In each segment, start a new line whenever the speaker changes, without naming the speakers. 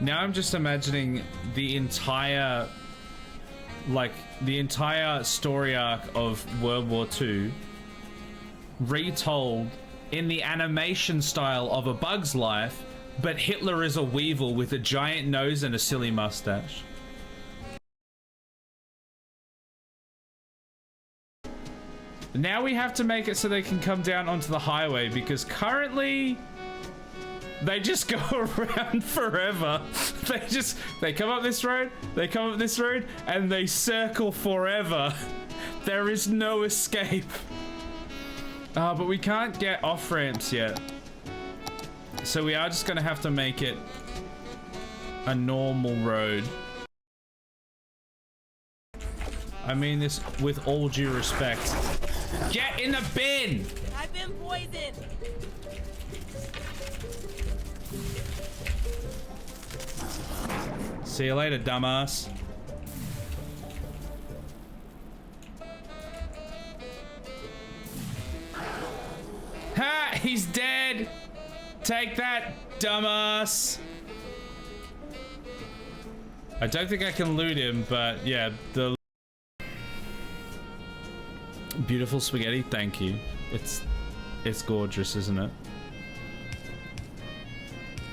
Now I'm just imagining the entire, like, the entire story arc of World War II retold in the animation style of A Bug's Life, but Hitler is a weevil with a giant nose and a silly mustache. Now we have to make it so they can come down onto the highway, because currently they just go around forever. They come up this road, they come up this road, and they circle forever. There is no escape. But we can't get off ramps yet. So we are just gonna have to make it a normal road. I mean this with all due respect. Get in the bin!
I've been poisoned!
See you later, dumbass. Ha! He's dead! Take that, dumbass! I don't think I can loot him, but yeah, the beautiful spaghetti, thank you. It's gorgeous, isn't it?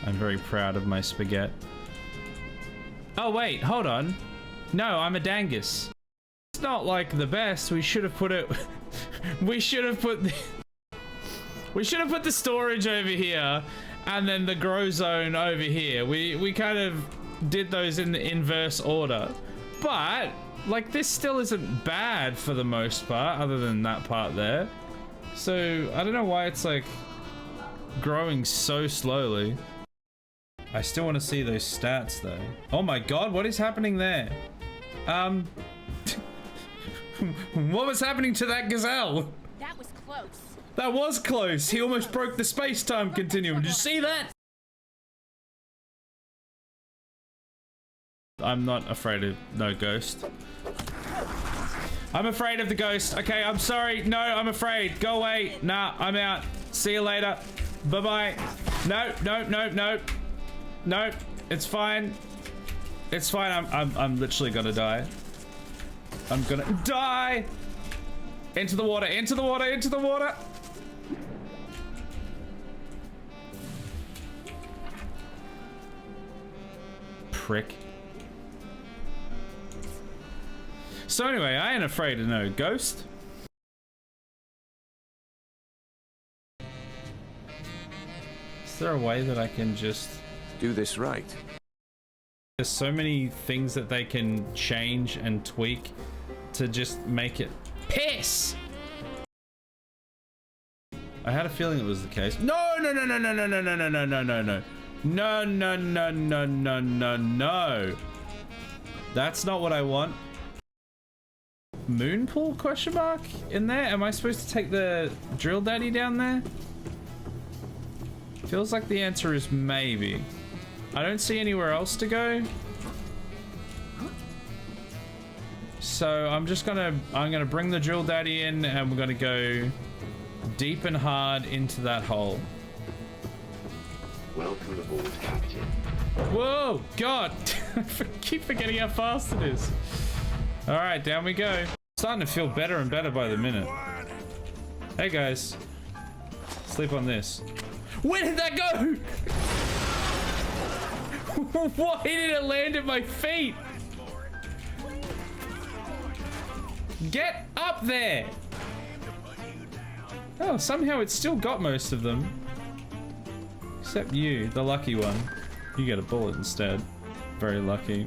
I'm very proud of my spaghetti. Oh wait, hold on. No, I'm a dangus. It's not like the best. We should have put it. We should have put the storage over here, and then the grow zone over here. We kind of did those in the inverse order, but like this still isn't bad for the most part, other than that part there. So I don't know why it's like growing so slowly. I still want to see those stats though. Oh my god, what is happening there? What was happening to that gazelle?
That was close.
That was close. He almost broke the space-time continuum. Did you see that? I'm not afraid of no ghost. I'm afraid of the ghost. Okay, I'm sorry. No, I'm afraid. Go away. Nah, I'm out. See you later. Bye-bye. No, no, no, no. No, it's fine. It's fine. I'm literally gonna die. I'm gonna die. Into the water, into the water, into the water. Prick. So anyway, I ain't afraid of no ghost. Is there a way that I can just
do this right?
There's so many things that they can change and tweak to just make it piss. I had a feeling it was the case. No, no, no, no, no, no, no, no, no, no, no, no, no. No, no, no, no, no, no, no. That's not what I want. Moon pool question mark in there? Am I supposed to take the drill daddy down there? Feels like the answer is maybe. I don't see anywhere else to go. So I'm gonna bring the drill daddy in, and we're gonna go deep and hard into that hole.
Welcome aboard, Captain.
Whoa, God. I keep forgetting how fast it is. All right, down we go. Starting to feel better and better by the minute. Hey guys, sleep on this. Where did that go? Why did it land at my feet? Get up there! Oh, somehow it's still got most of them. Except you, the lucky one. You get a bullet instead. Very lucky.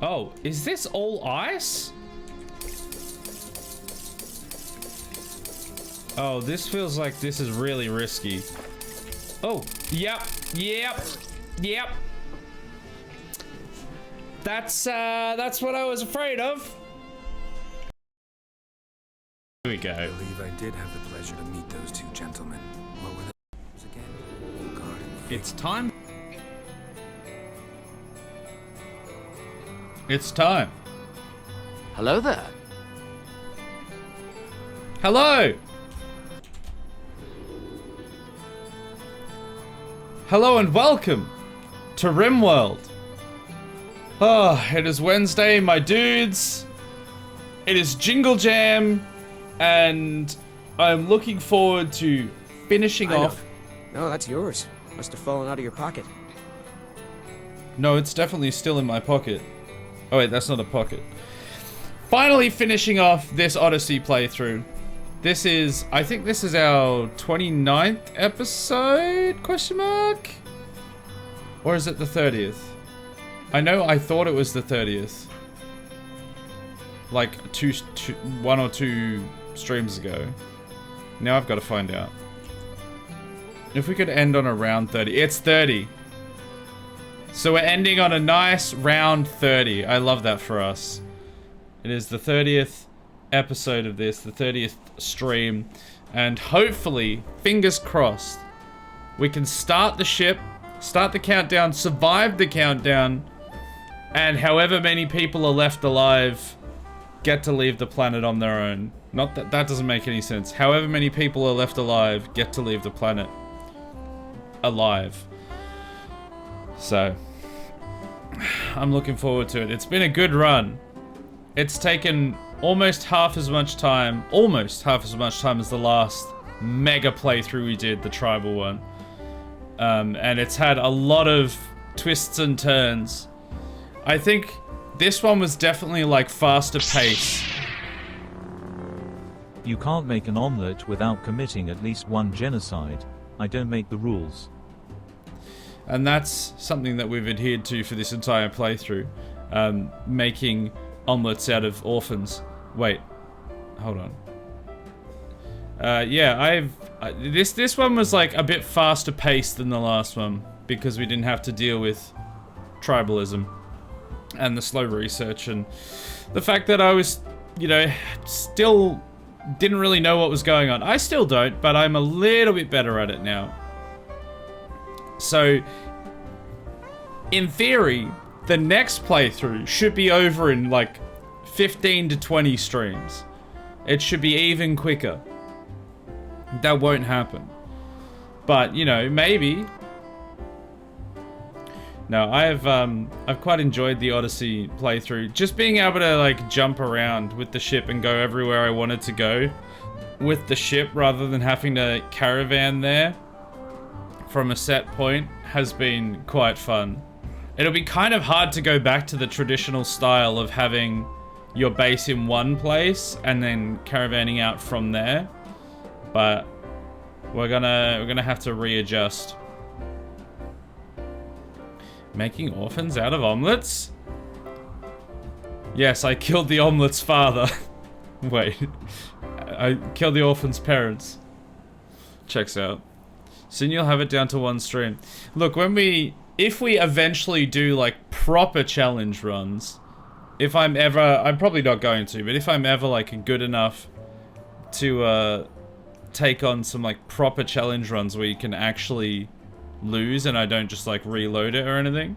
Oh, is this all ice? Oh, this feels like this is really risky. Oh, yep, yep, yep. That's what I was afraid of. Here we go.
I believe I did have the pleasure to meet those two gentlemen. What were they? Again, guard and
It's time. It's time.
Hello there.
Hello and welcome to RimWorld. Oh, it is Wednesday, my dudes. It is Jingle Jam, and I'm looking forward to finishing off.
No, that's yours. Must have fallen out of your pocket.
No, it's definitely still in my pocket. Oh wait, that's not a pocket. Finally finishing off this Odyssey playthrough. This is, I think this is our 29th episode, question mark? Or is it the 30th? I know I thought it was the 30th. Like one or two streams ago. Now I've got to find out. If we could end on around 30. It's 30. So we're ending on a nice round 30. I love that for us. It is the 30th episode of this, the 30th stream, and hopefully, fingers crossed, we can start the ship, start the countdown, survive the countdown, and however many people are left alive get to leave the planet on their own. Not that that doesn't make any sense. However many people are left alive get to leave the planet alive. So I'm looking forward to it. It's been a good run. It's taken almost half as much time as the last mega playthrough we did, the tribal one. And it's had a lot of twists and turns. I think this one was definitely like faster pace.
You can't make an omelette without committing at least one genocide. I don't make the rules.
And that's something that we've adhered to for this entire playthrough. Making omelettes out of orphans. Wait, hold on. Yeah, this one was like a bit faster paced than the last one because we didn't have to deal with tribalism and the slow research and the fact that I was, you know, still didn't really know what was going on. I still don't, but I'm a little bit better at it now. So, in theory, the next playthrough should be over in like 15 to 20 streams. It should be even quicker. That won't happen. But, you know, maybe. No, I've quite enjoyed the Odyssey playthrough. Just being able to like jump around with the ship and go everywhere I wanted to go with the ship rather than having to caravan there from a set point has been quite fun. It'll be kind of hard to go back to the traditional style of having your base in one place and then caravanning out from there, but we're gonna have to readjust. Making orphans out of omelets? Yes, I killed the omelet's father. Wait, I killed the orphan's parents. Checks out. Soon you'll have it down to one stream. Look, if we eventually do like proper challenge runs, if I'm probably not going to, but if I'm ever like good enough to take on some like proper challenge runs where you can actually lose and I don't just like reload it or anything,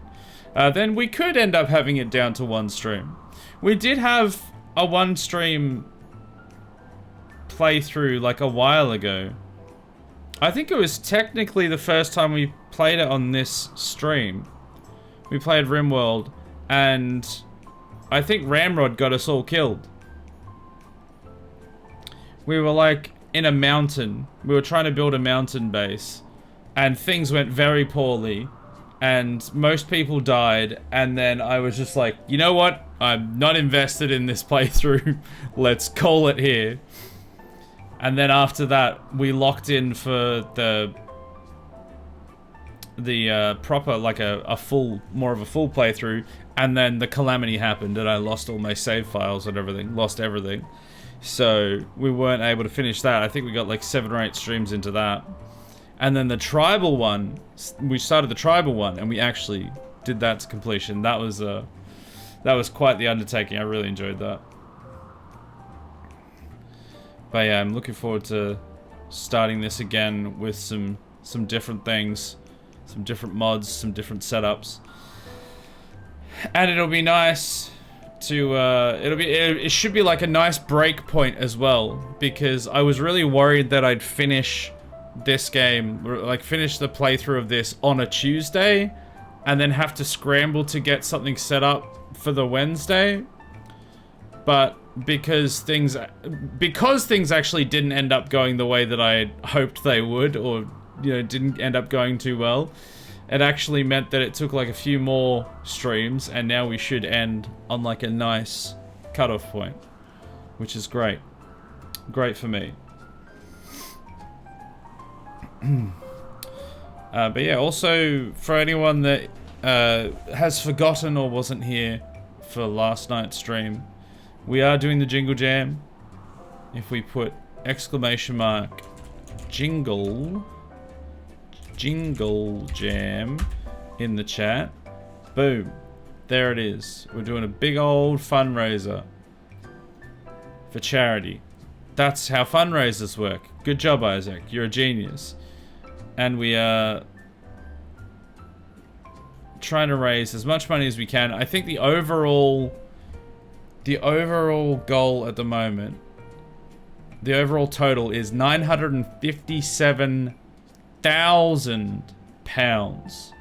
then we could end up having it down to one stream. We did have a one stream playthrough like a while ago. I think it was technically the first time we played it on this stream. We played RimWorld, and I think Ramrod got us all killed. We were like in a mountain. We were trying to build a mountain base, and things went very poorly, and most people died, and then I was just like, you know what? I'm not invested in this playthrough. Let's call it here. And then after that, we locked in for the proper, like more of a full playthrough, and then the calamity happened and I lost all my save files and everything, lost everything. So we weren't able to finish that. I think we got like 7 or 8 streams into that. And then the tribal one, we started the tribal one and we actually did that to completion. That was quite the undertaking. I really enjoyed that. But yeah, I'm looking forward to starting this again with some different things, some different mods, some different setups. And it'll be nice to, it should be like a nice break point as well, because I was really worried that I'd finish this game, like finish the playthrough of this on a Tuesday, and then have to scramble to get something set up for the Wednesday. But because things actually didn't end up going the way that I hoped they would, or didn't end up going too well, it actually meant that it took like a few more streams, and now we should end on like a nice cutoff point, which is great. Great for me. But yeah, also for anyone that has forgotten or wasn't here for last night's stream, we are doing the Jingle Jam. If we put exclamation mark jingle jam in the chat, boom, there it is. We're doing a big old fundraiser for charity. That's how fundraisers work. Good job, Isaac. You're a genius. And we are trying to raise as much money as we can. I think the overall goal at the moment, the overall total is £957,000.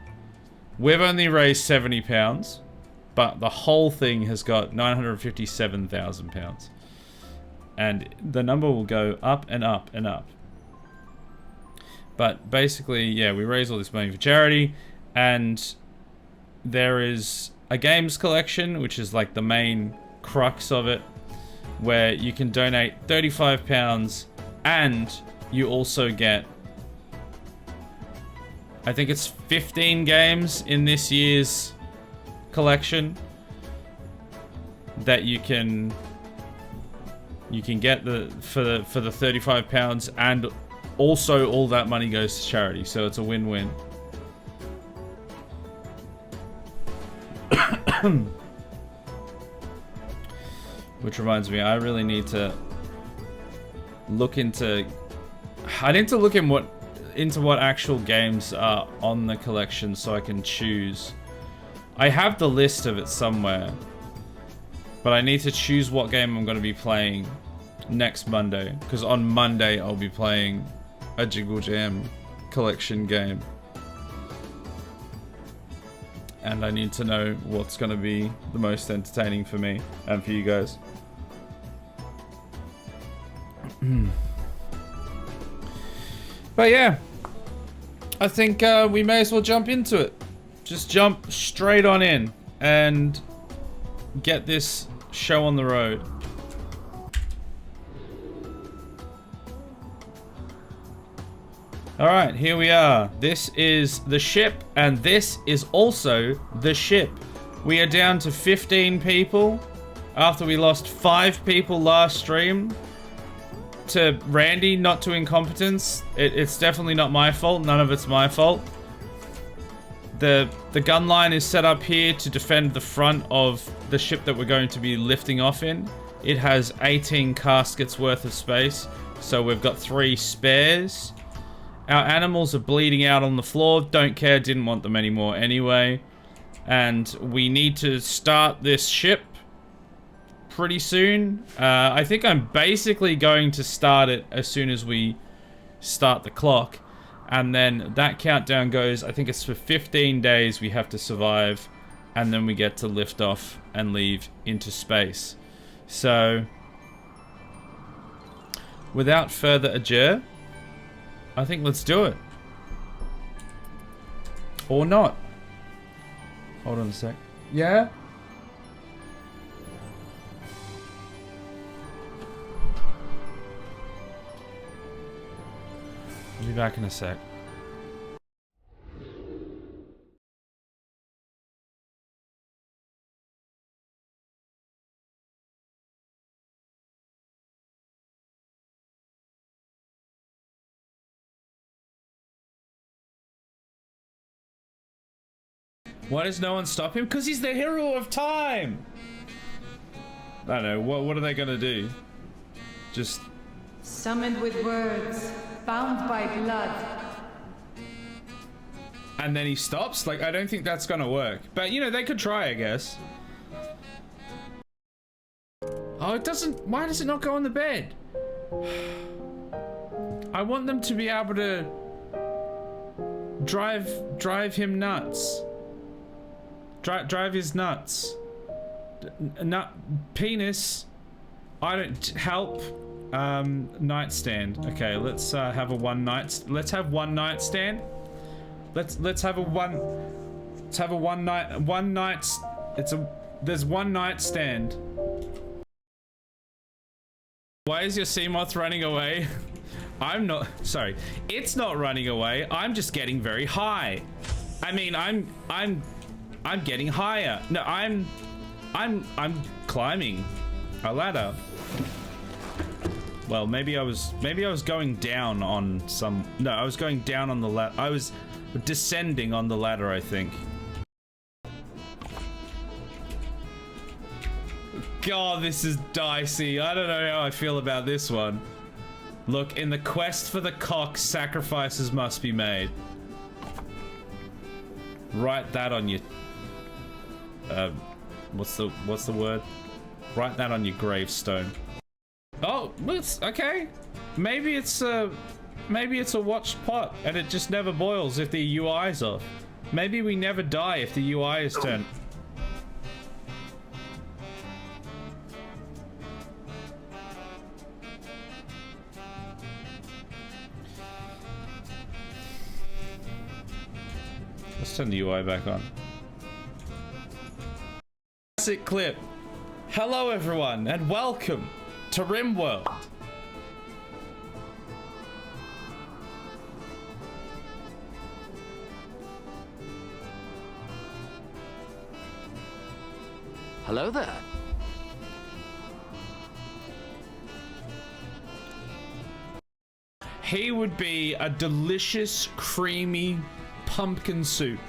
We've only raised £70, but the whole thing has got £957,000. And the number will go up and up and up. But basically, yeah, we raise all this money for charity, and there is a games collection, which is like the main crux of it, where you can donate £35, and you also get, I think it's 15 games in this year's collection that you can get for the £35, and also all that money goes to charity, so it's a win-win. Which reminds me, I really need to look into... I need to look into what actual games are on the collection so I can choose. I have the list of it somewhere, but I need to choose what game I'm going to be playing next Monday, because on Monday I'll be playing a Jingle Jam collection game. And I need to know what's going to be the most entertaining for me and for you guys. But yeah, I think we may as well jump into it. Just jump straight on in and get this show on the road. Alright, here we are. This is the ship, and this is also the ship. We are down to 15 people after we lost 5 people last stream to Randy, not to incompetence. It's definitely not my fault. None of it's my fault. The gun line is set up here to defend the front of the ship that we're going to be lifting off in. It has 18 caskets worth of space, so we've got 3 spares. Our animals are bleeding out on the floor. Don't care, didn't want them anymore anyway. And we need to start this ship pretty soon. I think I'm basically going to start it as soon as we start the clock. And then that countdown goes, I think it's for 15 days we have to survive. And then we get to lift off and leave into space. So, without further ado, I think let's do it. Or not. Hold on a sec. Yeah? I'll be back in a sec. Why does no one stop him? Because he's the hero of time! I don't know, what are they gonna do? Just...
Summoned with words, bound by blood.
And then he stops? Like, I don't think that's gonna work. But, you know, they could try, I guess. Oh, it doesn't... Why does it not go on the bed? I want them to be able to drive him nuts. Drive his nuts. Nut penis. I don't help. Nightstand. Okay, let's have a one night stand. Let's have one night. There's one night stand. Why is your Seamoth running away? I'm not, sorry. It's not running away. I'm just getting very high. I mean, I'm getting higher. No, I'm climbing a ladder. Well, maybe I was going down on some, no, I was going down on the ladder. I was descending on the ladder, I think. God, this is dicey. I don't know how I feel about this one. Look, in the quest for the cock, sacrifices must be made. Write that on your... what's the word? Write that on your gravestone. Oh, it's okay. Maybe it's a watched pot and it just never boils if the UI's off. Maybe we never die if the UI is turned. Let's turn the UI back on. Classic clip. Hello everyone and welcome to RimWorld.
Hello there.
He would be a delicious, creamy pumpkin soup.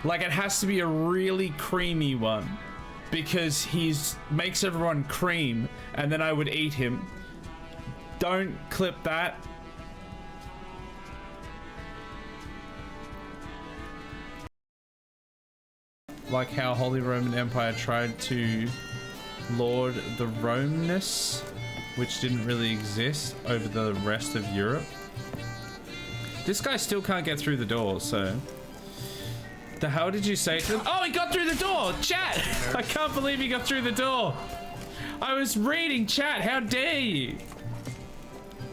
Like, it has to be a really creamy one because he's makes everyone cream, and then I would eat him. Don't clip that. Like how Holy Roman Empire tried to lord the Romaness, which didn't really exist, over the rest of Europe. This guy still can't get through the door, so... The hell did you say to him? Oh, he got through the door! Chat! I can't believe he got through the door! I was reading chat, how dare you!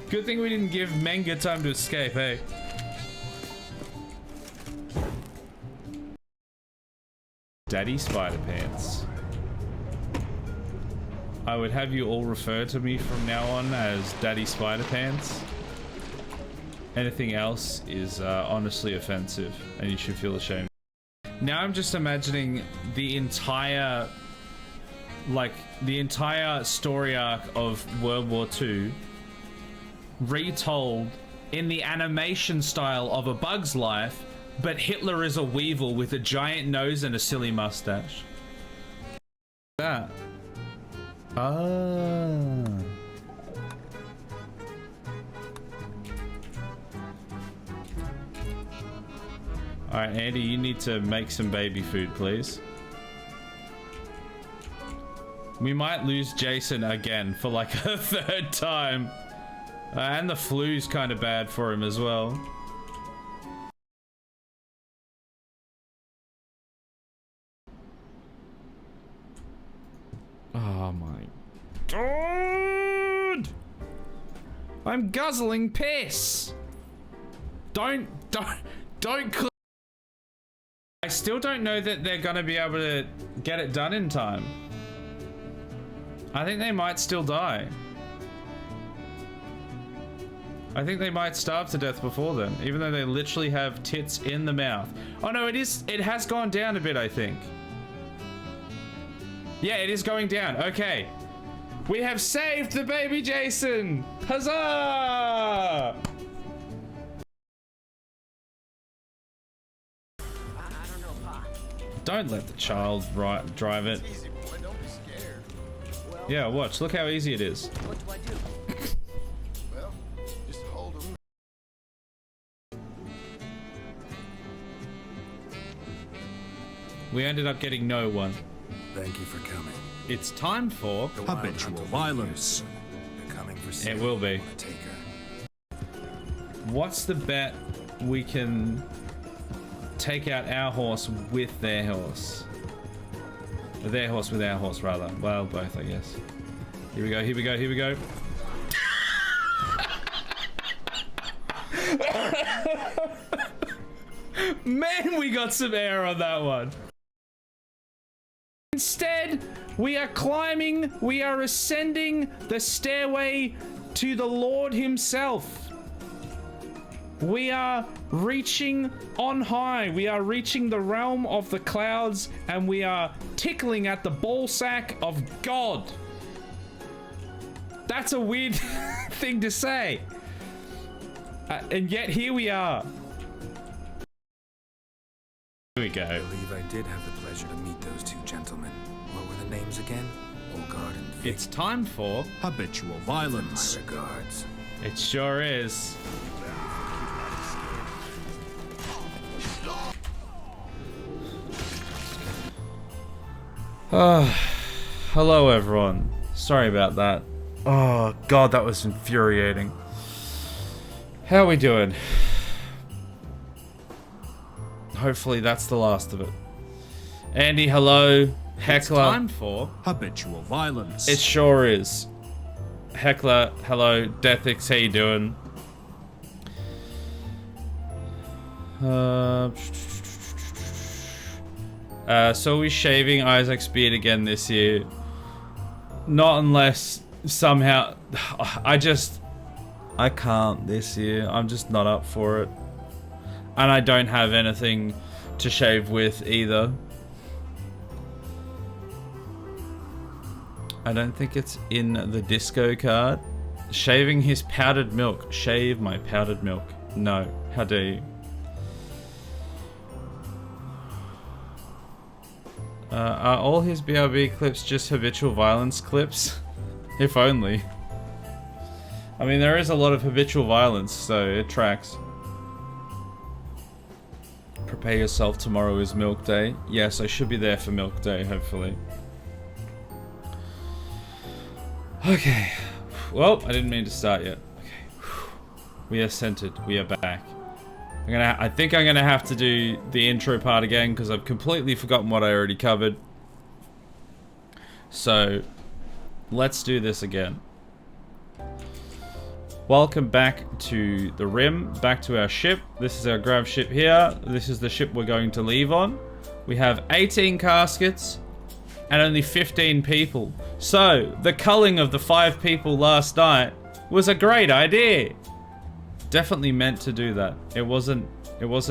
Good thing we didn't give Menga time to escape, hey? Daddy Spider Pants. I would have you all refer to me from now on as Daddy Spider Pants. Anything else is honestly offensive, and you should feel ashamed. Now I'm just imagining the entire, like, the entire story arc of World War II retold in the animation style of A Bug's Life, but Hitler is a weevil with a giant nose and a silly mustache. That. Ah. Alright, Andy, you need to make some baby food, please. We might lose Jason again for like a third time. And the flu's kind of bad for him as well. Oh my God! I'm guzzling piss! Don't I still don't know that they're gonna be able to get it done in time. I think they might still die. I think they might starve to death before then, even though they literally have tits in the mouth. Oh no, it has gone down a bit, I think. Yeah, it is going down. Okay. We have saved the baby Jason! Huzzah! Don't let the child drive it. Yeah, watch. Look how easy it is.
What do I do? Well, just hold him.
We ended up getting no one.
Thank you for coming.
It's time for
habitual violence. They're coming for
it will be.
Take her.
What's the bet we can take out our horse with their horse? Or their horse with our horse, rather. Well, both, I guess. Here we go, here we go, here we go. Man, we got some air on that one. Instead, we are climbing, we are ascending the stairway to the Lord himself. We are reaching on high. We are reaching the realm of the clouds, and we are tickling at the ballsack of God. That's a weird thing to say. And yet here we are. Here we go.
I believe I did have the pleasure to meet those two gentlemen. What were the names again? Olgard and Vic.
It's time for
habitual violence.
My regards.
It sure is. Hello everyone. Sorry about that. Oh god, that was infuriating. How are we doing? Hopefully that's the last of it. Andy, hello. Heckler. It's time for
habitual violence.
It sure is. Heckler, hello. Deathix, how you doing? So are we shaving Isaac's beard again this year? Not unless somehow... I can't this year. I'm just not up for it. And I don't have anything to shave with either. I don't think it's in the disco card. Shaving his powdered milk. Shave my powdered milk. No. How dare you? Are all his BRB clips just habitual violence clips? If only. I mean, there is a lot of habitual violence, so it tracks. Prepare yourself, tomorrow is milk day. Yes, I should be there for milk day, hopefully. Okay. Well, I didn't mean to start yet. Okay. We are centered. We are back. I think I'm gonna have to do the intro part again because I've completely forgotten what I already covered. So, let's do this again. Welcome back to the Rim, back to our ship. This is our grav ship here. This is the ship we're going to leave on. We have 18 caskets and only 15 people. So, the culling of the 5 people last night was a great idea. Definitely meant to do that. It wasn't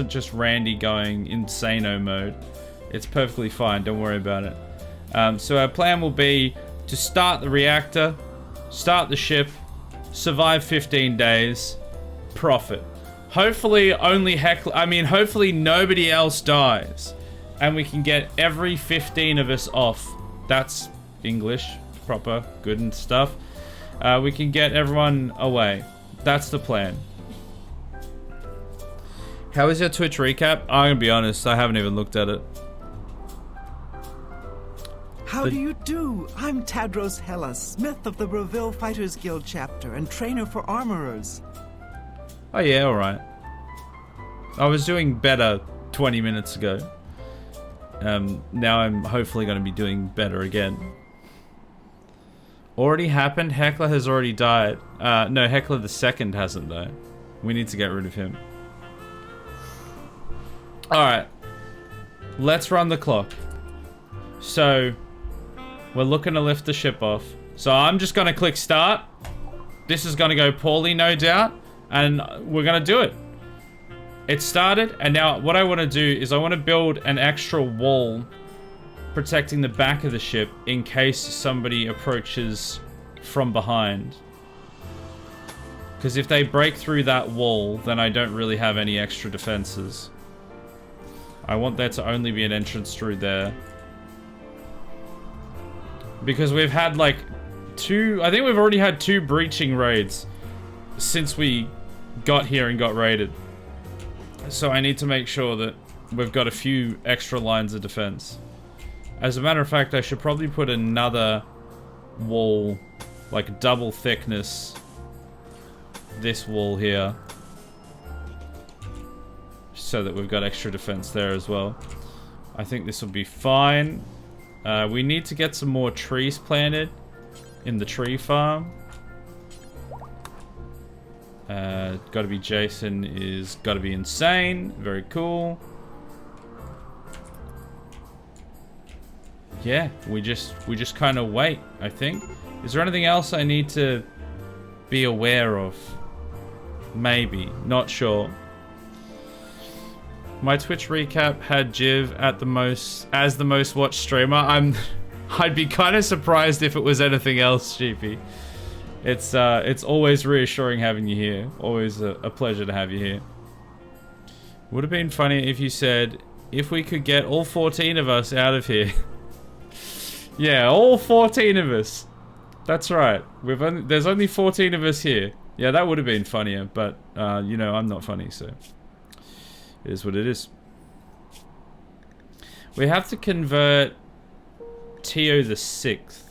just Randy going insano mode. It's perfectly fine, don't worry about it. So our plan will be to start the reactor, start the ship, survive 15 days, profit. Hopefully hopefully nobody else dies. And we can get every 15 of us off. That's English, proper, good and stuff. We can get everyone away. That's the plan. How was your Twitch recap? I'm gonna be honest, I haven't even looked at it.
How do you do? I'm Tadros Hella, smith of the Bravil Fighters Guild chapter and trainer for armorers.
Oh yeah, alright. I was doing better 20 minutes ago. Now I'm hopefully going to be doing better again. Already happened? Heckler has already died. No, Heckler the second hasn't though. We need to get rid of him. Alright. Let's run the clock. So, we're looking to lift the ship off. So I'm just going to click start. This is going to go poorly, no doubt. And we're going to do it. It started, and now what I want to do is I want to build an extra wall protecting the back of the ship in case somebody approaches from behind. Because if they break through that wall, then I don't really have any extra defenses. I want there to only be an entrance through there. Because we've had like I think we've already had 2 breaching raids since we got here and got raided. So I need to make sure that we've got a few extra lines of defense. As a matter of fact, I should probably put another wall, like double thickness, this wall here, so that we've got extra defense there as well. I think this will be fine. We need to get some more trees planted in the tree farm. Gotta be Jason is gotta be insane. Very cool. Yeah, we just kind of wait, I think. Is there anything else I need to be aware of? Maybe, not sure. My Twitch recap had Jiv at the most as the most watched streamer. I'd be kind of surprised if it was anything else, Sheepy. It's always reassuring having you here. Always a pleasure to have you here. Would have been funny if you said, if we could get all 14 of us out of here. Yeah, all 14 of us. That's right. There's only 14 of us here. Yeah, that would have been funnier, but you know, I'm not funny, so it is what it is. We have to convert Tio the 6th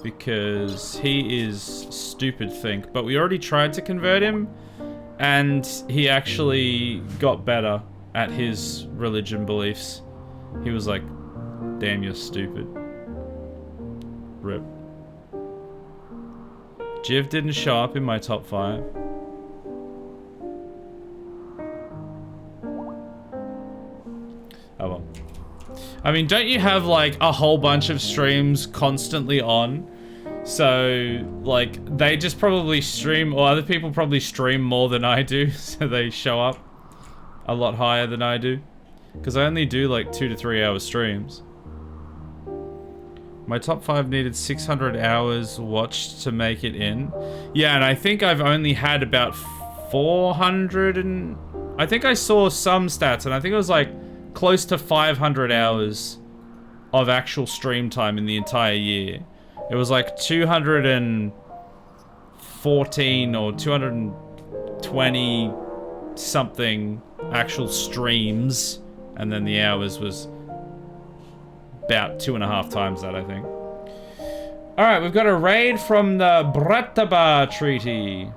because he is stupid think, but we already tried to convert him and he actually got better at his religion beliefs. He was like, damn, you're stupid. Rip. Jiv didn't show up in my top 5. Oh well. I mean, don't you have like a whole bunch of streams constantly on? So, like, they just probably stream, or other people probably stream more than I do, so they show up a lot higher than I do. Because I only do like 2 to 3 hour streams. My top 5 needed 600 hours watched to make it in. Yeah, and I think I've only had about 400 and... I think I saw some stats, and I think it was like close to 500 hours of actual stream time in the entire year. It was like 214 or 220 something actual streams, and then the hours was about 2.5 times that, I think. Alright, we've got a raid from the Brataba Treaty.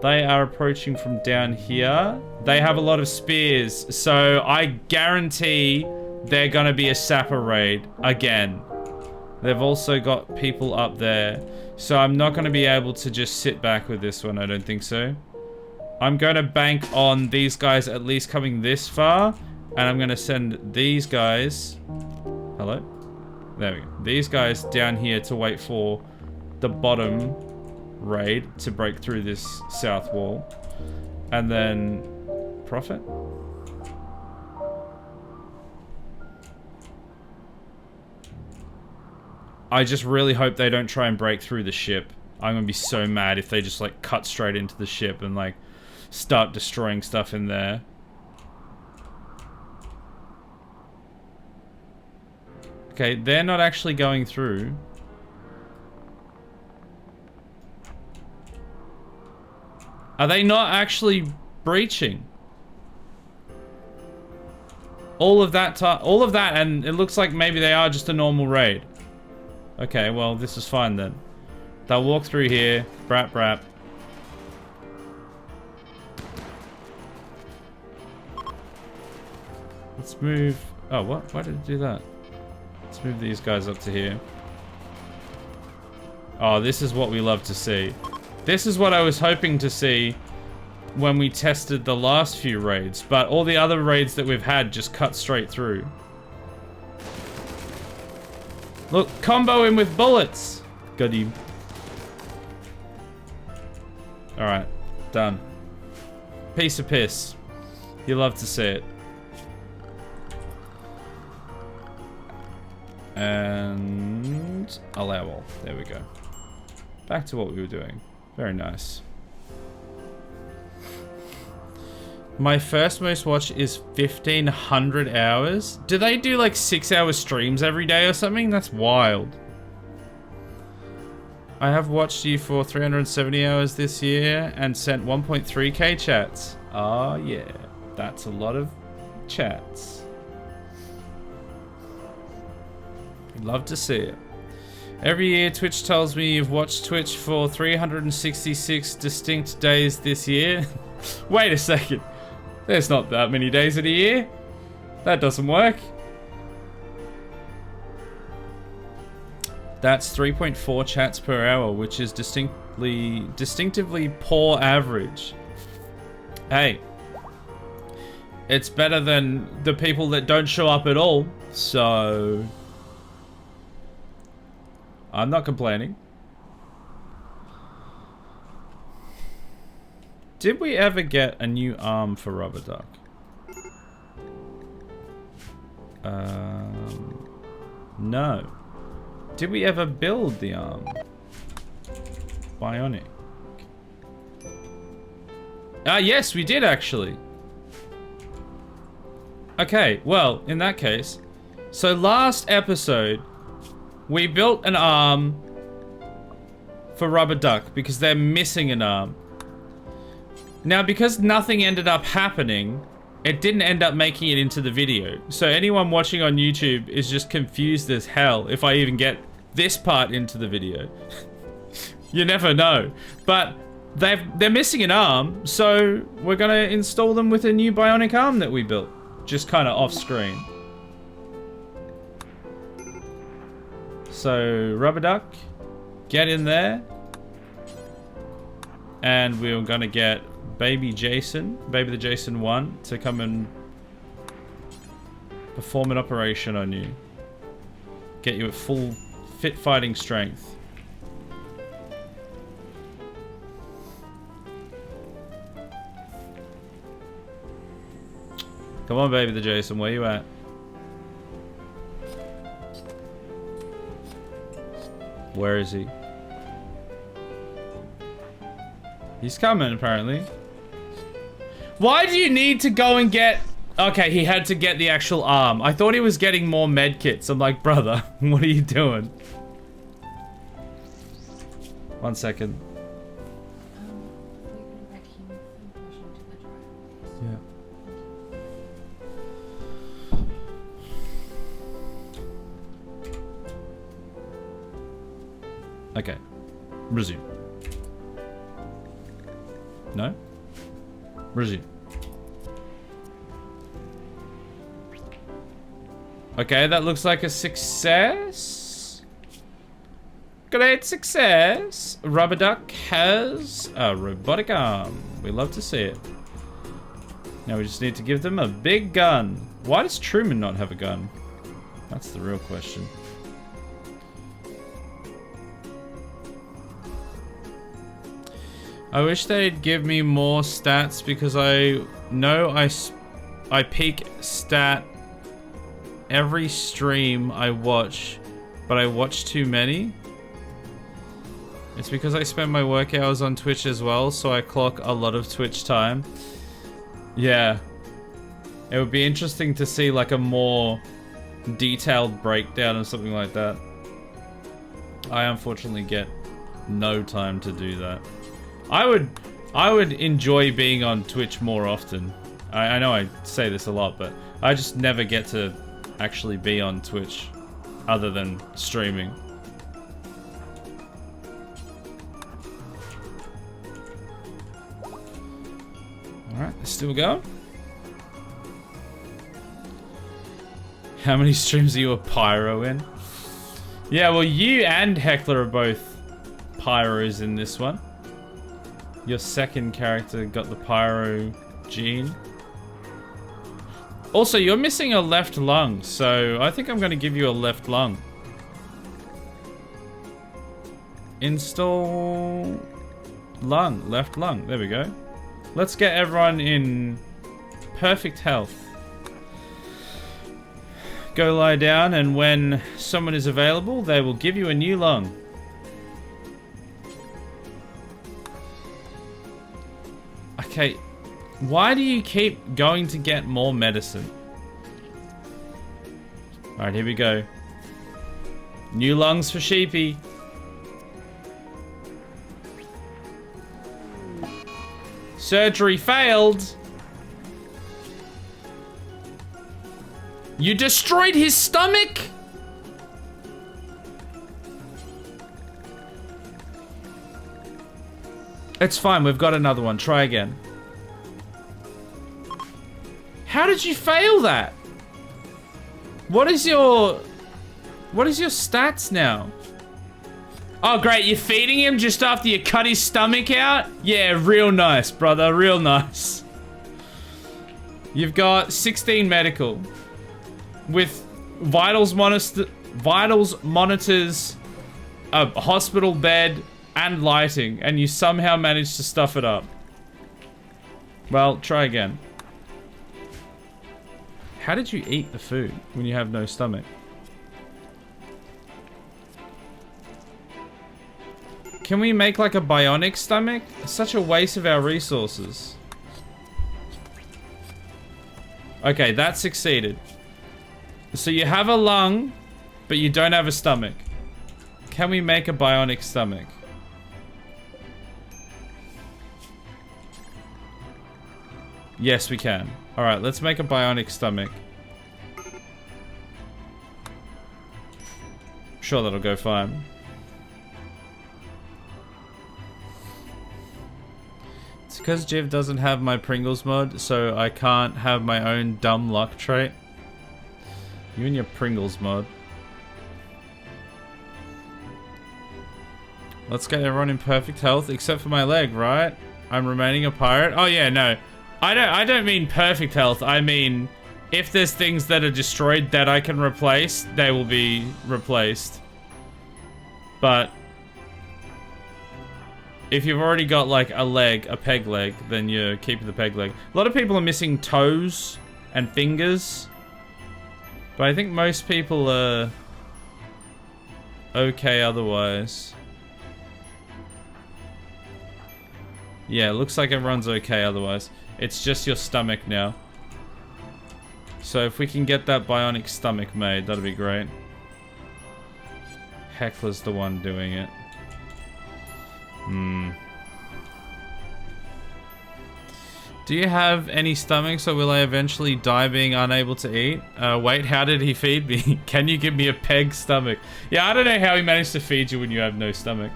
They are approaching from down here. They have a lot of spears, so I guarantee they're gonna be a sapper raid again. They've also got people up there, so I'm not gonna be able to just sit back with this one, I don't think so. I'm gonna bank on these guys at least coming this far, and I'm gonna send these guys... Hello? There we go. These guys down here to wait for the bottom raid to break through this south wall. And then... Profit? I just really hope they don't try and break through the ship. I'm gonna be so mad if they just like cut straight into the ship and like start destroying stuff in there. Okay, they're not actually going through. Are they not actually breaching? All of that, and it looks like maybe they are just a normal raid. Okay, well, this is fine then. They'll walk through here. Brap, brap. Let's move... Oh, what? Why did it do that? Let's move these guys up to here. Oh, this is what we love to see. This is what I was hoping to see when we tested the last few raids, but all the other raids that we've had just cut straight through. Look, combo him with bullets. Got him. Alright, done. Piece of piss. You love to see it. And allow all. There we go. Back to what we were doing. Very nice. My first most watched is 1,500 hours. Do they do like 6-hour streams every day or something? That's wild. I have watched you for 370 hours this year and sent 1.3k chats. Oh yeah, that's a lot of chats. Love to see it. Every year Twitch tells me you've watched Twitch for 366 distinct days this year. Wait a second. There's not that many days in a year. That doesn't work. That's 3.4 chats per hour, which is distinctively poor average. Hey, it's better than the people that don't show up at all, so I'm not complaining. Did we ever get a new arm for Rubber Duck? No. Did we ever build the arm? Bionic. Ah, yes, we did actually. Okay, well, in that case. So last episode, we built an arm for Rubber Duck because they're missing an arm. Now, because nothing ended up happening, it didn't end up making it into the video. So anyone watching on YouTube is just confused as hell if I even get this part into the video. You never know. But they're missing an arm, so we're gonna install them with a new bionic arm that we built. Just kind of off screen. So, Rubber Duck, get in there. And we're gonna get Baby the Jason 1, to come and perform an operation on you. Get you at full fit fighting strength. Come on, Baby the Jason, where you at? Where is he? He's coming, apparently. Why do you need to go and get... Okay, he had to get the actual arm. I thought he was getting more med kits. I'm like, brother, what are you doing? 1 second. Yeah. Okay. Resume. No? Resume. Okay, that looks like a success. Great success. Rubber Duck has a robotic arm. We love to see it. Now we just need to give them a big gun. Why does Truman not have a gun? That's the real question. I wish they'd give me more stats because I know I peak stat every stream I watch, but I watch too many. It's because I spend my work hours on Twitch as well, so I clock a lot of Twitch time. Yeah. It would be interesting to see like a more detailed breakdown or something like that. I unfortunately get no time to do that. I would enjoy being on Twitch more often. I know I say this a lot, but I just never get to actually be on Twitch other than streaming. Alright, let's still go. How many streams are you a pyro in? Yeah, well, you and Heckler are both pyros in this one. Your second character got the pyro gene. Also, you're missing a left lung, so I think I'm going to give you a left lung. Install lung, left lung. There we go. Let's get everyone in perfect health. Go lie down, and when someone is available, they will give you a new lung. Okay, why do you keep going to get more medicine? Alright, here we go. New lungs for Sheepy. Surgery failed. You destroyed his stomach? It's fine, we've got another one. Try again. How did you fail that? What is your stats now? Oh, great. You're feeding him just after you cut his stomach out? Yeah, real nice, brother. Real nice. You've got 16 medical. With vitals monitors, a hospital bed, and lighting. And you somehow managed to stuff it up. Well, try again. How did you eat the food when you have no stomach? Can we make like a bionic stomach? It's such a waste of our resources. Okay, that succeeded. So you have a lung, but you don't have a stomach. Can we make a bionic stomach? Yes, we can. Alright, let's make a bionic stomach. Sure, that'll go fine. It's because Jiv doesn't have my Pringles mod, so I can't have my own dumb luck trait. You and your Pringles mod. Let's get everyone in perfect health, except for my leg, right? I'm remaining a pirate. Oh yeah, no. I don't mean perfect health. I mean, if there's things that are destroyed that I can replace, they will be replaced. But if you've already got like a leg, a peg leg, then you're keeping the peg leg. A lot of people are missing toes and fingers. But I think most people are okay otherwise. Yeah, it looks like everyone's okay otherwise. It's just your stomach now. So if we can get that bionic stomach made, that'd be great. Heckler's the one doing it. Do you have any stomachs, or will I eventually die being unable to eat? Wait, how did he feed me? Can you give me a peg stomach? Yeah, I don't know how he managed to feed you when you have no stomach.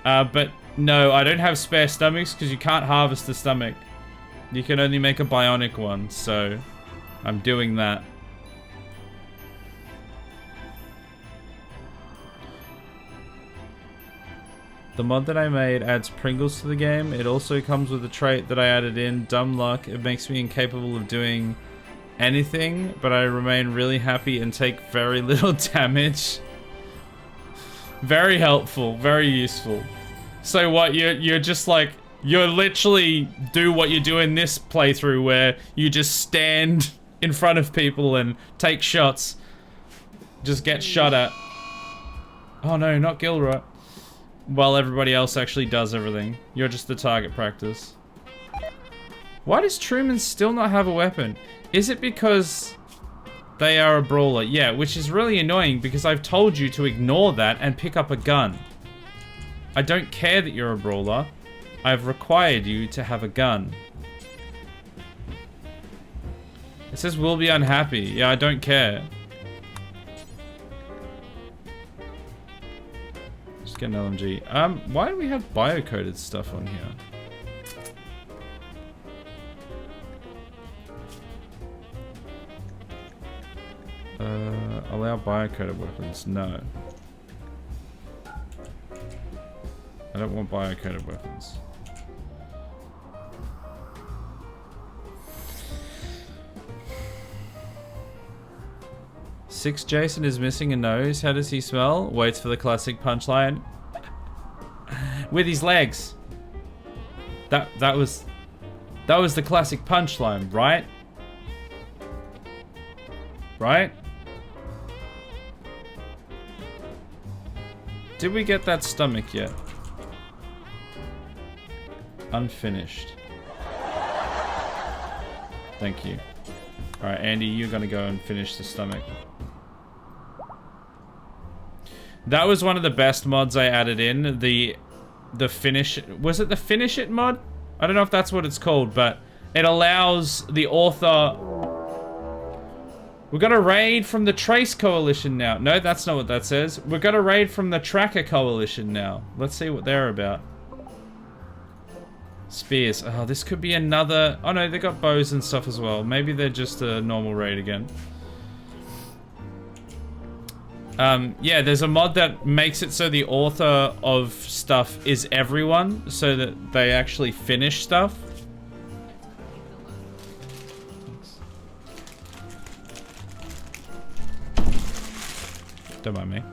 But no, I don't have spare stomachs because you can't harvest the stomach. You can only make a bionic one, so I'm doing that. The mod that I made adds Pringles to the game. It also comes with a trait that I added in, Dumb Luck. It makes me incapable of doing anything, but I remain really happy and take very little damage. Very helpful, very useful. So what, you're just like, you literally do what you do in this playthrough where you just stand in front of people and take shots. Just get shot at. Oh no, not Gilroy. While everybody else actually does everything. You're just the target practice. Why does Truman still not have a weapon? Is it because they are a brawler? Yeah, which is really annoying because I've told you to ignore that and pick up a gun. I don't care that you're a brawler. I've required you to have a gun. It says we'll be unhappy. Yeah, I don't care. Just get an LMG. Why do we have biocoded stuff on here? Allow biocoded weapons. No. I don't want biocoded weapons. Six Jason is missing a nose. How does he smell? Waits for the classic punchline. With his legs. That was the classic punchline, right? Right? Did we get that stomach yet? Unfinished. Thank you. Alright, Andy, you're gonna go and finish the stomach. That was one of the best mods I added in. The finish... Was it the finish it mod? I don't know if that's what it's called, but it allows the author... We're gonna raid from the Trace Coalition now. No, that's not what that says. We're gonna raid from the Tracker Coalition now. Let's see what they're about. Spears. Oh, this could be another... Oh no, they got bows and stuff as well. Maybe they're just a normal raid again. Yeah, there's a mod that makes it so the author of stuff is everyone, so that they actually finish stuff. Don't mind me.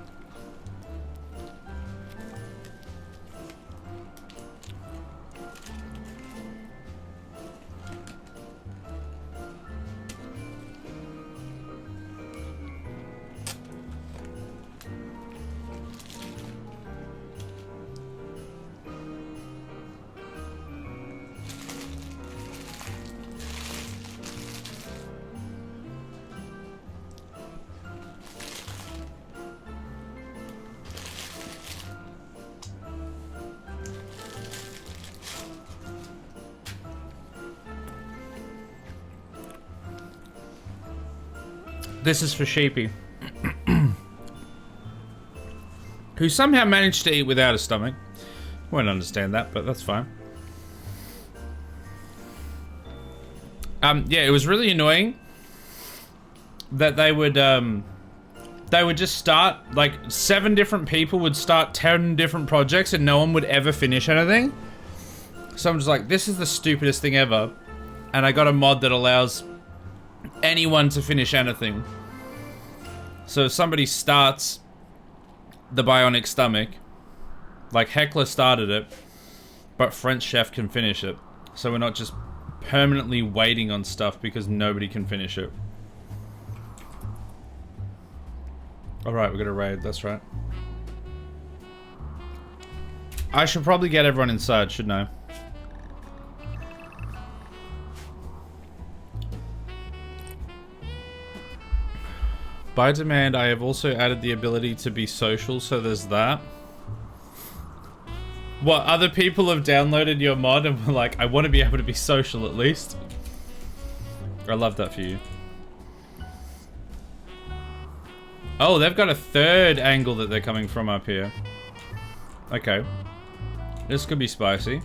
This is for Sheepy. Who somehow managed to eat without a stomach. Won't understand that, but that's fine. Yeah, it was really annoying that they would just start, like, 7 different people would start 10 different projects and no one would ever finish anything. So I'm just like, this is the stupidest thing ever. And I got a mod that allows anyone to finish anything. So if somebody starts the bionic stomach, like Heckler started it, but French Chef can finish it. So we're not just permanently waiting on stuff because nobody can finish it. Alright, we're gonna raid, that's right. I should probably get everyone inside, shouldn't I? By demand, I have also added the ability to be social, so there's that. What, other people have downloaded your mod and were like, I want to be able to be social at least? I love that for you. Oh, they've got a third angle that they're coming from up here. Okay. This could be spicy.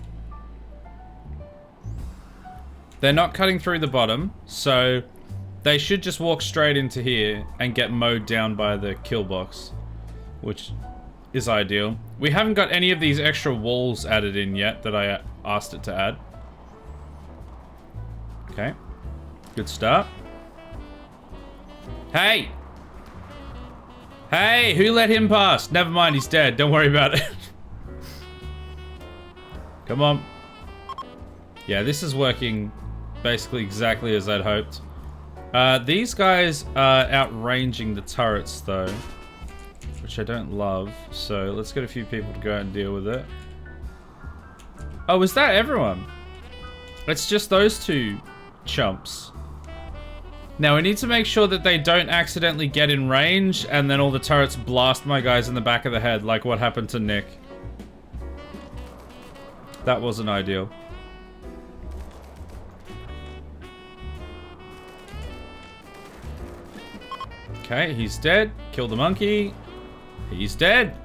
They're not cutting through the bottom, so they should just walk straight into here and get mowed down by the kill box, which is ideal. We haven't got any of these extra walls added in yet that I asked it to add. Okay. Good start. Hey! Hey, who let him pass? Never mind, he's dead. Don't worry about it. Come on. Yeah, this is working basically exactly as I'd hoped. These guys are outranging the turrets though, which I don't love. So let's get a few people to go out and deal with it. Oh, is that everyone? It's just those two chumps. Now we need to make sure that they don't accidentally get in range and then all the turrets blast my guys in the back of the head like what happened to Nick. That wasn't ideal. Okay, he's dead. Kill the monkey. He's dead.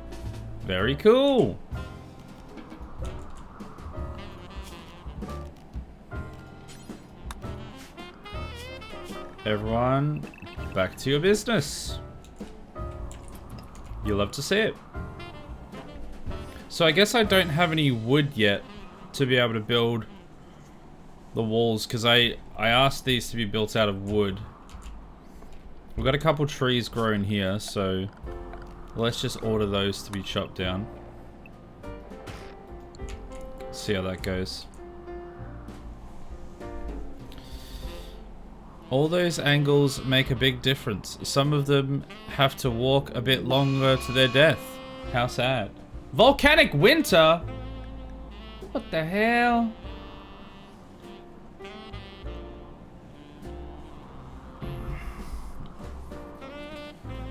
Very cool. Everyone, back to your business. You'll love to see it. So I guess I don't have any wood yet to be able to build the walls because I asked these to be built out of wood. We've got a couple trees growing here, so let's just order those to be chopped down. See how that goes. All those angles make a big difference. Some of them have to walk a bit longer to their death. How sad. Volcanic winter? What the hell?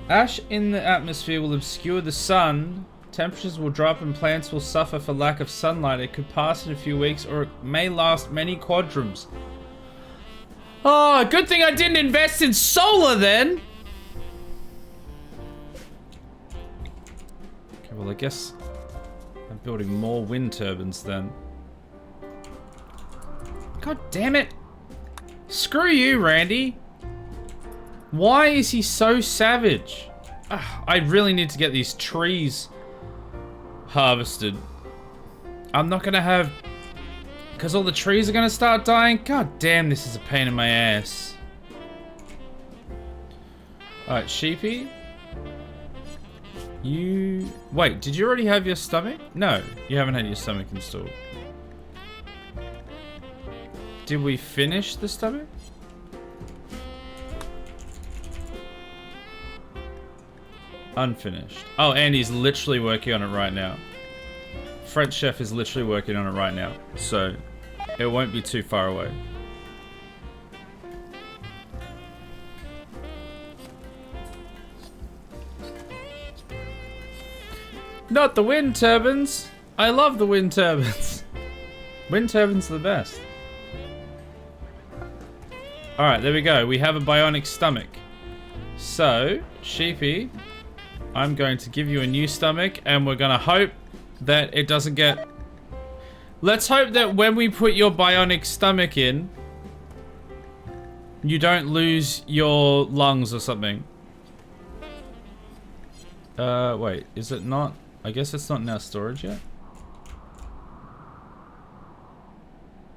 Ash in the atmosphere will obscure the sun. Temperatures will drop and plants will suffer for lack of sunlight. It could pass in a few weeks or it may last many quadrums. Oh, good thing I didn't invest in solar then. Okay, well I guess I'm building more wind turbines then. God damn it. Screw you, Randy. Why is he so savage? Ugh, I really need to get these trees harvested. I'm not gonna have... Because all the trees are gonna start dying? God damn, this is a pain in my ass. Alright, Sheepy. You... Wait, did you already have your stomach? No, you haven't had your stomach installed. Did we finish the stomach? Unfinished. Oh, Andy's literally working on it right now. French Chef is literally working on it right now. So, it won't be too far away. Not the wind turbines. I love the wind turbines. Wind turbines are the best. Alright, there we go. We have a bionic stomach. So, Sheepy, I'm going to give you a new stomach, and we're going to hope that it doesn't get... Let's hope that when we put your bionic stomach in, you don't lose your lungs or something. Wait, is it not? I guess it's not in our storage yet.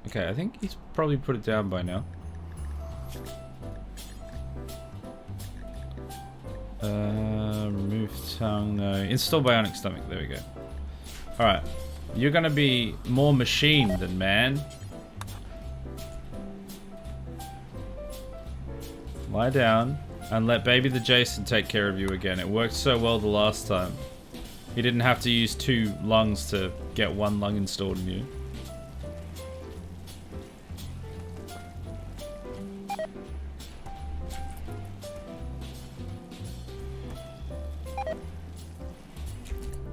Okay, I think he's probably put it down by now. Remove tongue, no. Install bionic stomach, there we go. Alright, you're gonna be more machine than man. Lie down and let baby the Jason take care of you again. It worked so well the last time. He didn't have to use 2 lungs to get 1 lung installed in you.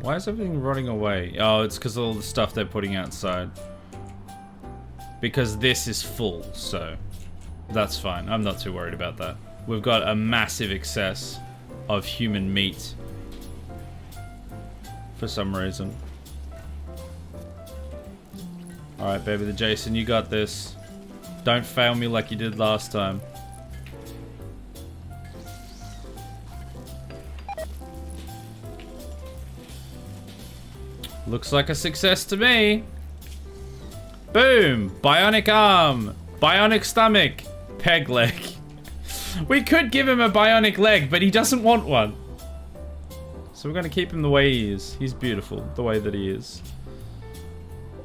Why is everything rotting away? Oh, it's because of all the stuff they're putting outside. Because this is full, so that's fine. I'm not too worried about that. We've got a massive excess of human meat for some reason. Alright, baby the Jason, you got this. Don't fail me like you did last time. Looks like a success to me. Boom! Bionic arm, bionic stomach, peg leg. We could give him a bionic leg, but he doesn't want one. So we're gonna keep him the way he is. He's beautiful, the way that he is.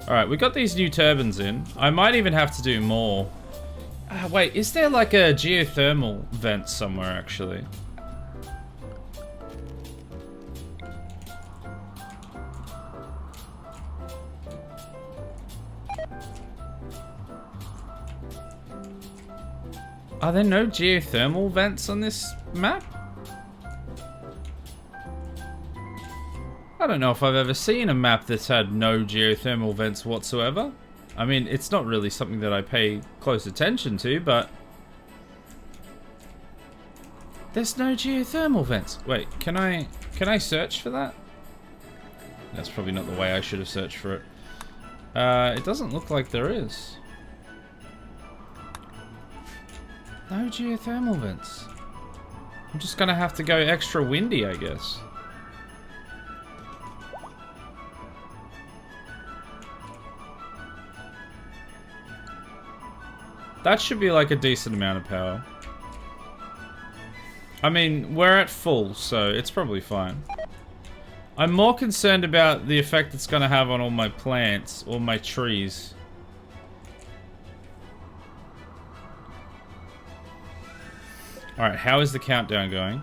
Alright, we got these new turbines in. I might even have to do more. Wait, is there like a geothermal vent somewhere, actually? Are there no geothermal vents on this map? I don't know if I've ever seen a map that's had no geothermal vents whatsoever. I mean, it's not really something that I pay close attention to, but... There's no geothermal vents. Wait, can I search for that? That's probably not the way I should have searched for it. It doesn't look like there is. No geothermal vents. I'm just gonna have to go extra windy, I guess. That should be like a decent amount of power. I mean, we're at full, so it's probably fine. I'm more concerned about the effect it's gonna have on all my plants, or my trees. Alright, how is the countdown going?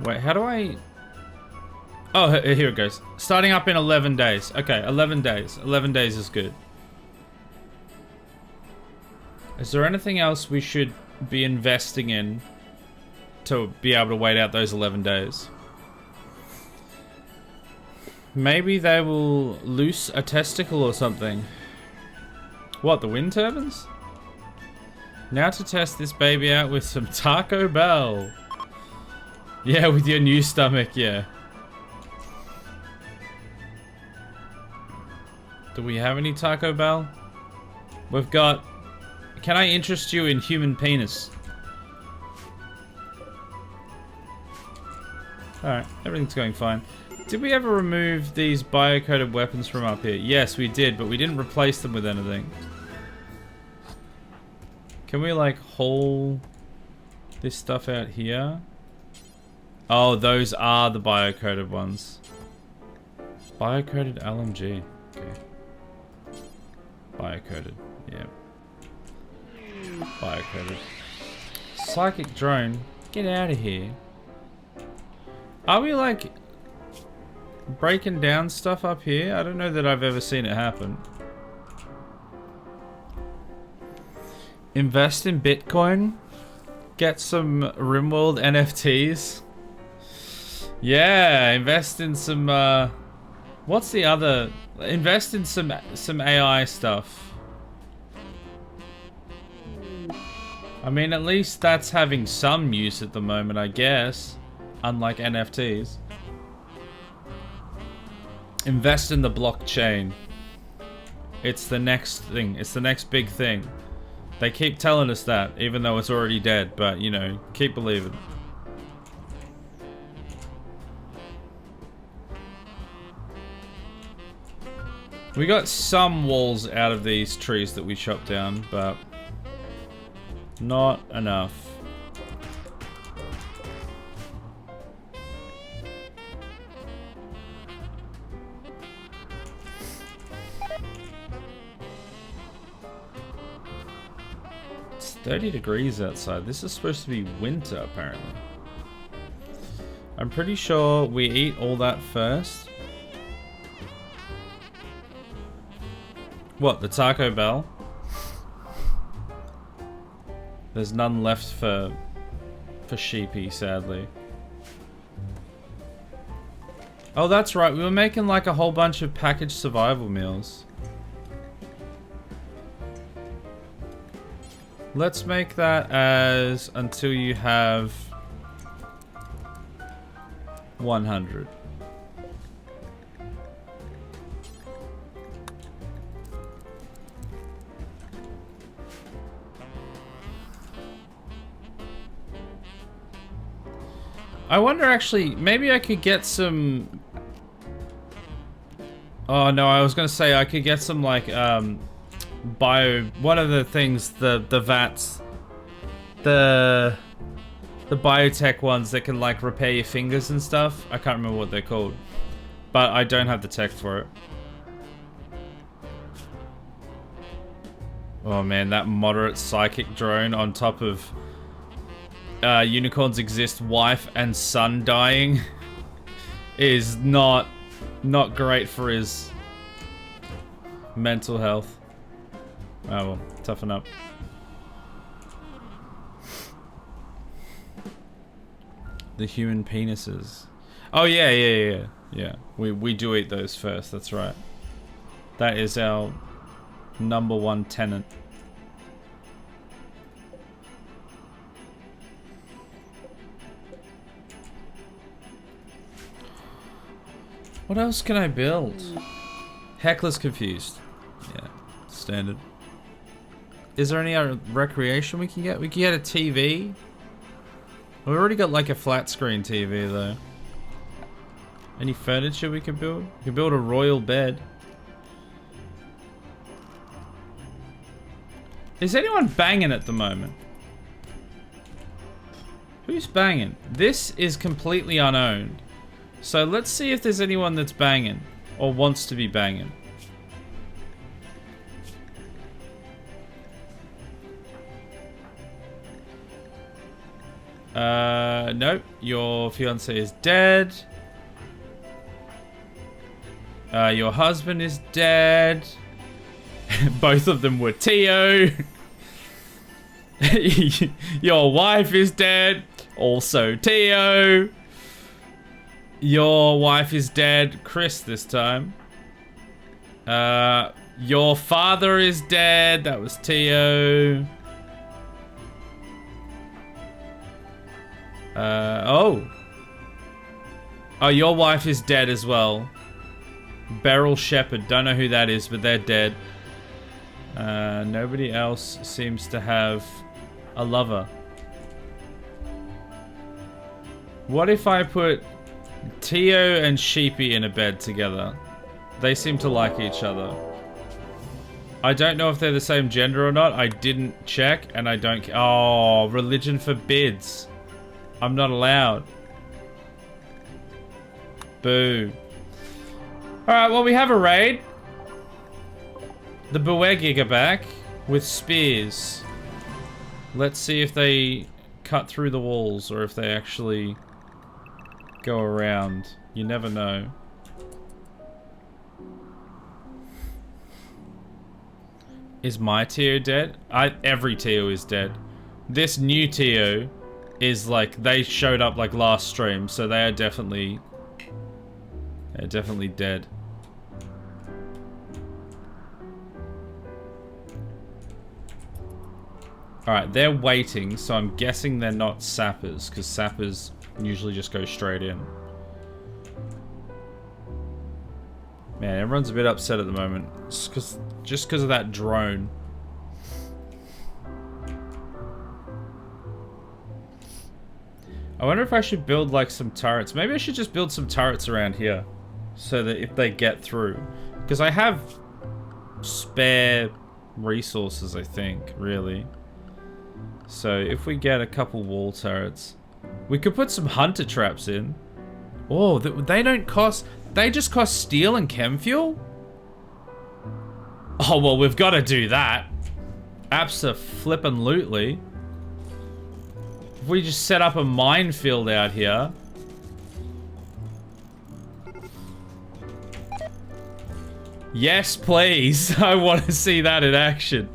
Wait, how do I... Oh, here it goes. Starting up in 11 days. Okay, 11 days. 11 days is good. Is there anything else we should be investing in to be able to wait out those 11 days? Maybe they will loose a testicle or something. What, the wind turbines? Now to test this baby out with some Taco Bell. Yeah, with your new stomach, yeah. Do we have any Taco Bell? We've got... Can I interest you in human penis? Alright, everything's going fine. Did we ever remove these biocoded weapons from up here? Yes, we did, but we didn't replace them with anything. Can we, like, haul this stuff out here? Oh, those are the biocoded ones. Biocoded LMG. Okay. Biocoded. Yeah. Biocoded. Psychic drone. Get out of here. Are we, like, breaking down stuff up here? I don't know that I've ever seen it happen. Invest in Bitcoin. Get some RimWorld NFTs. Yeah, invest in some, what's the other? Invest in some AI stuff. I mean, at least that's having some use at the moment, I guess. Unlike NFTs. Invest in the blockchain. It's the next thing. It's the next big thing. They keep telling us that, even though it's already dead. But, you know, keep believing. We got some walls out of these trees that we chopped down, but not enough. It's 30 degrees outside. This is supposed to be winter, apparently. I'm pretty sure we eat all that first. What, the Taco Bell? There's none left for Sheepy, sadly. Oh, that's right. We were making like a whole bunch of packaged survival meals. Let's make that as until you have 100. I wonder actually, maybe I could get some... Oh no, I was gonna say I could get some like, what are the things, the VATs? The biotech ones that can like repair your fingers and stuff? I can't remember what they're called. But I don't have the tech for it. Oh man, that moderate psychic drone on top of... unicorns exist, wife and son dying is not great for his mental health. Oh well, toughen up. The human penises. Oh yeah. We do eat those first, that's right. That is our #1 tenant. What else can I build? Heckler's confused. Yeah, standard. Is there any other recreation we can get? We can get a TV. We've already got like a flat screen TV though. Any furniture we can build? We can build a royal bed. Is anyone banging at the moment? Who's banging? This is completely unowned. So let's see if there's anyone that's banging or wants to be banging. Nope. Your fiance is dead. Your husband is dead. Both of them were Tio. Your wife is dead. Also Tio. Your wife is dead. Chris this time. Your father is dead. That was Tio. Oh. Oh, your wife is dead as well. Beryl Shepherd. Don't know who that is, but they're dead. Nobody else seems to have a lover. What if I put Tio and Sheepy in a bed together? They seem to like each other. I don't know if they're the same gender or not. I didn't check, and I don't... Oh, religion forbids. I'm not allowed. Boo. Alright, well, we have a raid. The Bewegig are back with spears. Let's see if they cut through the walls or if they actually go around. You never know. Is my Tio dead? Every Tio is dead. This new Tio is like, they showed up like last stream, so they are definitely... They're definitely dead. Alright, they're waiting, so I'm guessing they're not sappers, because sappers usually just go straight in. Man, everyone's a bit upset at the moment. Just because of that drone. I wonder if I should build like some turrets. Maybe I should just build some turrets around here. So that if they get through. Because I have spare resources, I think, really. So if we get a couple wall turrets. We could put some hunter traps in. Oh, they don't cost... They just cost steel and chem fuel? Oh, well, we've got to do that. Abso-flippin'-lutely. If we just set up a minefield out here. Yes, please. I want to see that in action.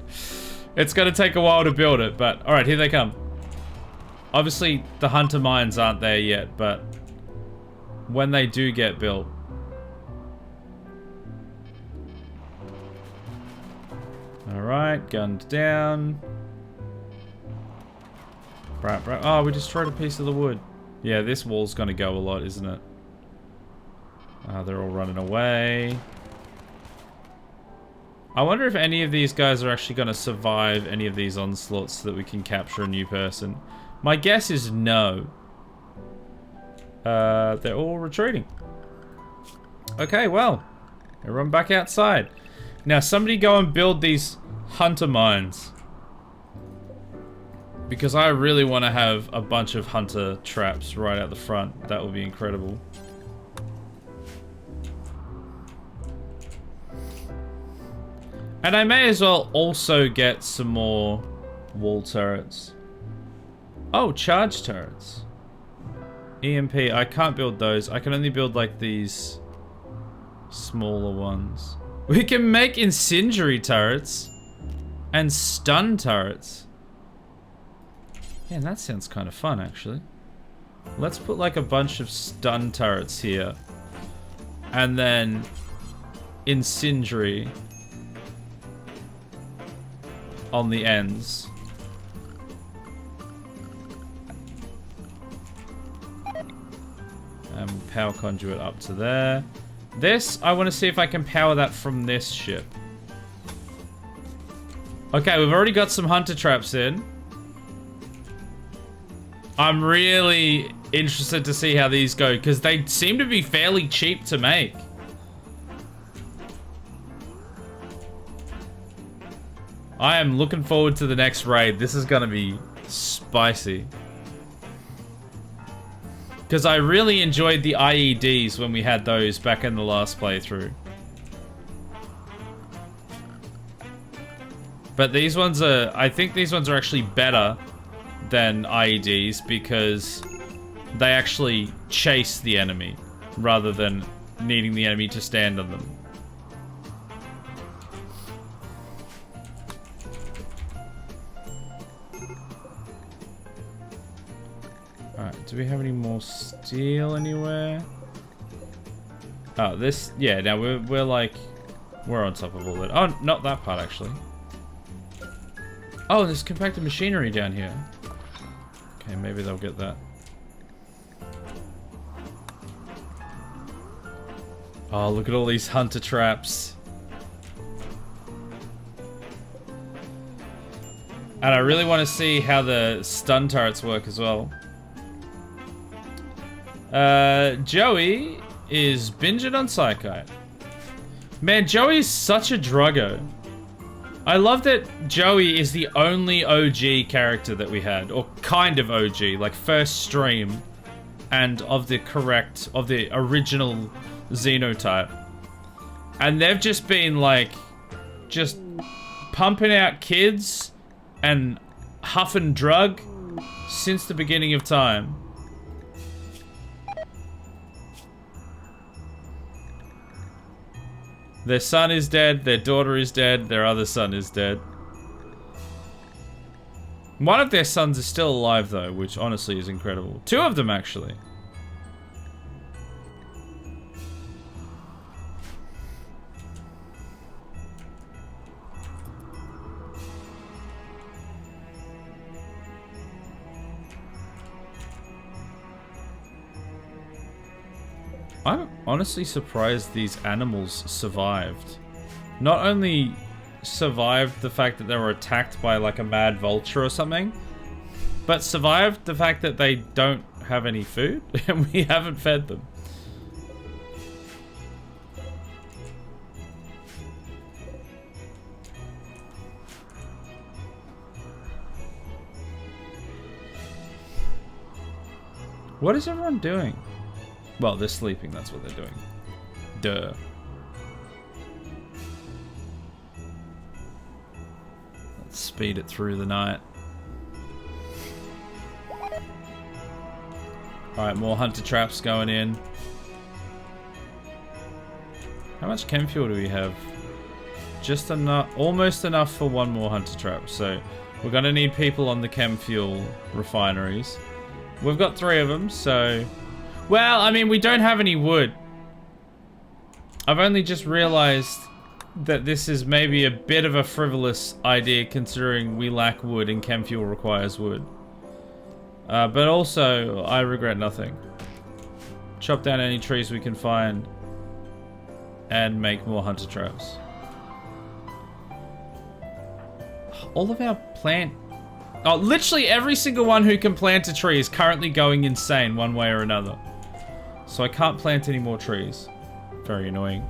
It's going to take a while to build it, but... Alright, here they come. Obviously, the hunter mines aren't there yet, but... When they do get built... Alright, gunned down. Oh, we destroyed a piece of the wood. Yeah, this wall's gonna go a lot, isn't it? They're all running away. I wonder if any of these guys are actually gonna survive any of these onslaughts so that we can capture a new person. My guess is no. They're all retreating. Okay, well. Everyone back outside. Now, somebody go and build these hunter mines. Because I really want to have a bunch of hunter traps right out the front. That would be incredible. And I may as well also get some more wall turrets. Oh, charge turrets. EMP, I can't build those. I can only build like these smaller ones. We can make incendiary turrets and stun turrets. Yeah, that sounds kind of fun, actually. Let's put like a bunch of stun turrets here. And then incendiary on the ends. And power conduit up to there. This, I want to see if I can power that from this ship. Okay, we've already got some hunter traps in. I'm really interested to see how these go, because they seem to be fairly cheap to make. I am looking forward to the next raid. This is going to be spicy. Because I really enjoyed the IEDs when we had those back in the last playthrough. But these ones are... I think these ones are actually better than IEDs because they actually chase the enemy rather than needing the enemy to stand on them. Alright, do we have any more steel anywhere? Oh, this... Yeah, now we're We're on top of all that. Oh, not that part, actually. Oh, there's compacted machinery down here. Okay, maybe they'll get that. Oh, look at all these hunter traps. And I really want to see how the stun turrets work as well. Joey is binging on Psychite. Man, Joey's such a druggo. I love that Joey is the only OG character that we had, or kind of OG, like first stream, and of the original Xenotype. And they've just been like, just pumping out kids and huffing drug since the beginning of time. Their son is dead, their daughter is dead, their other son is dead. One of their sons is still alive though, which honestly is incredible. Two of them actually. I'm honestly surprised these animals survived. Not only survived the fact that they were attacked by like a mad vulture or something, but survived the fact that they don't have any food and we haven't fed them. What is everyone doing? Well, they're sleeping, that's what they're doing. Duh. Let's speed it through the night. Alright, more hunter traps going in. How much chem fuel do we have? Just enough, almost enough for one more hunter trap. So we're gonna need people on the chem fuel refineries. We've got 3 of them, so... Well, I mean, we don't have any wood. I've only just realized that this is maybe a bit of a frivolous idea considering we lack wood and chem fuel requires wood. But also, I regret nothing. Chop down any trees we can find and make more hunter traps. All of our plant... Oh, literally every single one who can plant a tree is currently going insane one way or another. So I can't plant any more trees. Very annoying.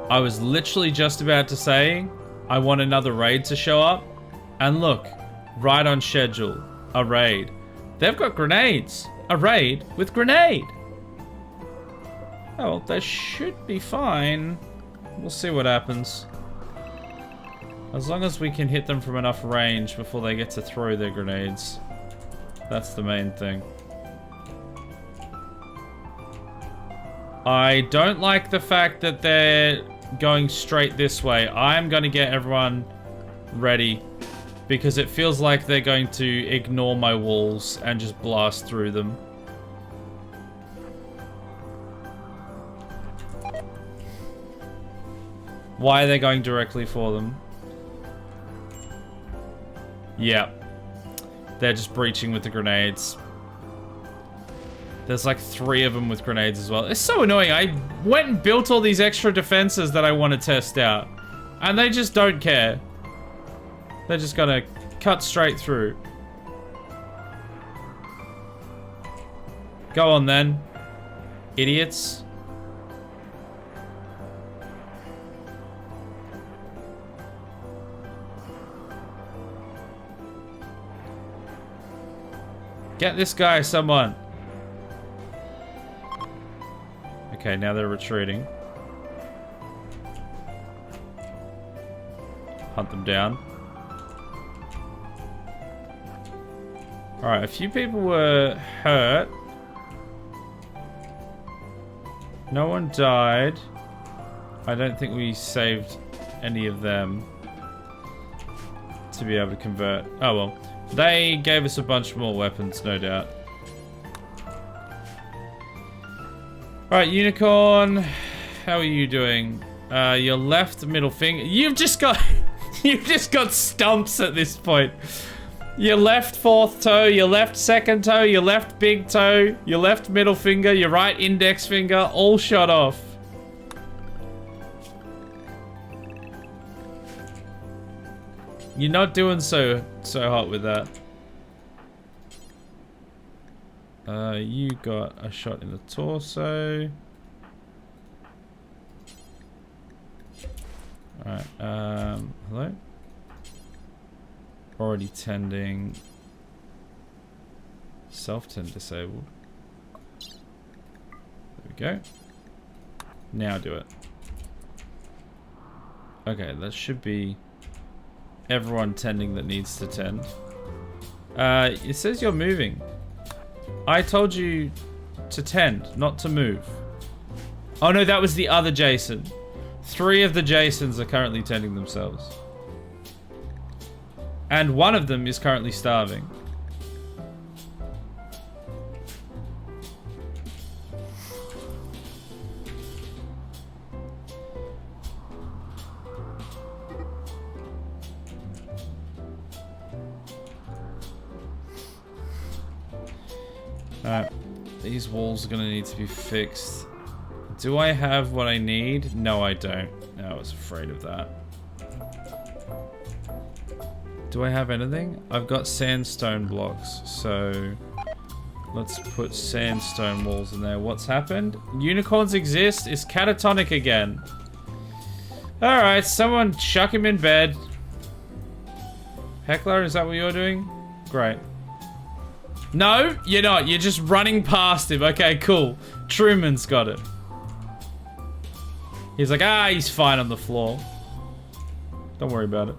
I was literally just about to say I want another raid to show up. And look, right on schedule, a raid. They've got grenades. A raid with grenade. Oh, well, they should be fine. We'll see what happens. As long as we can hit them from enough range before they get to throw their grenades. That's the main thing. I don't like the fact that they're going straight this way. I'm going to get everyone ready because it feels like they're going to ignore my walls and just blast through them. Why are they going directly for them? Yep. They're just breaching with the grenades. There's like 3 of them with grenades as well. It's so annoying. I went and built all these extra defenses that I want to test out. And they just don't care. They're just gonna cut straight through. Go on then. Idiots. Get this guy, someone. Okay, now they're retreating. Hunt them down. Alright, a few people were hurt. No one died. I don't think we saved any of them to be able to convert. Oh well. They gave us a bunch more weapons, no doubt. Alright, Unicorn. How are you doing? Your left middle finger. You've just got you've just got stumps at this point. Your left fourth toe, your left second toe, your left big toe, your left middle finger, your right index finger, all shot off. You're not doing so hot with that. You got a shot in the torso. Alright, hello? Already tending. Self-tend disabled. There we go. Now do it. Okay, that should be everyone tending that needs to tend. It says you're moving. I told you to tend, not to move. Oh no, that was the other Jason. 3 of the Jasons are currently tending themselves. And one of them is currently starving. Alright, these walls are gonna need to be fixed. Do I have what I need? No, I don't. No, I was afraid of that. Do I have anything? I've got sandstone blocks, so let's put sandstone walls in there. What's happened? Unicorns exist? It's catatonic again. Alright, someone chuck him in bed. Heckler, is that what you're doing? Great. No, you're not. You're just running past him. Okay, cool. Truman's got it. He's like, ah, he's fine on the floor. Don't worry about it.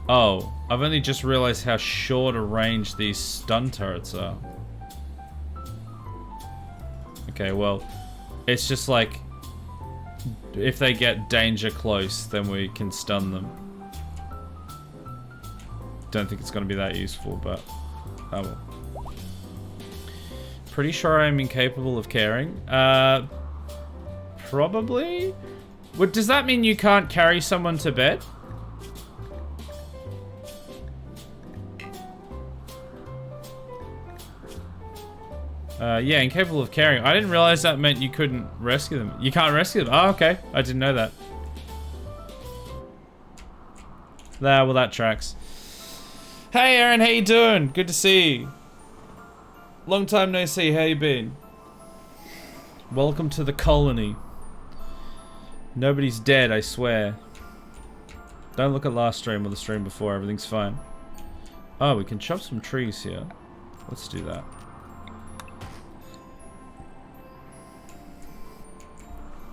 Oh, I've only just realized how short a range these stun turrets are. Okay, well, it's just like, if they get danger close, then we can stun them. Don't think it's going to be that useful, but oh well. Pretty sure I'm incapable of caring. Probably? What, does that mean you can't carry someone to bed? Yeah, incapable of caring. I didn't realize that meant you couldn't rescue them. You can't rescue them? Oh, okay. I didn't know that. Well, that tracks. Hey, Aaron, how you doing? Good to see you. Long time no see. How you been? Welcome to the colony. Nobody's dead, I swear. Don't look at last stream or the stream before. Everything's fine. Oh, we can chop some trees here. Let's do that.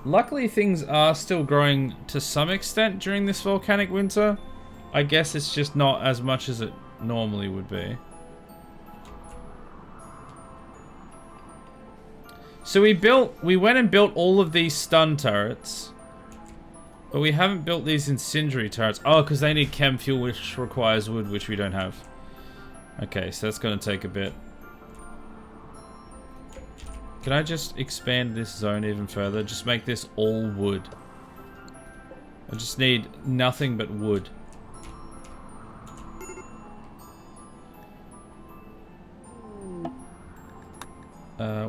Luckily, things are still growing to some extent during this volcanic winter. I guess it's just not as much as it normally would be. So we went and built all of these stun turrets, but we haven't built these incendiary turrets. Oh, because they need chem fuel, which requires wood, which we don't have. Okay, so that's going to take a bit. Can I just expand this zone even further? Just make this all wood. I just need nothing but wood.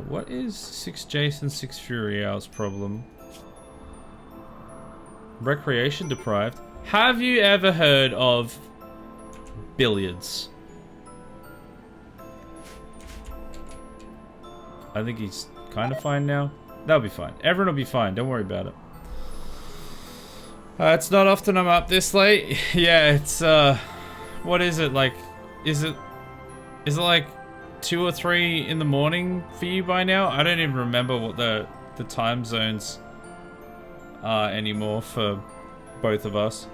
What is 6 Jason, 6 Fury Owl's problem? Recreation deprived. Have you ever heard of billiards? I think he's kind of fine now. That'll be fine. Everyone will be fine. Don't worry about it. It's not often I'm up this late. Yeah, it's what is it like? Is it like 2 or 3 in the morning for you by now? I don't even remember what the time zones are anymore for both of us.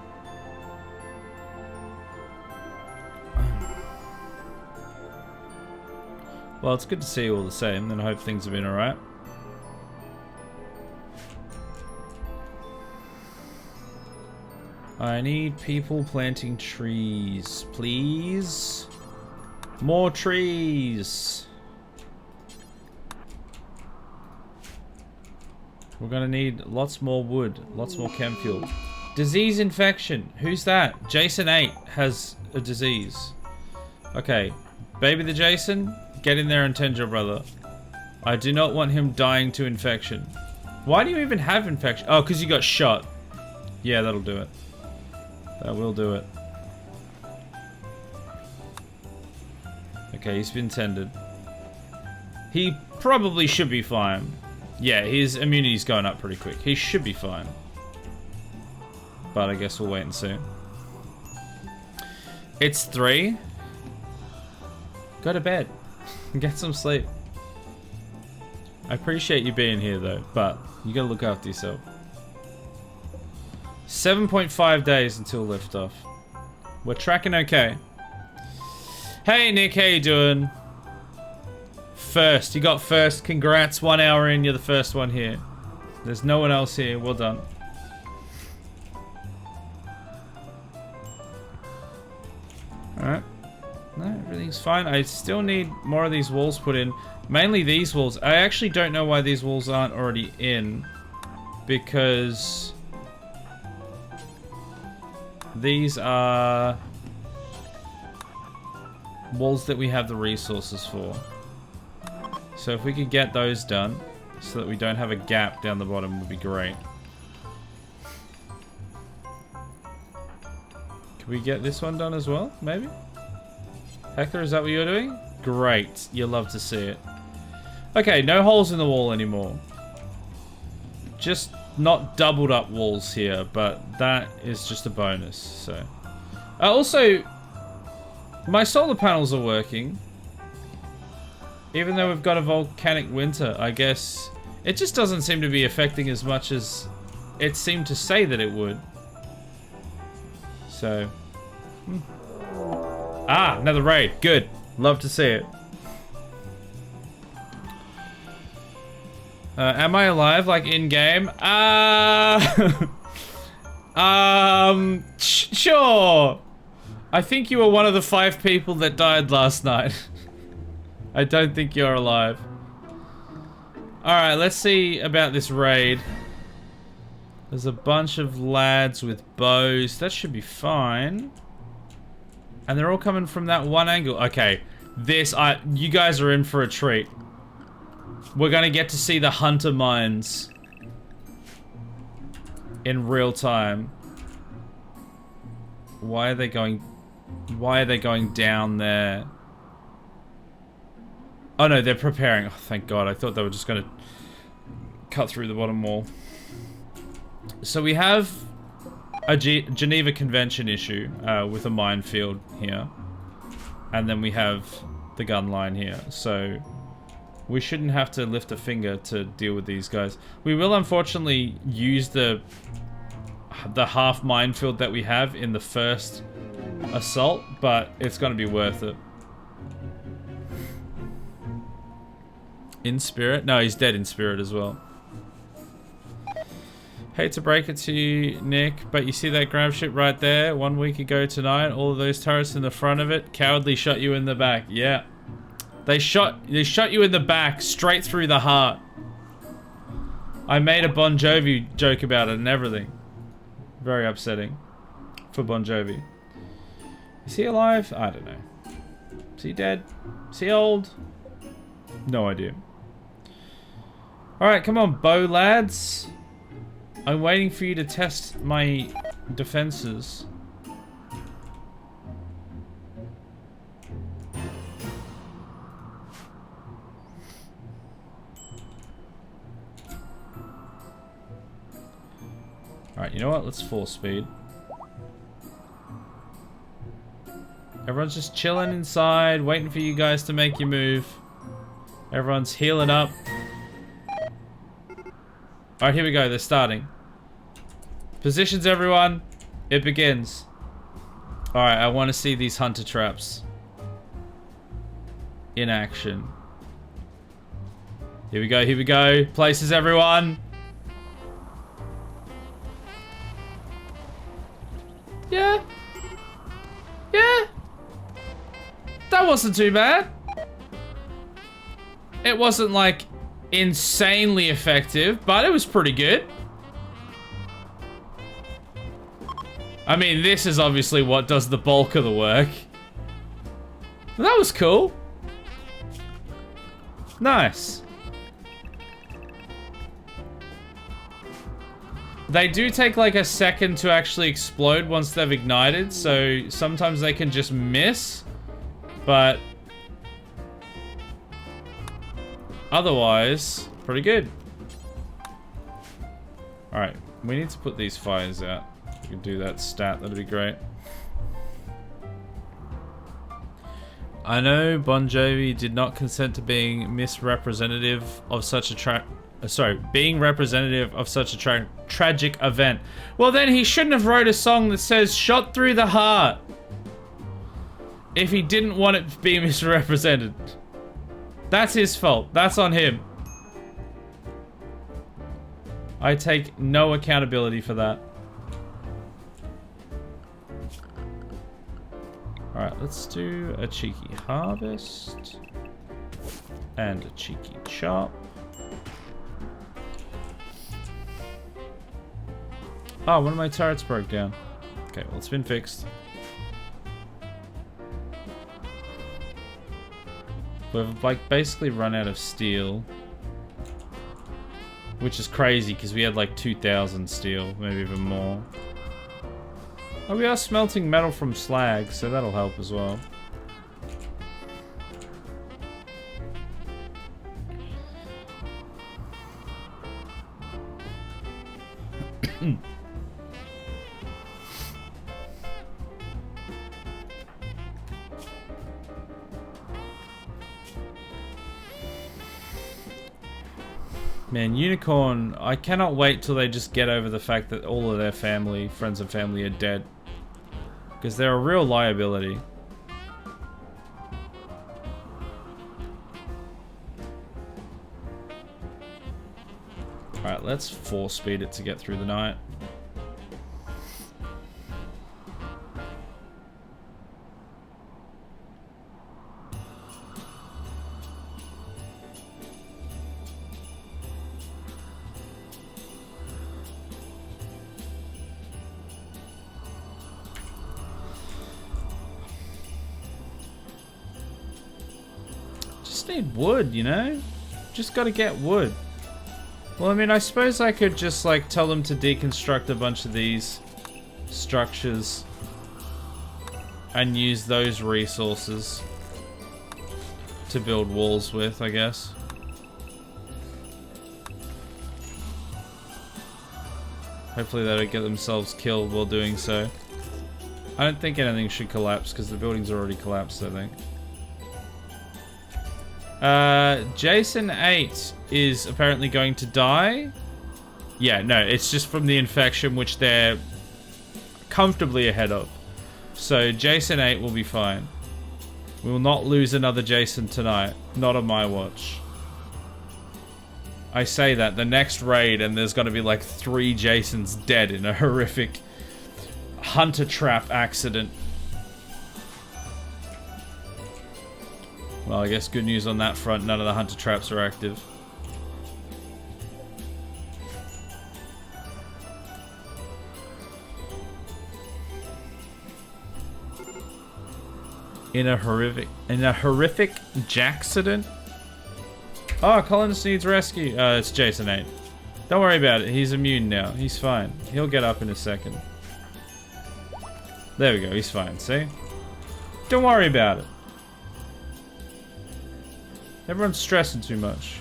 Well, it's good to see you all the same, and I hope things have been alright. I need people planting trees, please. More trees. We're gonna need lots more wood, lots more chem fuel. Disease infection. Who's that? Jason 8 has a disease. Okay, baby the Jason, get in there and tend your brother. I do not want him dying to infection. Why do you even have infection? Oh, because you got shot. Yeah, that'll do it. That will do it. Okay, he's been tended. He probably should be fine. Yeah, his immunity's going up pretty quick. He should be fine. But I guess we'll wait and see. It's 3. Go to bed. Get some sleep. I appreciate you being here though, but you gotta look after yourself. 7.5 days until liftoff. We're tracking okay. Hey Nick, how you doing? First, you got first. Congrats, 1 hour in, you're the first one here. There's no one else here, well done. Alright. No, everything's fine. I still need more of these walls put in. Mainly these walls. I actually don't know why these walls aren't already in. Because these are walls that we have the resources for. So if we could get those done so that we don't have a gap down the bottom would be great. Can we get this one done as well, maybe? Hector, is that what you're doing? Great. You'll love to see it. Okay, no holes in the wall anymore. Just not doubled up walls here, but that is just a bonus, so. Also, my solar panels are working. Even though we've got a volcanic winter, I guess it just doesn't seem to be affecting as much as it seemed to say that it would. So. Ah, another raid. Good. Love to see it. Am I alive, like in-game? Sure. I think you were one of the 5 people that died last night. I don't think you're alive. Alright, let's see about this raid. There's a bunch of lads with bows. That should be fine. And they're all coming from that one angle. Okay, you guys are in for a treat. We're gonna get to see the hunter mines in real time. Why are they going down there? Oh no, they're preparing. Oh, thank God. I thought they were just gonna cut through the bottom wall. So we have a Geneva Convention issue with a minefield here. And then we have the gun line here. So we shouldn't have to lift a finger to deal with these guys. We will unfortunately use the half minefield that we have in the first assault, but it's gonna be worth it. In spirit? No, he's dead in spirit as well. Hate to break it to you, Nick, but you see that grab ship right there? 1 week ago tonight, all of those turrets in the front of it cowardly shot you in the back. Yeah. They shot you in the back, straight through the heart. I made a Bon Jovi joke about it and everything. Very upsetting for Bon Jovi. Is he alive? I don't know. Is he dead? Is he old? No idea. Alright, come on, bow lads. I'm waiting for you to test my defenses. Alright, you know what? Let's full speed. Everyone's just chilling inside, waiting for you guys to make your move. Everyone's healing up. Alright, here we go. They're starting. Positions, everyone. It begins. Alright, I want to see these hunter traps in action. Here we go, here we go. Places, everyone. Yeah. Yeah. That wasn't too bad. It wasn't like insanely effective, but it was pretty good. I mean, this is obviously what does the bulk of the work. That was cool. Nice. They do take like a second to actually explode once they've ignited, so sometimes they can just miss, but otherwise, pretty good. Alright, we need to put these fires out. If we can do that stat, that'd be great. I know Bon Jovi did not consent to being misrepresentative of such a being representative of such a tragic event. Well, then he shouldn't have wrote a song that says "shot through the heart" if he didn't want it to be misrepresented. That's his fault. That's on him. I take no accountability for that. Alright, let's do a cheeky harvest and a cheeky chop. Oh, one of my turrets broke down. Okay, well, it's been fixed. We've like basically run out of steel, which is crazy because we had like 2,000 steel, maybe even more. Oh, we are smelting metal from slag, so that'll help as well. Man, Unicorn, I cannot wait till they just get over the fact that all of their family, friends and family are dead. Because they're a real liability. Alright, let's 4-speed it to get through the night. Need wood, you know? Just gotta get wood. Well, I mean, I suppose I could just like tell them to deconstruct a bunch of these structures and use those resources to build walls with, I guess. Hopefully they don't get themselves killed while doing so. I don't think anything should collapse because the building's already collapsed, I think. Jason 8 is apparently going to die. Yeah, no, it's just from the infection, which they're comfortably ahead of. So Jason 8 will be fine. We will not lose another Jason tonight. Not on my watch. I say that, the next raid and there's gonna be like 3 Jasons dead in a horrific hunter trap accident. Well, I guess good news on that front, none of the hunter traps are active. In a horrific jackcident? Oh, Collins needs rescue. It's Jason 8. Don't worry about it, he's immune now. He's fine. He'll get up in a second. There we go, he's fine, see? Don't worry about it. Everyone's stressing too much.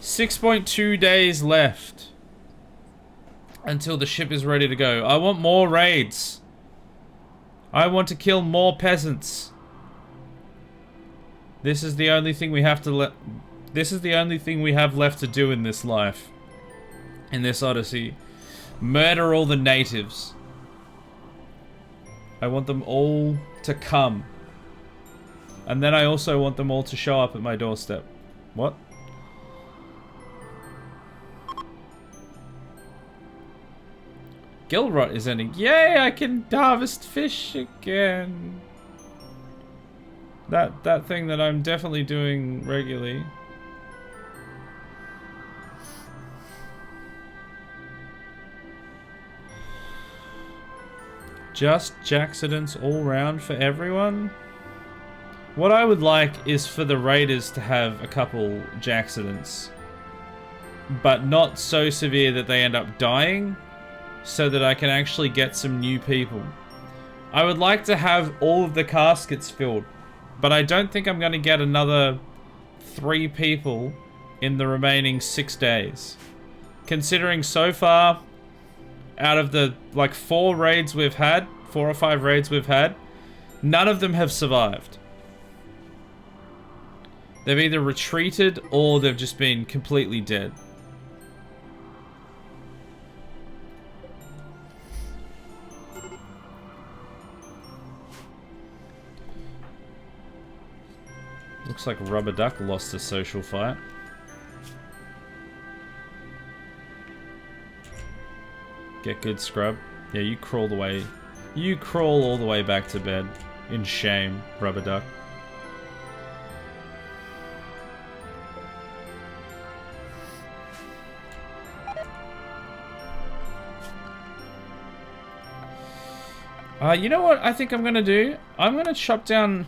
6.2 days left until the ship is ready to go. I want more raids. I want to kill more peasants. This is the only thing we have to This is the only thing we have left to do in this life. In this Odyssey. Murder all the natives. I want them all to come. And then I also want them all to show up at my doorstep. What? Gill rot is ending. Yay, I can harvest fish again. That thing that I'm definitely doing regularly. Just Jacksidents all round for everyone. What I would like is for the raiders to have a couple Jacksidents, but not so severe that they end up dying, so that I can actually get some new people. I would like to have all of the caskets filled, but I don't think I'm going to get another 3 people in the remaining 6 days. Considering so far, out of the like 4 raids we've had, 4 or 5 raids we've had, none of them have survived. They've either retreated or they've just been completely dead. Looks like Rubber Duck lost a social fight. Get good, scrub. Yeah, you crawled away. You crawl all the way back to bed. In shame, Rubber Duck. You know what I think I'm gonna do? I'm gonna chop down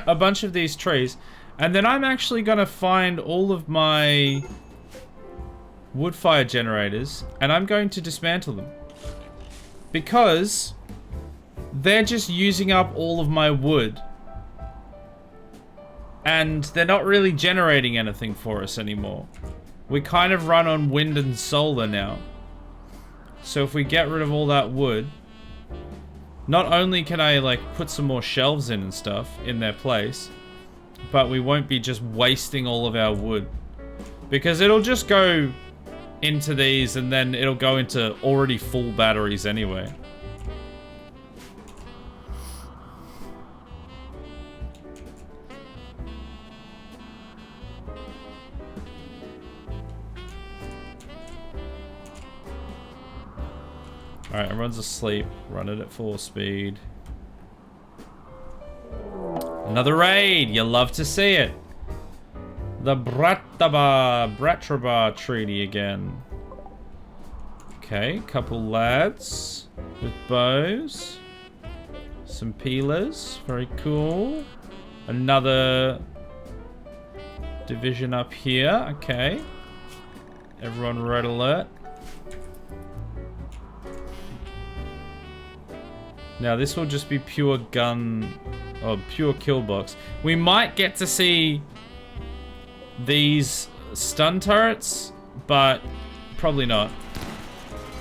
a bunch of these trees, and then I'm actually gonna find all of my wood fire generators, and I'm going to dismantle them. Because they're just using up all of my wood. And they're not really generating anything for us anymore. We kind of run on wind and solar now. So if we get rid of all that wood, not only can I like put some more shelves in and stuff in their place, but we won't be just wasting all of our wood. Because it'll just go into these and then it'll go into already full batteries anyway. Alright, everyone's asleep. Run it at full speed. Another raid! You love to see it. The Bratraba Treaty again. Okay, couple lads with bows. Some peelers. Very cool. Another division up here. Okay. Everyone red alert. Now this will just be pure gun, or pure kill box. We might get to see these stun turrets, but probably not.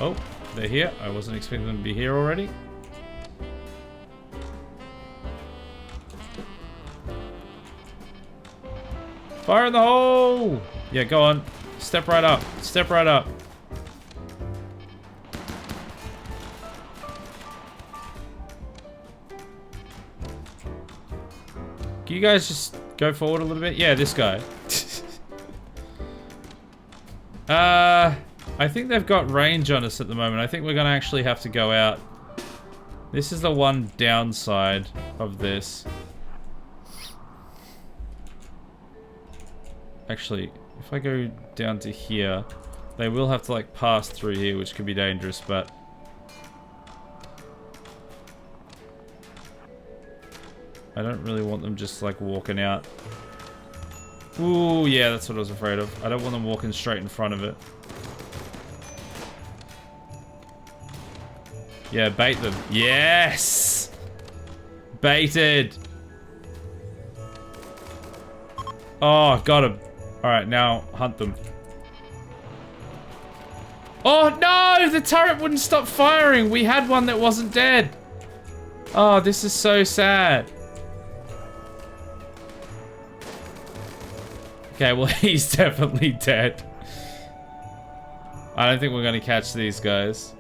Oh, they're here. I wasn't expecting them to be here already. Fire in the hole! Yeah, go on. Step right up. Step right up. Can you guys just go forward a little bit? Yeah, this guy. I think they've got range on us at the moment. I think we're gonna actually have to go out. This is the one downside of this. Actually, if I go down to here, they will have to like pass through here, which could be dangerous, but I don't really want them just like walking out. Ooh, yeah, that's what I was afraid of. I don't want them walking straight in front of it. Yeah, bait them. Yes! Baited! Oh, got him. Alright, now hunt them. Oh no! The turret wouldn't stop firing! We had one that wasn't dead! Oh, this is so sad. Okay, well, he's definitely dead. I don't think we're gonna catch these guys.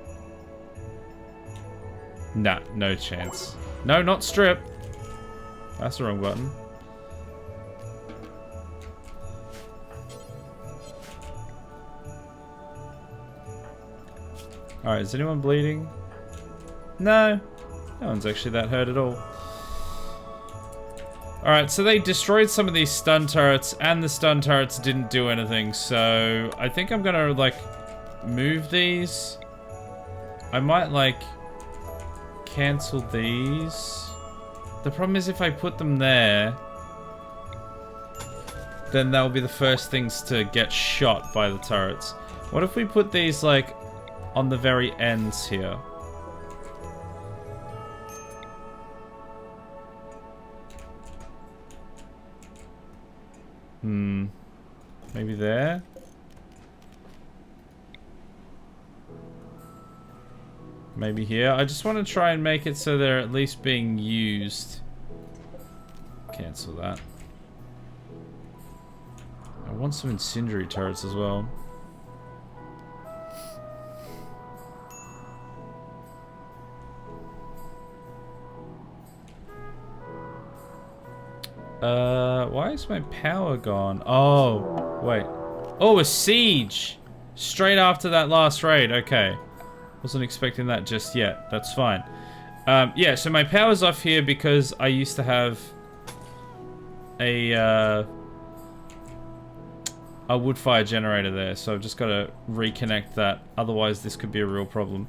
Nah, no chance. No, not strip. That's the wrong button. Alright, is anyone bleeding? No. No one's actually that hurt at all. Alright, so they destroyed some of these stun turrets, and the stun turrets didn't do anything, so I think I'm gonna, like, move these. I might, like, cancel these. The problem is if I put them there, then they'll be the first things to get shot by the turrets. What if we put these, like, on the very ends here? Maybe there? Maybe here? I just want to try and make it so they're at least being used. Cancel that. I want some incendiary turrets as well. Why is my power gone? Oh, wait. Oh, a siege! Straight after that last raid, okay. Wasn't expecting that just yet, that's fine. Yeah, so my power's off here because I used to have a wood fire generator there, so I've just got to reconnect that, otherwise this could be a real problem.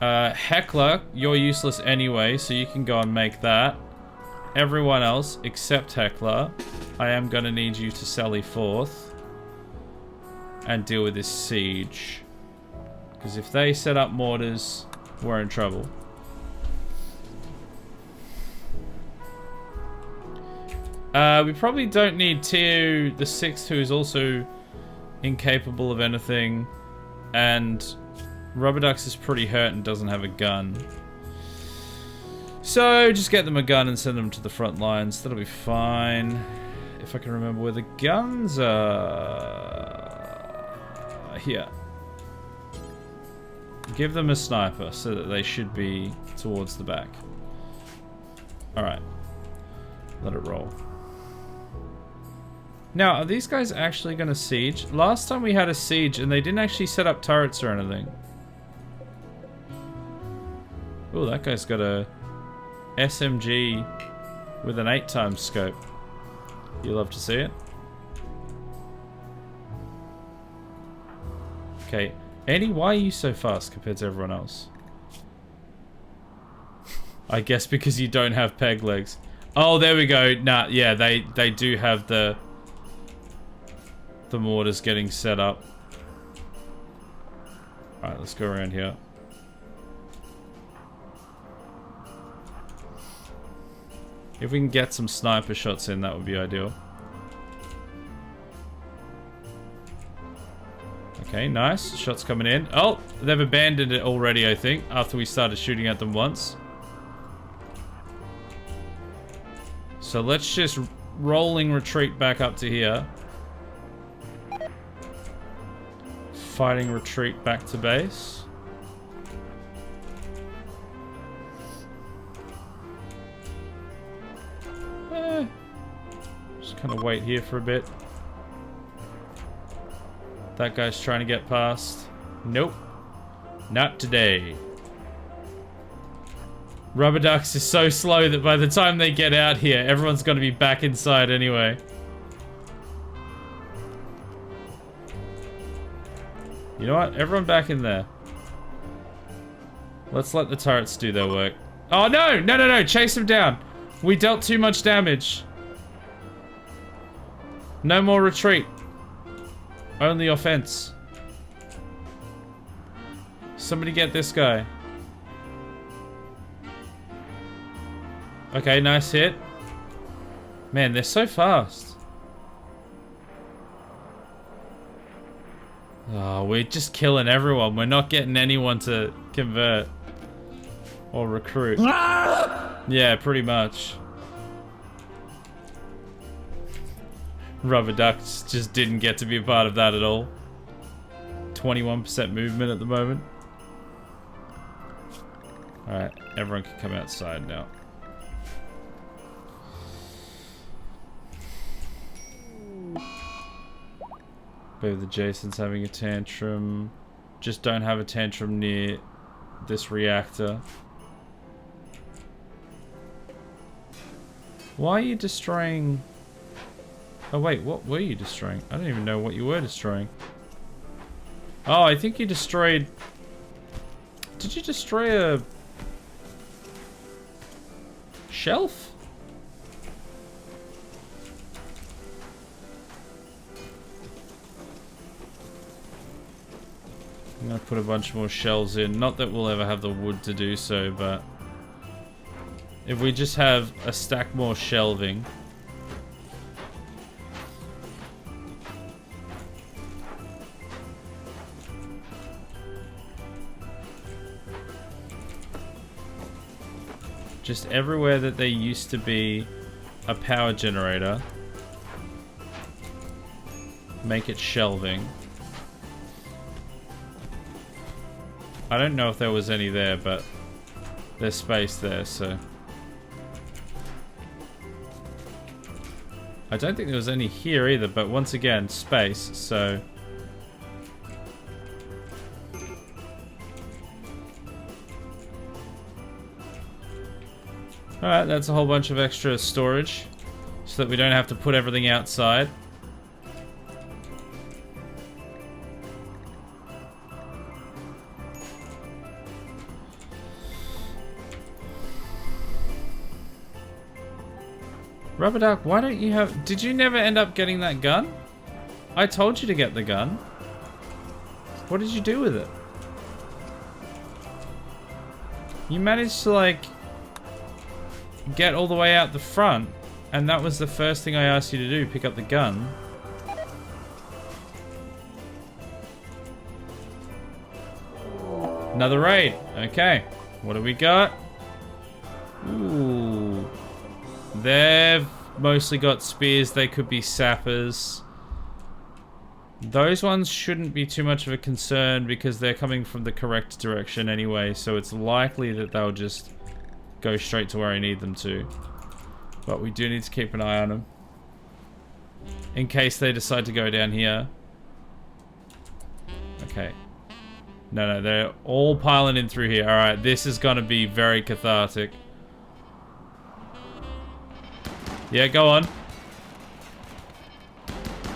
Heckler, you're useless anyway, so you can go and make that. Everyone else, except Heckler, I am going to need you to sally forth and deal with this siege. Because if they set up mortars, we're in trouble. We probably don't need Teo the 6th, who is also incapable of anything. And Rubber Ducks is pretty hurt and doesn't have a gun. So, just get them a gun and send them to the front lines. That'll be fine. If I can remember where the guns are... Here. Give them a sniper so that they should be towards the back. Alright. Let it roll. Now, are these guys actually going to siege? Last time we had a siege and they didn't actually set up turrets or anything. Oh, that guy's got a SMG with an 8x scope. You love to see it. Okay. Annie, why are you so fast compared to everyone else? I guess because you don't have peg legs. Oh, there we go. Nah, yeah, they do have the mortars getting set up. Alright, let's go around here. If we can get some sniper shots in, that would be ideal. Okay, nice. Shots coming in. Oh, they've abandoned it already, I think, after we started shooting at them once. So let's just rolling retreat back up to here. Fighting retreat back to base. Just kind of wait here for a bit. That guy's trying to get past. Nope. Not today. Rubber Ducks is so slow that by the time they get out here, everyone's going to be back inside anyway. You know what? Everyone back in there. Let's let the turrets do their work. Oh, no! No, no, no! Chase them down! We dealt too much damage. No more retreat. Only offense. Somebody get this guy. Okay, nice hit. Man, they're so fast. Oh, we're just killing everyone. We're not getting anyone to convert or recruit. Yeah, pretty much. Rubber Ducks just didn't get to be a part of that at all. 21% movement at the moment. Alright, everyone can come outside now. Maybe the Jason's having a tantrum. just don't have a tantrum near this reactor. Why are you destroying... Oh wait, what were you destroying? I don't even know what you were destroying. Oh, I think you destroyed... Did you destroy a... shelf? I'm gonna put a bunch more shelves in. Not that we'll ever have the wood to do so, but... if we just have a stack more shelving... just everywhere that there used to be a power generator, make it shelving. I don't know if there was any there, but there's space there, so... I don't think there was any here either, but once again, space, so... Alright, that's a whole bunch of extra storage, so that we don't have to put everything outside. Rubber Duck, why don't you have... Did you never end up getting that gun? I told you to get the gun. What did you do with it? You managed to, like... get all the way out the front, and that was the first thing I asked you to do, pick up the gun. Another raid. Okay. What do we got? Ooh. They've mostly got spears. They could be sappers. Those ones shouldn't be too much of a concern because they're coming from the correct direction anyway, so it's likely that they'll just go straight to where I need them to. But we do need to keep an eye on them in case they decide to go down here. Okay. No, they're all piling in through here. Alright, this is gonna be very cathartic. Yeah, go on.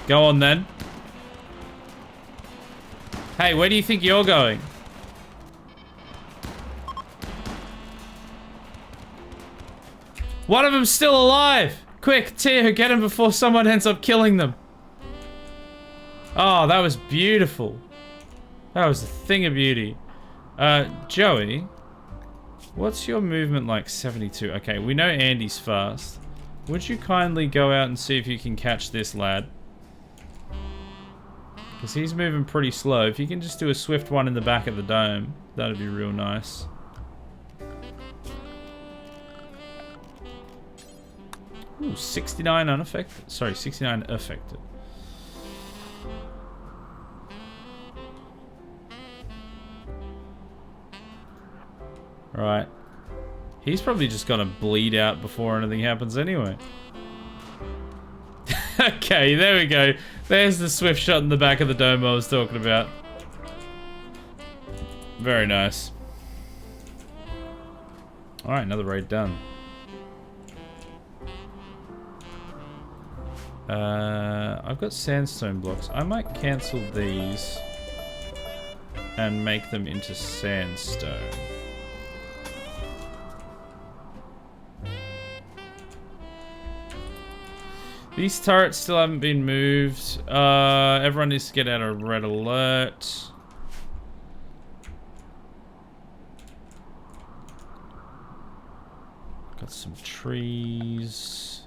Go on then. Hey, where do you think you're going? One of them's still alive! Quick, Tia, get him before someone ends up killing them. Oh, that was beautiful. That was a thing of beauty. Joey, what's your movement like? 72. Okay, we know Andy's fast. Would you kindly go out and see if you can catch this lad? Because he's moving pretty slow. If you can just do a swift one in the back of the dome, that'd be real nice. Ooh, 69 unaffected. Sorry, 69 affected. Right. He's probably just gonna bleed out before anything happens anyway. Okay, there we go. There's the swift shot in the back of the dome I was talking about. Very nice. Alright, another raid done. I've got sandstone blocks. I might cancel these and make them into sandstone. These turrets still haven't been moved. Everyone needs to get out of red alert. Got some trees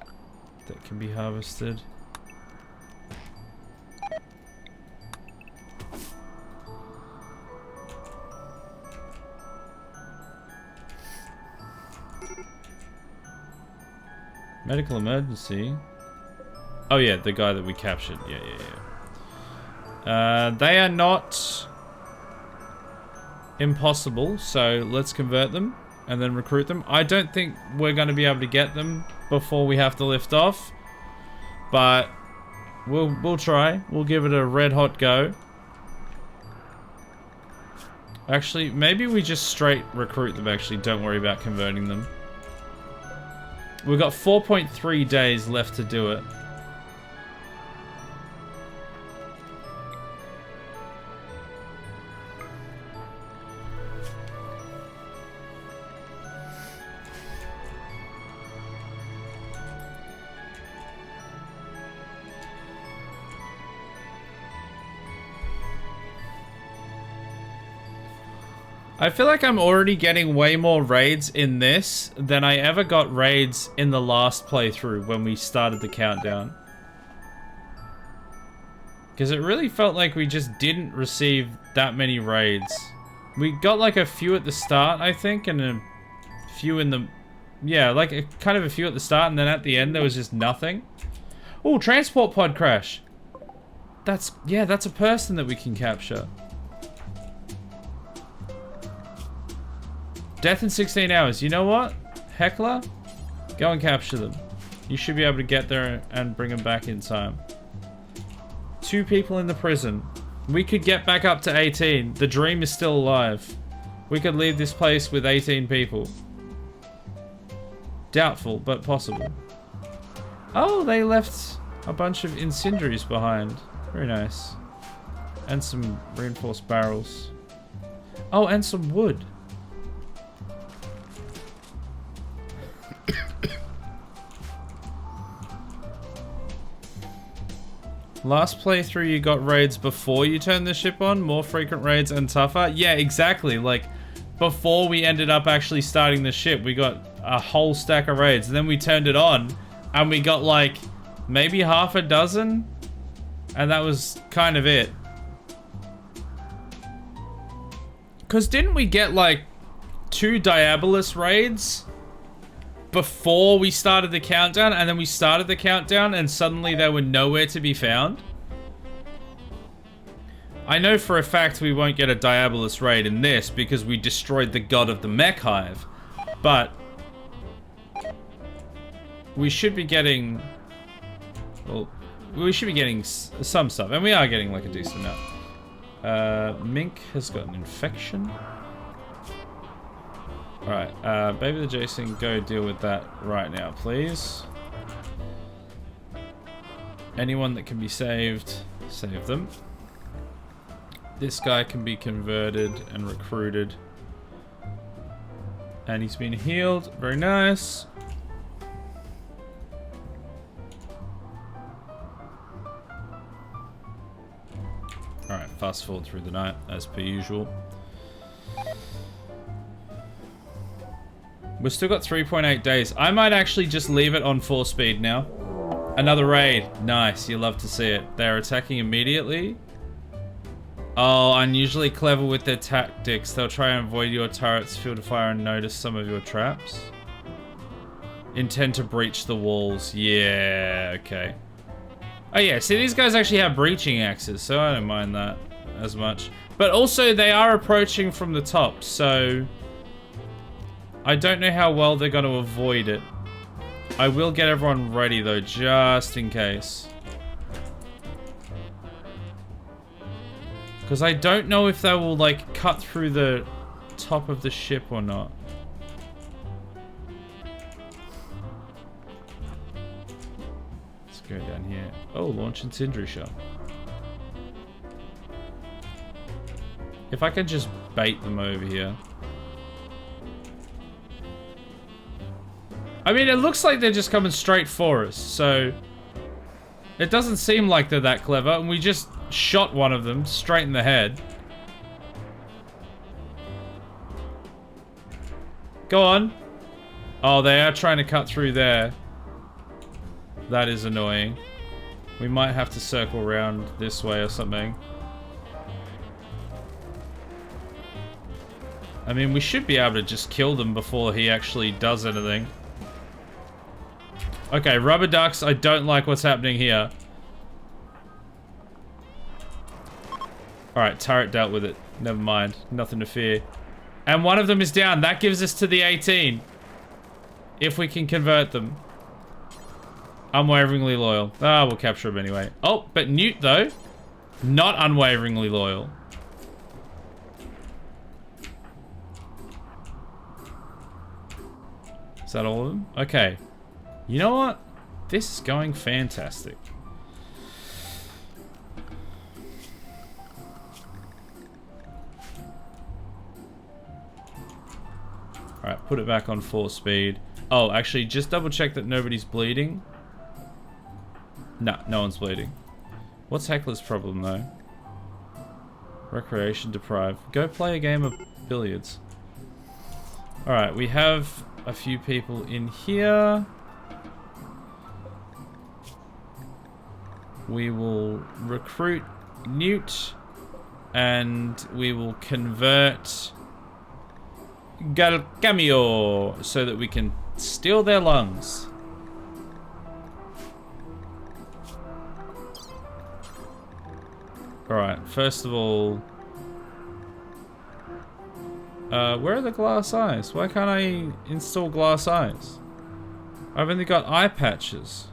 that can be harvested. Medical emergency. Oh yeah, the guy that we captured. Yeah. They are not impossible, so let's convert them and then recruit them. I don't think we're going to be able to get them before we have to lift off, but we'll try. We'll give it a red hot go. Actually, maybe we just straight recruit them, actually. Don't worry about converting them. We've got 4.3 days left to do it. I feel like I'm already getting way more raids in this than I ever got raids in the last playthrough when we started the countdown. Because it really felt like we just didn't receive that many raids. We got like a few at the start, I think, and a few in the... Yeah, like kind of a few at the start, and then at the end there was just nothing. Oh, transport pod crash. That's... Yeah, that's a person that we can capture. Death in 16 hours. You know what? Heckler? Go and capture them. You should be able to get there and bring them back in time. 2 people in the prison. We could get back up to 18. The dream is still alive. We could leave this place with 18 people. Doubtful, but possible. Oh, they left a bunch of incendiaries behind. Very nice. And some reinforced barrels. Oh, and some wood. Last playthrough you got raids before you turned the ship on? More frequent raids and tougher? Yeah, exactly. Like, before we ended up actually starting the ship, we got a whole stack of raids. And then we turned it on, and we got like, maybe half a dozen? And that was kind of it. Because didn't we get like 2 Diabolus raids before we started the countdown, and then we started the countdown and suddenly they were nowhere to be found? I know for a fact we won't get a Diabolus raid in this because we destroyed the god of the mech hive, but we should be getting, well, we should be getting some stuff, and we are getting like a decent amount. Mink has got an infection. Alright, Baby the Jason, go deal with that right now, please. Anyone that can be saved, save them. This guy can be converted and recruited. And he's been healed. Very nice. Alright, fast forward through the night, as per usual. We've still got 3.8 days. I might actually just leave it on 4 speed now. Another raid. Nice. You love to see it. They're attacking immediately. Oh, unusually clever with their tactics. They'll try and avoid your turret's field of fire and notice some of your traps. Intend to breach the walls. Yeah, okay. Oh yeah, see, these guys actually have breaching axes, so I don't mind that as much. But also, they are approaching from the top, so I don't know how well they're going to avoid it. I will get everyone ready, though, just in case. Because I don't know if they will, like, cut through the top of the ship or not. Let's go down here. Oh, launch incendiary shot. If I can just bait them over here. I mean, it looks like they're just coming straight for us, so it doesn't seem like they're that clever, and we just shot one of them straight in the head. Go on. Oh, they are trying to cut through there. That is annoying. We might have to circle around this way or something. I mean, we should be able to just kill them before he actually does anything. Okay, rubber ducks, I don't like what's happening here. Alright, turret dealt with it. Never mind. Nothing to fear. And one of them is down. That gives us to the 18. If we can convert them. Unwaveringly loyal. Ah, we'll capture them anyway. Oh, but Newt, though. Not unwaveringly loyal. Is that all of them? Okay. You know what? This is going fantastic. Alright, put it back on 4 speed. Oh, actually, just double check that nobody's bleeding. No, no one's bleeding. What's Heckler's problem, though? Recreation deprived. Go play a game of billiards. Alright, we have a few people in here. We will recruit Newt. And we will convert Galcamio so that we can steal their lungs. Alright, first of all... where are the glass eyes? Why can't I install glass eyes? I've only got eye patches.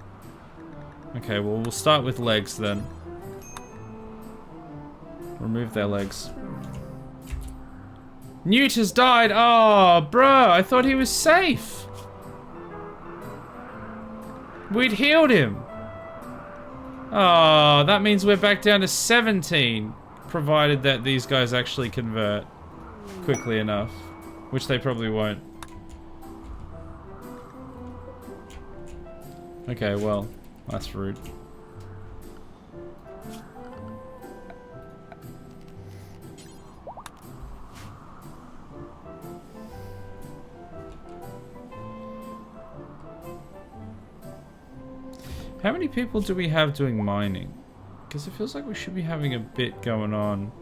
Okay, well, we'll start with legs then. Remove their legs. Newt has died! Oh, bruh, I thought he was safe! We'd healed him! Oh, that means we're back down to 17. Provided that these guys actually convert quickly enough. Which they probably won't. Okay, well, that's rude. How many people do we have doing mining? Because it feels like we should be having a bit going on.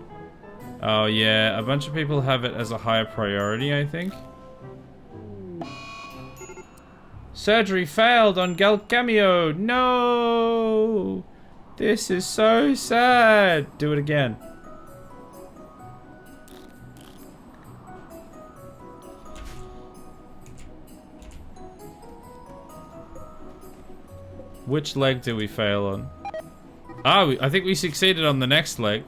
Oh yeah, a bunch of people have it as a higher priority, I think. Surgery failed on Galcamio. No! This is so sad. Do it again. Which leg did we fail on? Ah, I think we succeeded on the next leg.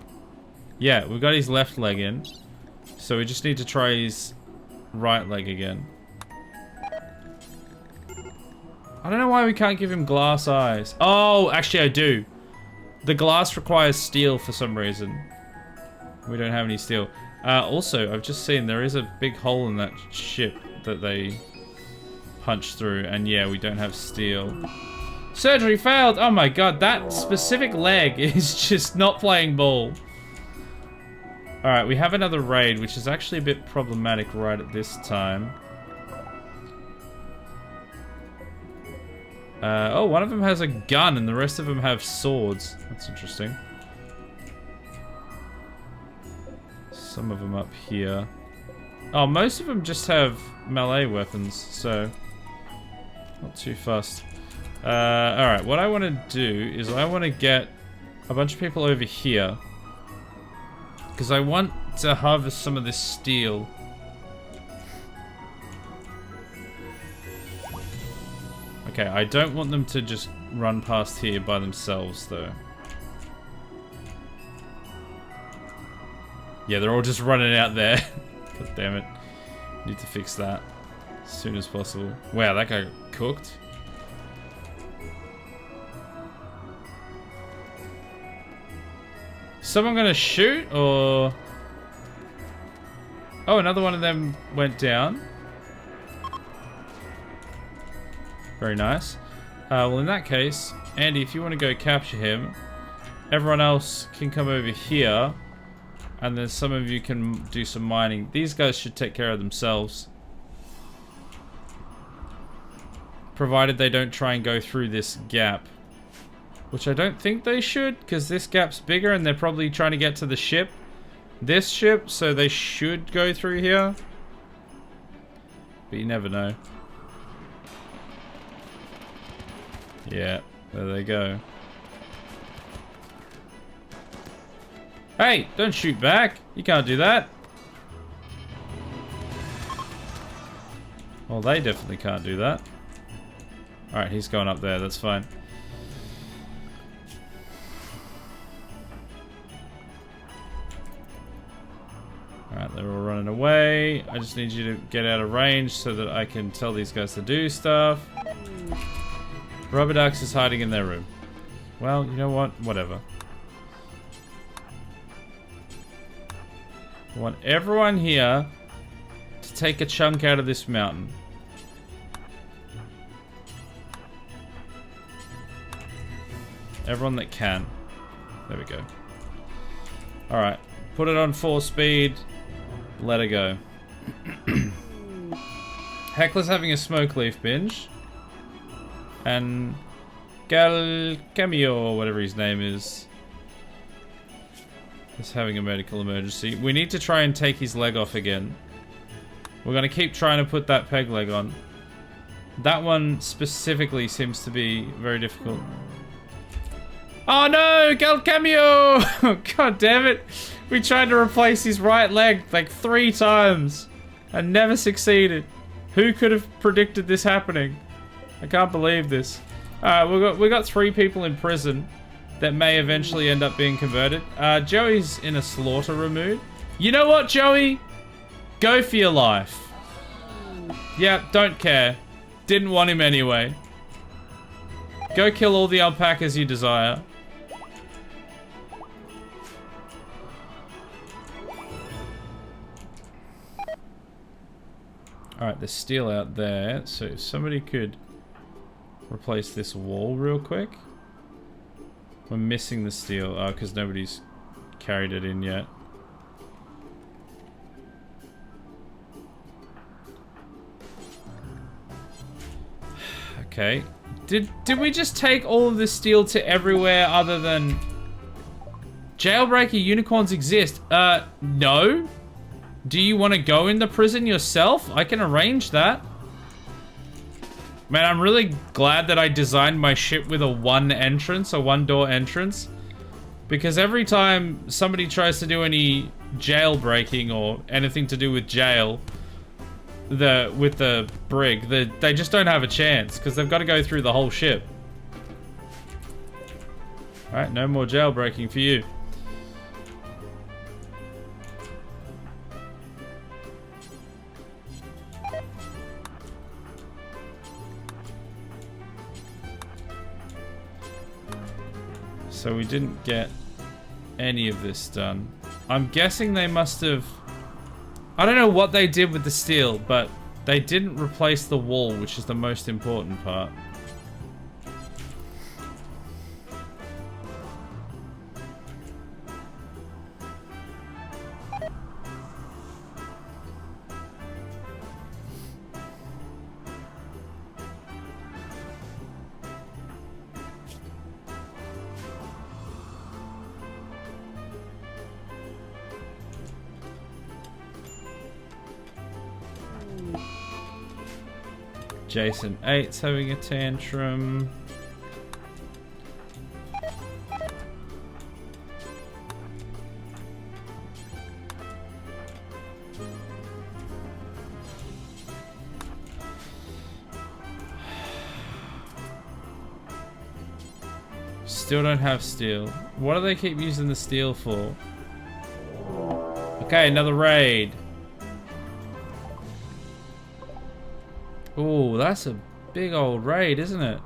Yeah, we've got his left leg in. So we just need to try his right leg again. I don't know why we can't give him glass eyes. Oh, actually I do. The glass requires steel for some reason. We don't have any steel. Also, I've just seen there is a big hole in that ship that they punched through. And yeah, we don't have steel. Surgery failed! Oh my god, that specific leg is just not playing ball. Alright, we have another raid, which is actually a bit problematic right at this time. Oh, one of them has a gun and the rest of them have swords. That's interesting. Some of them up here. Oh, most of them just have melee weapons, so... not too fussed. Alright, what I want to do is I want to get a bunch of people over here. Because I want to harvest some of this steel. Okay, I don't want them to just run past here by themselves, though. Yeah, they're all just running out there. God damn it. Need to fix that as soon as possible. Wow, that guy cooked. Someone gonna shoot, or... oh, another one of them went down. Very nice. Well, in that case, Andy, if you want to go capture him, everyone else can come over here, and then some of you can do some mining. These guys should take care of themselves. Provided they don't try and go through this gap. Which I don't think they should, because this gap's bigger and they're probably trying to get to the ship. This ship, so they should go through here. But you never know. Yeah, there they go. Hey, don't shoot back. You can't do that. Well, they definitely can't do that. Alright, he's going up there. That's fine. Alright, they're all running away. I just need you to get out of range so that I can tell these guys to do stuff. Rubber Ducks is hiding in their room. Well, you know what? Whatever. I want everyone here to take a chunk out of this mountain. Everyone that can. There we go. Alright. Put it on 4 speed. Let it go. Heckler's having a smoke leaf binge. And Gal Cameo, or whatever his name is having a medical emergency. We need to try and take his leg off again. We're going to keep trying to put that peg leg on. That one specifically seems to be very difficult. Oh no, Gal Cameo! God damn it. We tried to replace his right leg like 3 times and never succeeded. Who could have predicted this happening? I can't believe this. We got 3 people in prison that may eventually end up being converted. Joey's in a slaughter mood. You know what, Joey? Go for your life. Yeah, don't care. Didn't want him anyway. Go kill all the alpacas you desire. Alright, there's steel out there, so if somebody could replace this wall real quick. We're missing the steel, because nobody's carried it in yet. Okay. Did we just take all of the steel to everywhere other than... Jailbreaker unicorns exist? No. Do you want to go in the prison yourself? I can arrange that. Man, I'm really glad that I designed my ship with a 1 entrance, a 1-door entrance. Because every time somebody tries to do any jailbreaking or anything to do with jail, with the brig, they just don't have a chance because they've got to go through the whole ship. Alright, no more jailbreaking for you. So we didn't get any of this done. I'm guessing they must have... I don't know what they did with the steel, but they didn't replace the wall, which is the most important part. Jason 8's having a tantrum. Still don't have steel. What do they keep using the steel for? Okay, another raid. Ooh, that's a big old raid, isn't it?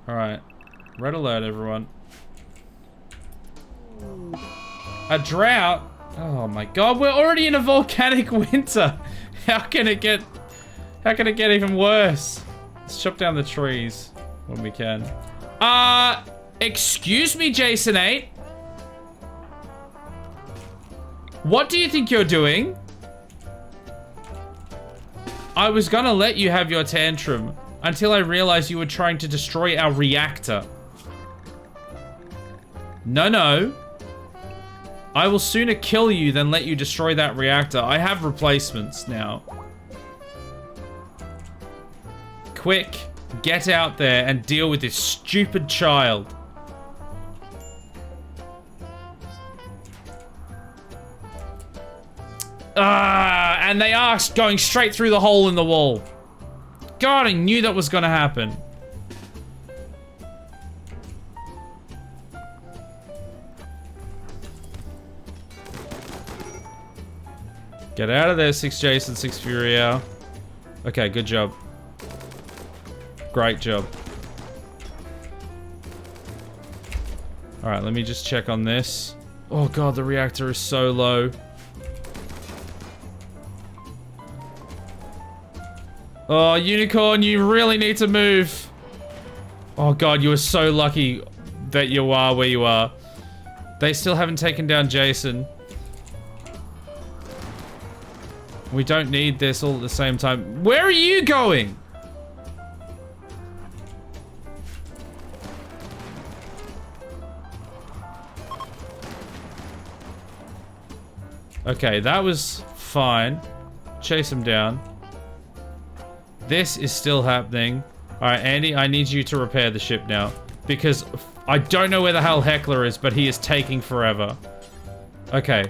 Alright. Red alert, everyone. A drought? Oh my god, we're already in a volcanic winter! How can it get even worse? Let's chop down the trees when we can. Excuse me, Jason 8? What do you think you're doing? I was gonna let you have your tantrum until I realized you were trying to destroy our reactor. No. I will sooner kill you than let you destroy that reactor. I have replacements now. Quick, get out there and deal with this stupid child. And they are going straight through the hole in the wall. God, I knew that was gonna happen. Get out of there, 6 Jason, 6 Furia. Okay, good job. Great job. Alright, let me just check on this. Oh god, the reactor is so low. Oh, Unicorn, you really need to move. Oh god, you were so lucky that you are where you are. They still haven't taken down Jason. We don't need this all at the same time. Where are you going? Okay, that was fine. Chase him down. This is still happening. Alright, Andy, I need you to repair the ship now. Because I don't know where the hell Heckler is, but he is taking forever. Okay.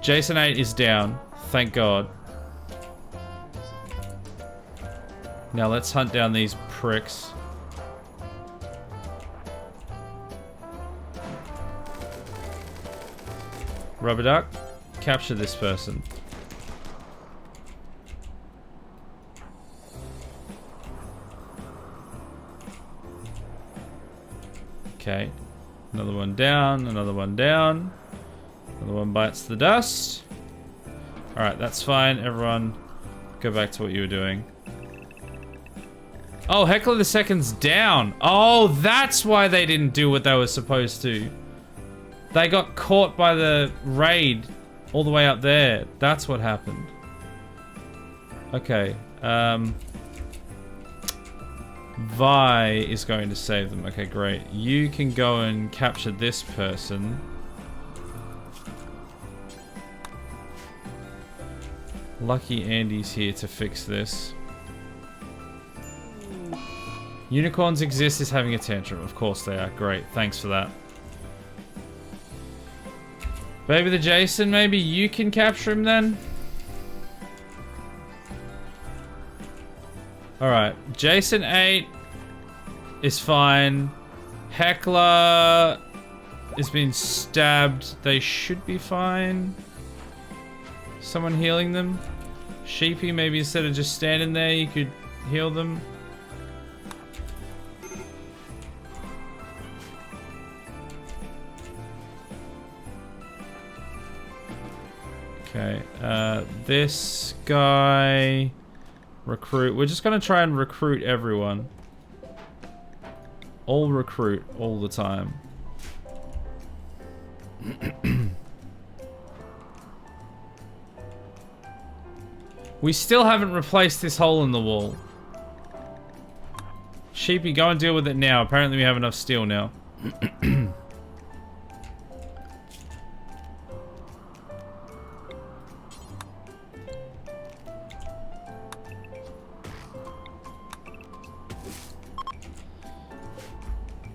Jason 8 is down. Thank God. Now let's hunt down these pricks. Rubber duck, capture this person. Okay, another one down, another one down. Another one bites the dust. Alright, that's fine. Everyone, go back to what you were doing. Oh, Heckler the Second's down. Oh, that's why they didn't do what they were supposed to. They got caught by the raid all the way up there. That's what happened. Okay. Vi is going to save them. Okay, great. You can go and capture this person. Lucky Andy's here to fix this. Unicorns Exist is having a tantrum. Of course they are. Great. Thanks for that. Baby the Jason, maybe you can capture him then? Alright. Jason 8 is fine. Heckler is being stabbed. They should be fine. Someone healing them? Sheepy, maybe instead of just standing there, you could heal them. Okay, this guy... Recruit. We're just gonna try and recruit everyone. All recruit, all the time. We still haven't replaced this hole in the wall. Sheepy, go and deal with it now. Apparently we have enough steel now.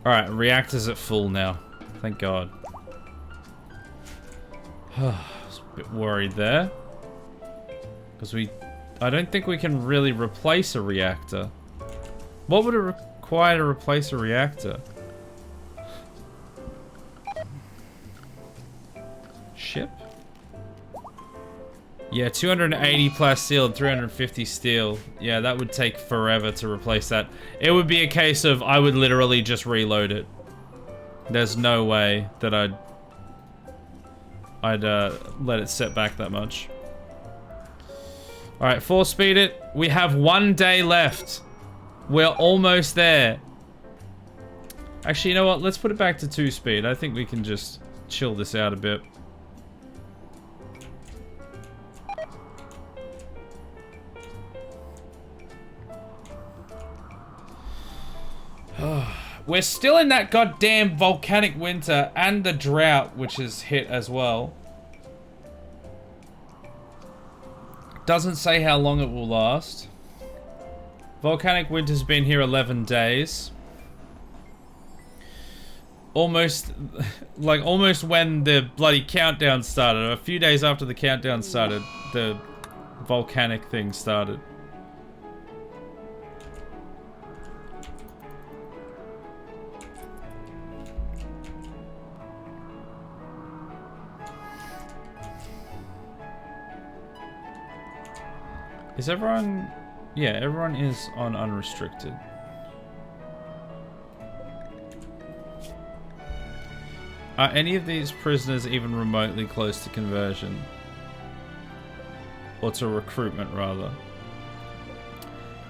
Alright, reactor's at full now. Thank God. I was a bit worried there. Because I don't think we can really replace a reactor. What would it require to replace a reactor? Ship? Yeah, 280 plus steel and 350 steel. Yeah, that would take forever to replace that. It would be a case of I would literally just reload it. There's no way that I'd let it set back that much. Alright, 4-speed it. We have 1 day left. We're almost there. Actually, you know what? Let's put it back to 2-speed. I think we can just chill this out a bit. We're still in that goddamn volcanic winter and the drought, which has hit as well. Doesn't say how long it will last. Volcanic winter's been here 11 days. Almost when the bloody countdown started. A few days after the countdown started, the volcanic thing started. Is everyone... Yeah, everyone is on unrestricted. Are any of these prisoners even remotely close to conversion? Or to recruitment, rather?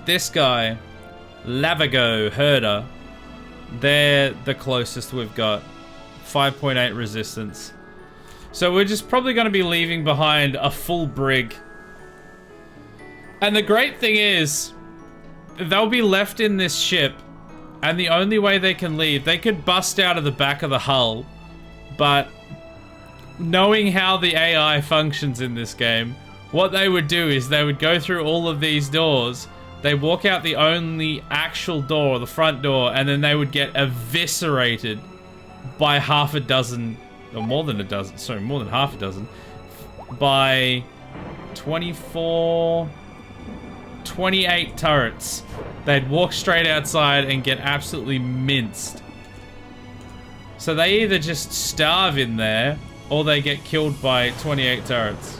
This guy, Lavago Herder, they're the closest we've got. 5.8 resistance. So we're just probably going to be leaving behind a full brig. And the great thing is, they'll be left in this ship, and the only way they can leave, they could bust out of the back of the hull, but knowing how the AI functions in this game, what they would do is they would go through all of these doors, they walk out the only actual door, the front door, and then they would get eviscerated by half a dozen, or more than a dozen, sorry, more than half a dozen, by 28 turrets. They'd walk straight outside and get absolutely minced. So they either just starve in there, or they get killed by 28 turrets.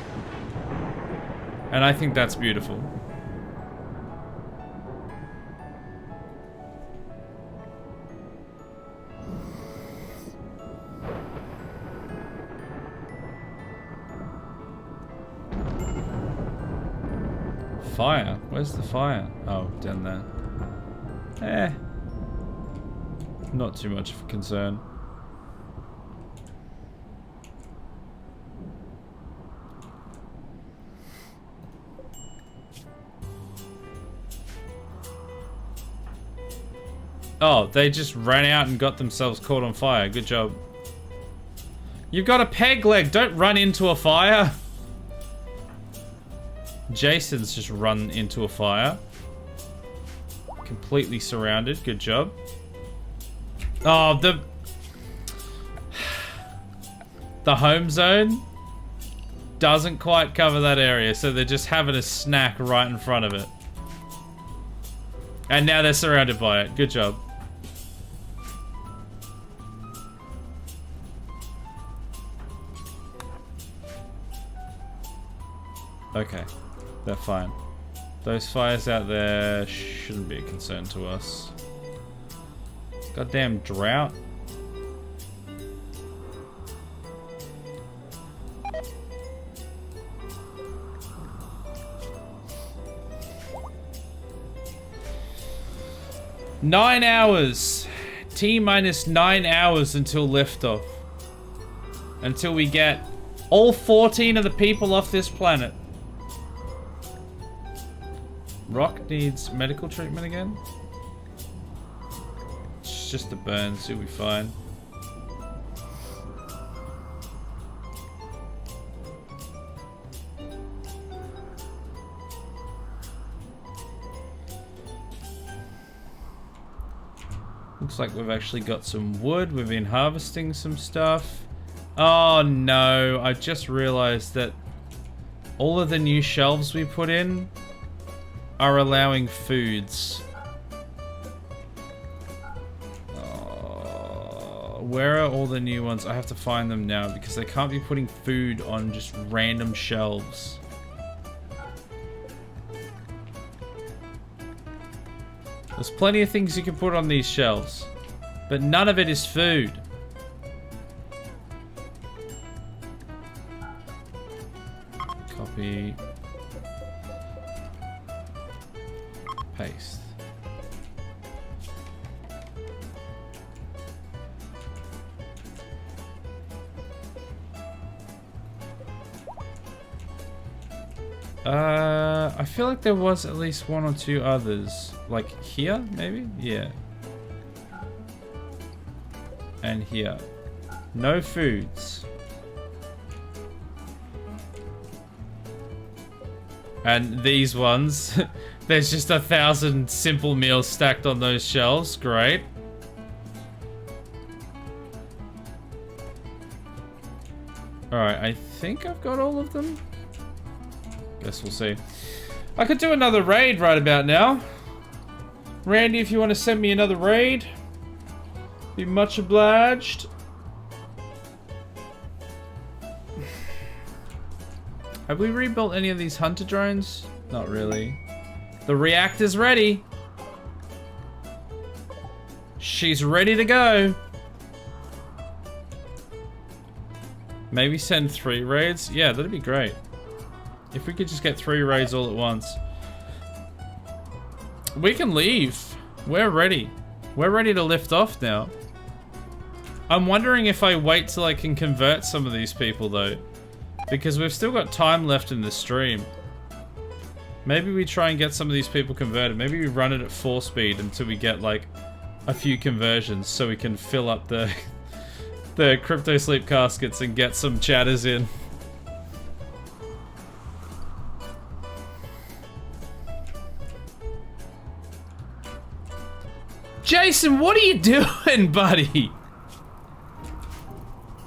And I think that's beautiful. Fire? Where's the fire? Oh, down there. Not too much of a concern. Oh, they just ran out and got themselves caught on fire. Good job. You've got a peg leg. Don't run into a fire. Jason's just run into a fire. Completely surrounded. Good job. Oh, the home zone doesn't quite cover that area, so they're just having a snack right in front of it. And now they're surrounded by it. Good job. Okay. They're fine. Those fires out there shouldn't be a concern to us. Goddamn drought. Nine hours. T-minus 9 hours until liftoff. Until we get all 14 of the people off this planet. Rock needs medical treatment again. It's just the burns, he'll be fine. Looks like we've actually got some wood. We've been harvesting some stuff. Oh no, I just realized that all of the new shelves we put in are allowing foods. Where are all the new ones? I have to find them now because they can't be putting food on just random shelves. There's plenty of things you can put on these shelves, but none of it is food. Copy. Paste. I feel like there was at least one or two others. Like here, maybe? Yeah. And here. No foods. And these ones, there's just 1,000 simple meals stacked on those shelves. Great. Alright, I think I've got all of them. Guess we'll see. I could do another raid right about now. Randy, if you want to send me another raid, be much obliged. Have we rebuilt any of these hunter drones? Not really. The reactor's ready. She's ready to go. Maybe send 3 raids? Yeah, that'd be great. If we could just get 3 raids all at once. We can leave. We're ready. We're ready to lift off now. I'm wondering if I wait till I can convert some of these people though. Because we've still got time left in the stream. Maybe we try and get some of these people converted. Maybe we run it at 4 speed until we get like a few conversions so we can fill up the the crypto sleep caskets and get some chatters in. Jason, what are you doing, buddy?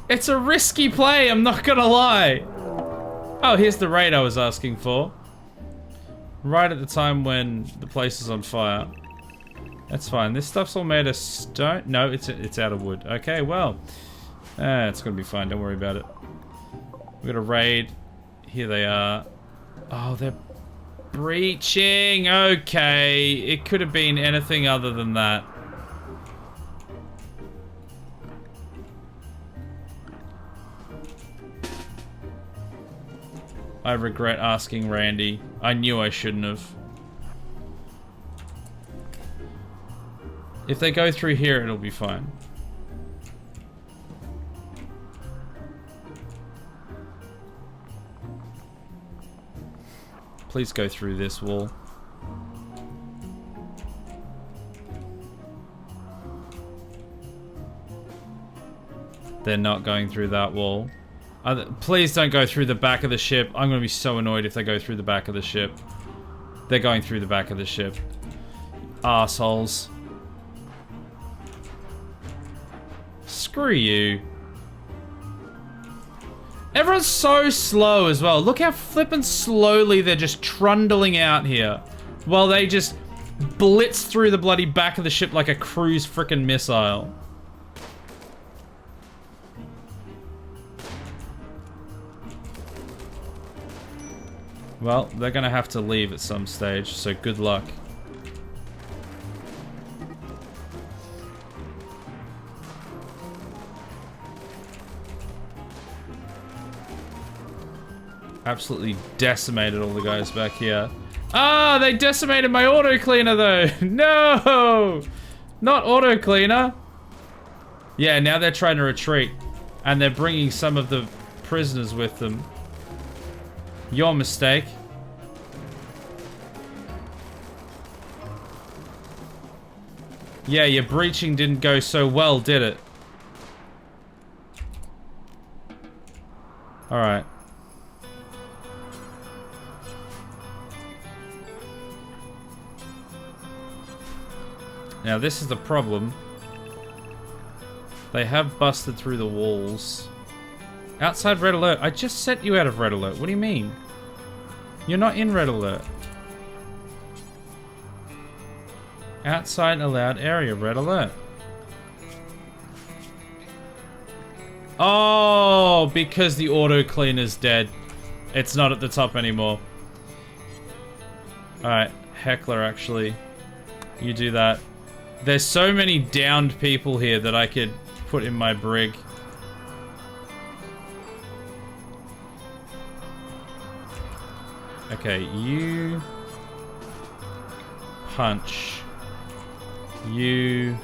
It's a risky play, I'm not gonna lie. Oh, here's the raid I was asking for. Right at the time when the place is on fire. That's fine. This stuff's all made of stone. No, it's out of wood. Okay, well. It's gonna be fine, don't worry about it. We got a raid. Here they are. Oh, they're breaching. Okay. It could have been anything other than that. I regret asking Randy. I knew I shouldn't have. If they go through here, it'll be fine. Please go through this wall. They're not going through that wall. Please don't go through the back of the ship. I'm gonna be so annoyed if they go through the back of the ship. They're going through the back of the ship. Arseholes. Screw you. Everyone's so slow as well. Look how flippin' slowly they're just trundling out here. While they just blitz through the bloody back of the ship like a cruise frickin' missile. Well, they're gonna have to leave at some stage, so good luck. Absolutely decimated all the guys back here. Ah, they decimated my auto cleaner though. No, not auto cleaner. Yeah, now they're trying to retreat, and they're bringing some of the prisoners with them. Your mistake. Yeah, your breaching didn't go so well, did it? Alright. Now this is the problem. They have busted through the walls. Outside red alert. I just sent you out of red alert. What do you mean? You're not in red alert. Outside allowed area, red alert. Oh, because the auto cleaner's dead. It's not at the top anymore. Alright, Heckler actually. You do that. There's so many downed people here that I could put in my brig. Okay, you punch. You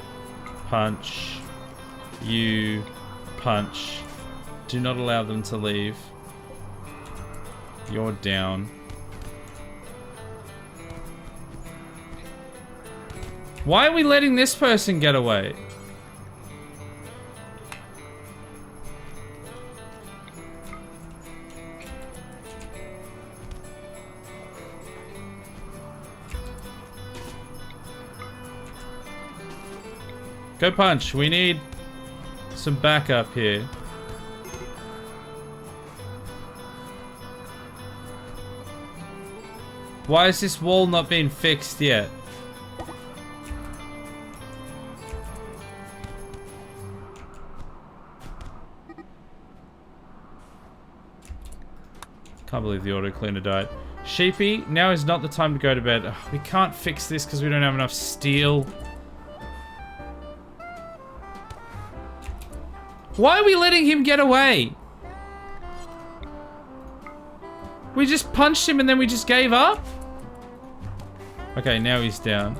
punch. You punch. Do not allow them to leave. You're down. Why are we letting this person get away? Go punch. We need some backup here. Why is this wall not being fixed yet? Can't believe the auto cleaner died. Sheepy, now is not the time to go to bed. Ugh, we can't fix this because we don't have enough steel. Why are we letting him get away? We just punched him and then we just gave up? Okay, now he's down.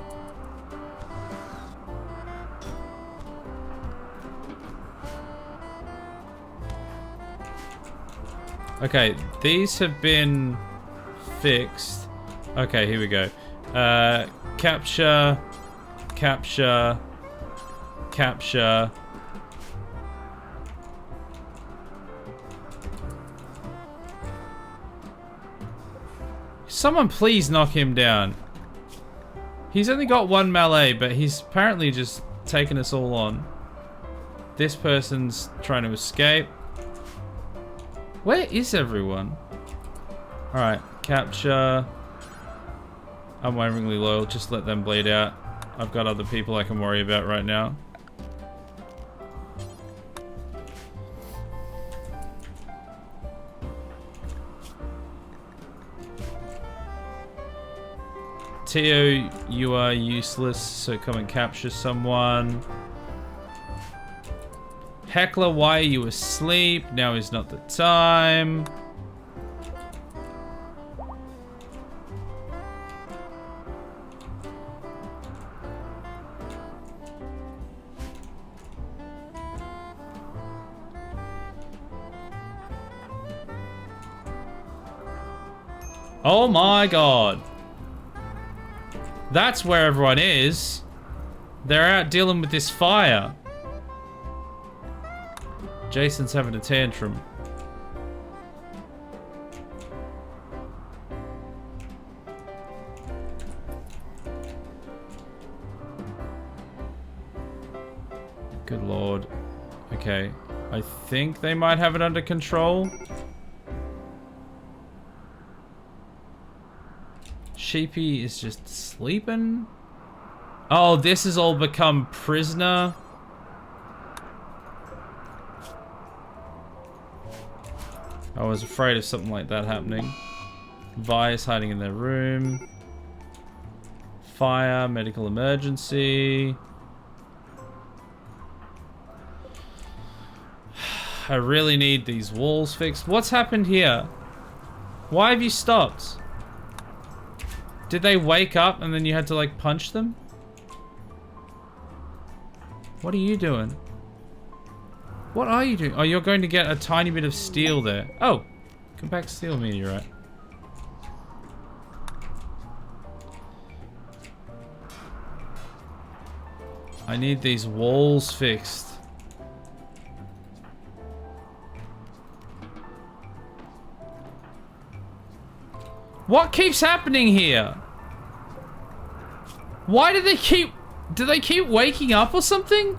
Okay, these have been fixed. Okay, here we go. Capture, capture, capture. Someone please knock him down. He's only got 1 melee, but he's apparently just taken us all on. This person's trying to escape. Where is everyone? Alright, capture. Unwaveringly loyal, just let them bleed out. I've got other people I can worry about right now. Teo, you are useless, so come and capture someone. Heckler, why are you asleep? Now is not the time. Oh my god. That's where everyone is. They're out dealing with this fire. Jason's having a tantrum. Good lord. Okay. I think they might have it under control. Sheepy is just sleeping. Oh, this has all become prisoner. I was afraid of something like that happening. Vi is hiding in their room. Fire, medical emergency. I really need these walls fixed. What's happened here? Why have you stopped? Did they wake up and then you had to like punch them? What are you doing? What are you doing? Oh, you're going to get a tiny bit of steel there. Oh, compact steel meteorite. I need these walls fixed. What keeps happening here? Why do they keep waking up or something?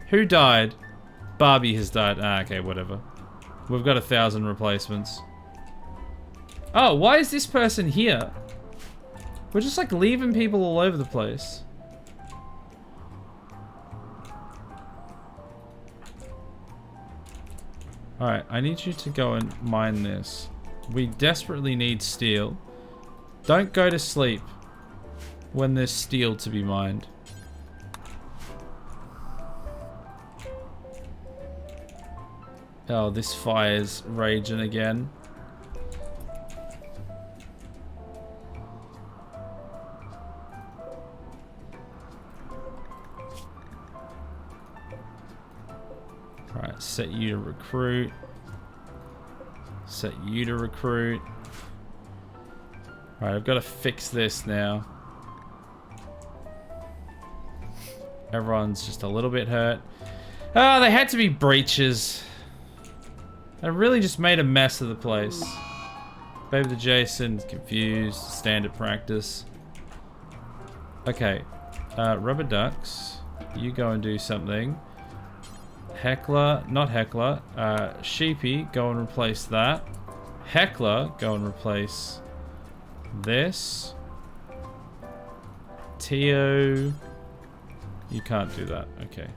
Who died? Barbie has died. Ah, okay, whatever. We've got 1,000 replacements. Oh, why is this person here? We're just like leaving people all over the place. Alright, I need you to go and mine this. We desperately need steel. Don't go to sleep when there's steel to be mined. Oh, this fire's raging again. Alright, set you to recruit. Set you to recruit. Alright, I've got to fix this now. Everyone's just a little bit hurt. Oh, they had to be breaches. They really just made a mess of the place. Baby the Jason, confused, standard practice. Okay, rubber ducks, you go and do something. Heckler, not Heckler, Sheepy, go and replace that. Heckler, go and replace this. Teo, you can't do that, okay.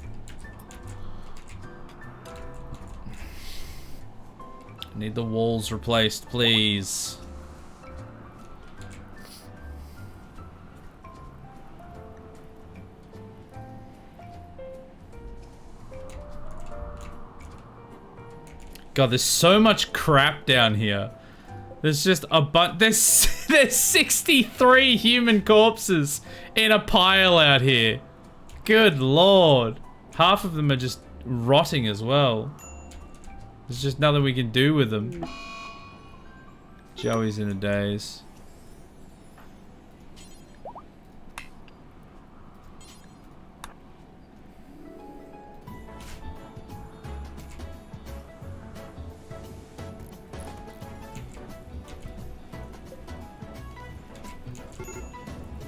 Need the walls replaced, please. God, there's so much crap down here. There's just a there's 63 human corpses in a pile out here. Good lord. Half of them are just rotting as well. There's just nothing we can do with them. Joey's in a daze.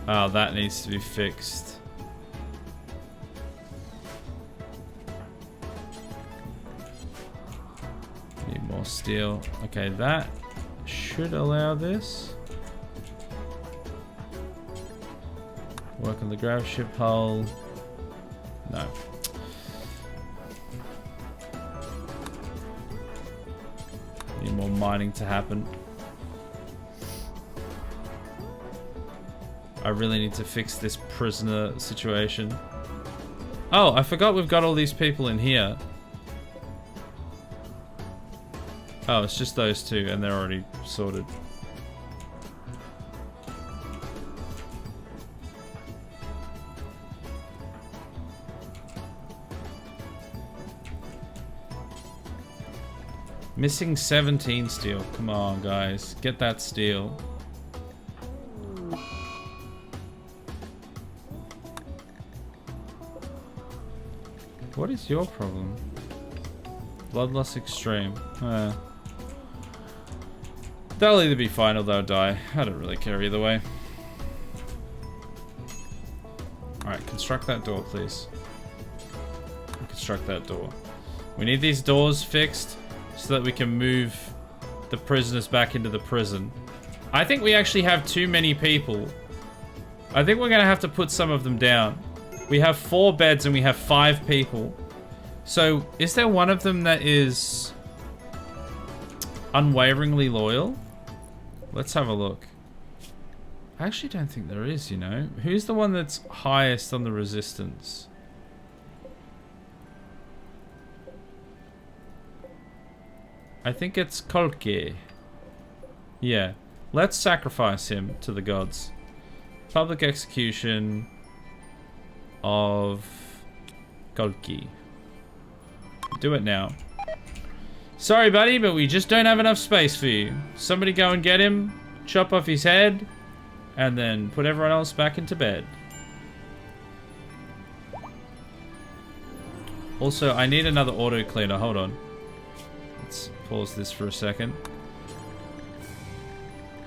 Oh, that needs to be fixed. Need more steel. Okay, that should allow this. Work on the grav ship hull. No. Need more mining to happen. I really need to fix this prisoner situation. Oh, I forgot we've got all these people in here. Oh, it's just those two and they're already sorted. Missing 17 steel. Come on, guys. Get that steel. What is your problem? Bloodlust extreme. They'll either be fine or they'll die. I don't really care either way. Alright, construct that door, please. Construct that door. We need these doors fixed so that we can move the prisoners back into the prison. I think we actually have too many people. I think we're gonna have to put some of them down. We have 4 beds and we have 5 people. So, is there one of them that is unwaveringly loyal? Let's have a look. I actually don't think there is, you know. Who's the one that's highest on the resistance? I think it's Kolke. Yeah. Let's sacrifice him to the gods. Public execution of Kolke. Do it now. Sorry, buddy, but we just don't have enough space for you. Somebody go and get him, chop off his head, and then put everyone else back into bed. Also, I need another auto cleaner. Hold on. Let's pause this for a second.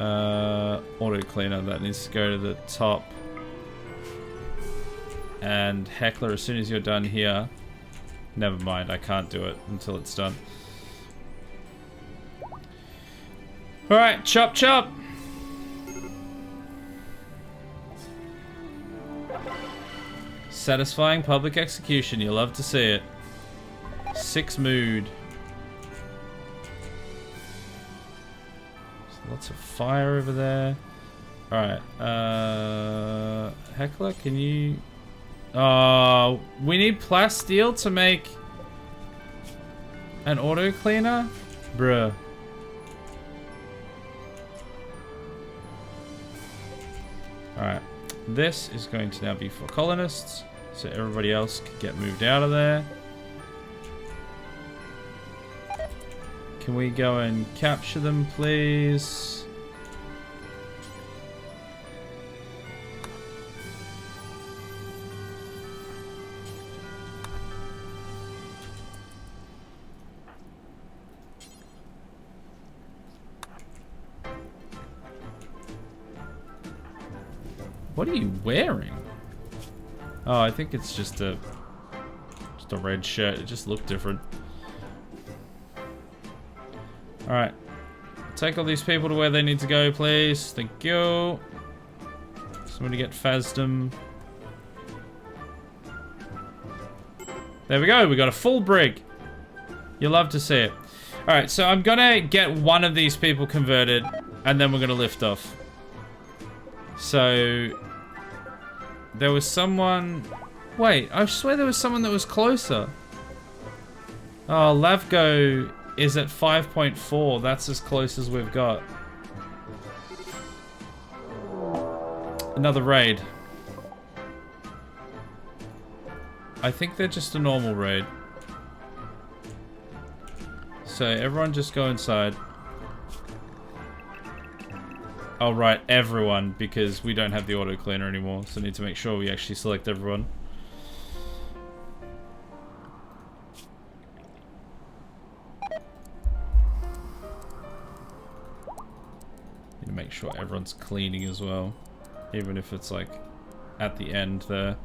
Auto cleaner, that needs to go to the top. And Heckler, as soon as you're done here. Never mind, I can't do it until it's done. Alright, chop chop! Satisfying public execution, you love to see it. 6 mood. Lots of fire over there. Alright, Heckler, can you... we need plasteel to make an auto cleaner? Bruh. Alright, this is going to now be for colonists, so everybody else can get moved out of there. Can we go and capture them, please? What are you wearing? Oh, I think it's just a red shirt. It just looked different. Alright. Take all these people to where they need to go, please. Thank you. Somebody get Phasdom. There we go. We got a full brig. You love to see it. Alright, so I'm gonna get one of these people converted, and then we're gonna lift off. So... There was someone... Wait, I swear there was someone that was closer. Oh, Lavgo is at 5.4. That's as close as we've got. Another raid. I think they're just a normal raid. So everyone just go inside. Oh right, everyone, because we don't have the auto cleaner anymore, so I need to make sure we actually select everyone. Need to make sure everyone's cleaning as well, even if it's like at the end there.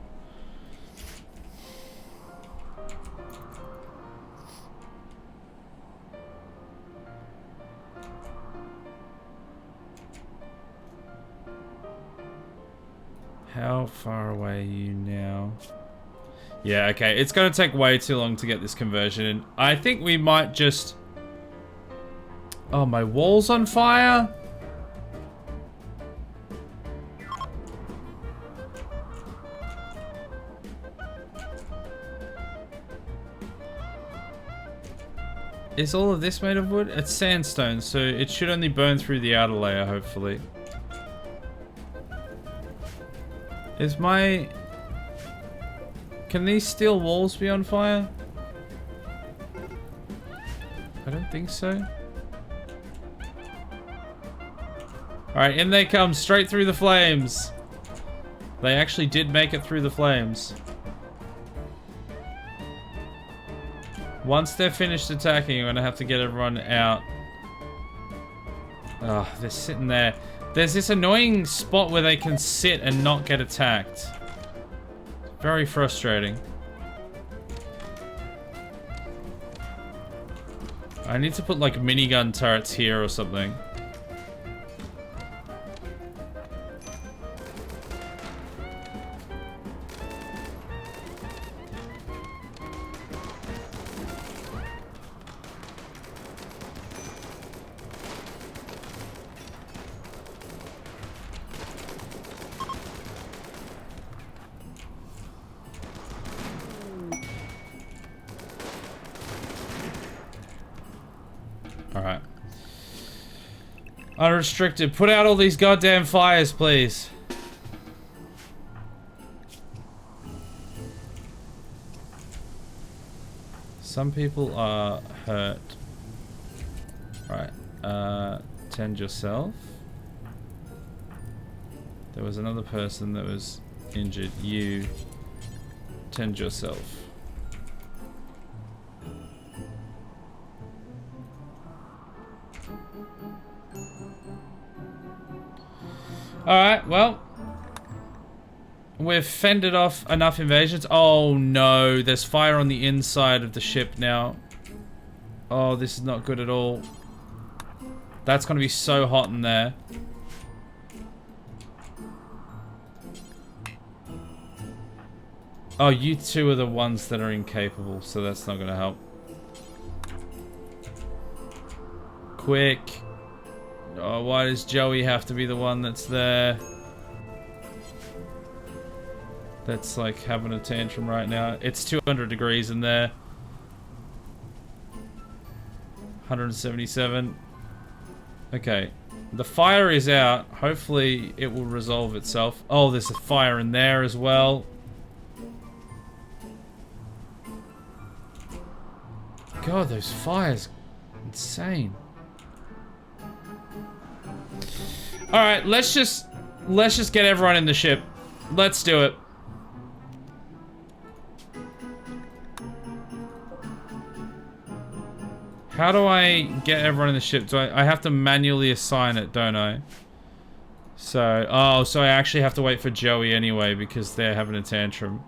How far away are you now? Yeah, okay. It's going to take way too long to get this conversion in. I think we might just... Oh, my wall's on fire? Is all of this made of wood? It's sandstone, so it should only burn through the outer layer, hopefully. Is my... Can these steel walls be on fire? I don't think so. Alright, in they come, straight through the flames. They actually did make it through the flames. Once they're finished attacking, I'm gonna have to get everyone out. Oh, they're sitting there. There's this annoying spot where they can sit and not get attacked. Very frustrating. I need to put like minigun turrets here or something. Alright. Unrestricted. Put out all these goddamn fires, please. Some people are hurt. Right. Tend yourself. There was another person that was injured. You tend yourself. Alright, well. We've fended off enough invasions. Oh no, there's fire on the inside of the ship now. Oh, this is not good at all. That's gonna be so hot in there. Oh, you two are the ones that are incapable, so that's not gonna help. Quick. Oh, why does Joey have to be the one that's there? That's like having a tantrum right now. It's 200 degrees in there. 177. Okay. The fire is out. Hopefully it will resolve itself. Oh, there's a fire in there as well. God, those fires. Insane. Alright, let's just get everyone in the ship. Let's do it. How do I get everyone in the ship? Do I have to manually assign it, don't I? So, oh, so I actually have to wait for Joey anyway because they're having a tantrum.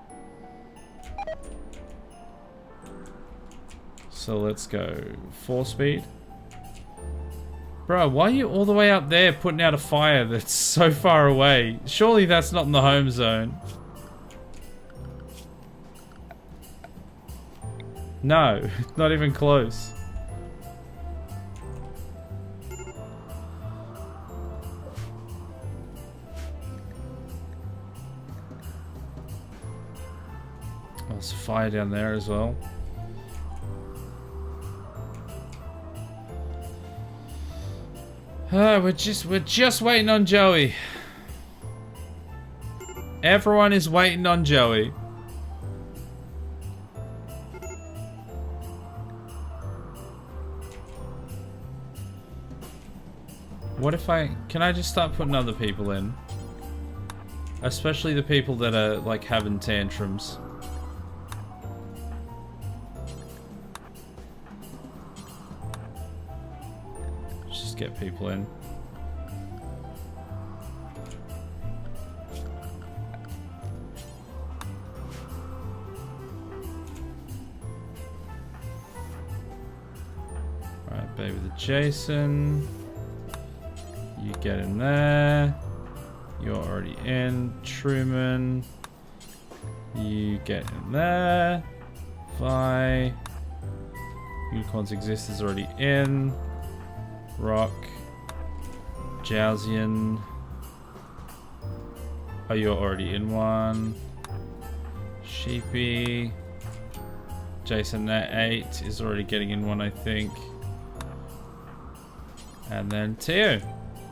So let's go 4 speed. Bro, why are you all the way up there putting out a fire that's so far away? Surely that's not in the home zone. No, not even close. There's a fire down there as well. We're just waiting on Joey. Everyone is waiting on Joey. What if can I just start putting other people in? Especially the people that are like having tantrums. Just get people in. Alright, baby the Jason. You get in there. You're already in. Truman. You get in there. Vi. Unicorns Exist is already in. Rock. Jalzian. Oh, you're already in one. Sheepy. Jason at 8 is already getting in one, I think. And then Teo.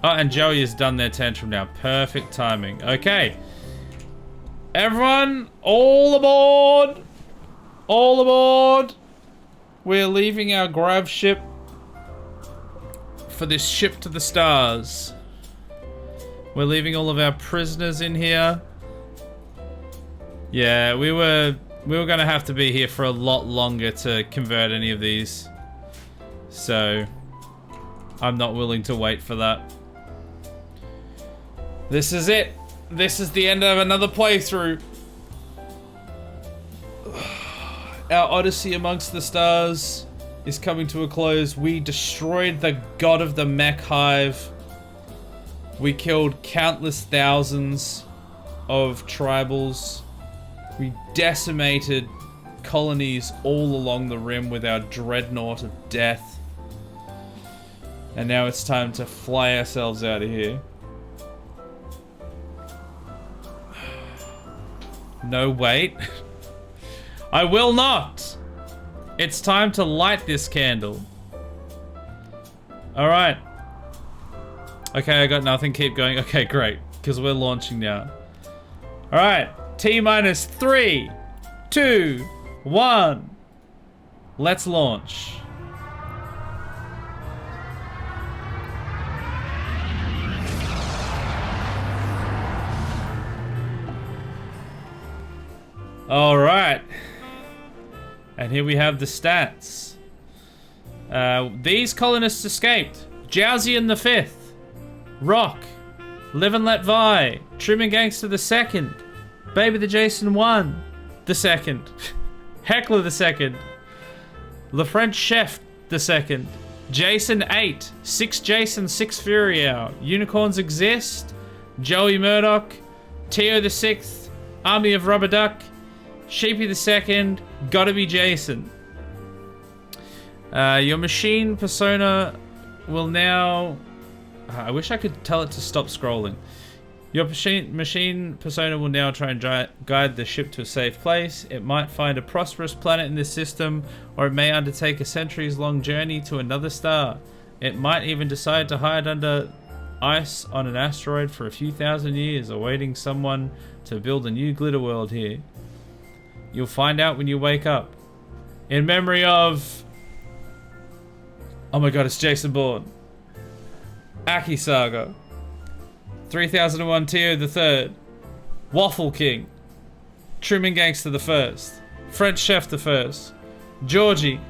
Oh, and Joey has done their tantrum now. Perfect timing. Okay. Everyone, all aboard! All aboard! We're leaving our grav ship for this ship to the stars. We're leaving all of our prisoners in here. Yeah, we were gonna have to be here for a lot longer to convert any of these. So, I'm not willing to wait for that. This is it. This is the end of another playthrough. Our Odyssey amongst the stars is coming to a close. We destroyed the god of the mech hive. We killed countless thousands of tribals. We decimated colonies all along the rim with our dreadnought of death. And now it's time to fly ourselves out of here. No, wait. I will not! It's time to light this candle. Alright. Okay, I got nothing. Keep going. Okay, great. Because we're launching now. Alright. T-minus 3, 2, 1. Let's launch. Alright. And here we have the stats. These colonists escaped. Jowsian the 5th. Rock. Live and Let Vi. Trim and Gangster the 2nd. Baby the Jason 1. The 2nd. Heckler the 2nd. Le French Chef the 2nd. Jason 8. 6 Jason, 6 Furiel. Unicorns Exist. Joey Murdoch. Teo the 6th. Army of Rubber Duck. Sheepy the 2nd, gotta be Jason. Your machine persona will now... I wish I could tell it to stop scrolling. Your machine persona will now try and guide the ship to a safe place. It might find a prosperous planet in this system, or it may undertake a centuries-long journey to another star. It might even decide to hide under ice on an asteroid for a few thousand years, awaiting someone to build a new glitter world here. You'll find out when you wake up. In memory of... Oh my god, it's Jason Bourne. Aki Saga. 3001 Teo the 3rd. Waffle King. Trimming Gangster the 1st. French Chef the 1st. Georgie.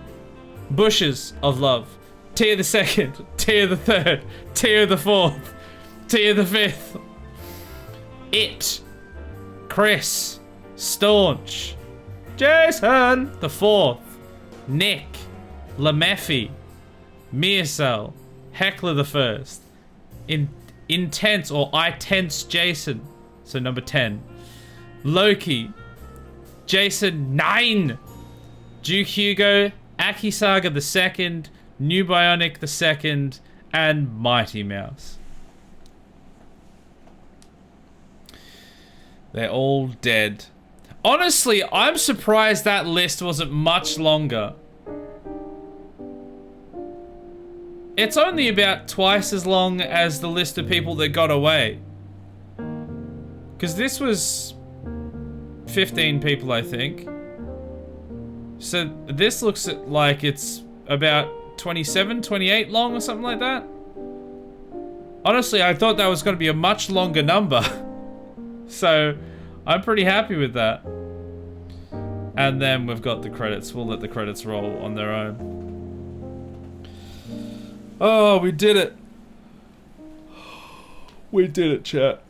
Bushes of Love. Teo the 2nd. Teo the 3rd. Teo the 4th. Teo the 5th. It. Chris. Staunch. Jason the 4th. Nick. Lamephi. Miasel. Heckler the 1st. Intense or I Tense Jason. So number 10. Loki. Jason 9. Duke Hugo. Aki Saga the 2nd. New Bionic the 2nd. And Mighty Mouse. They're all dead. Honestly, I'm surprised that list wasn't much longer. It's only about twice as long as the list of people that got away. Because this was 15 people, I think. So this looks like it's about 27, 28 long or something like that. Honestly, I thought that was going to be a much longer number. So, I'm pretty happy with that. And then we've got the credits. We'll let the credits roll on their own. Oh, we did it. We did it, chat.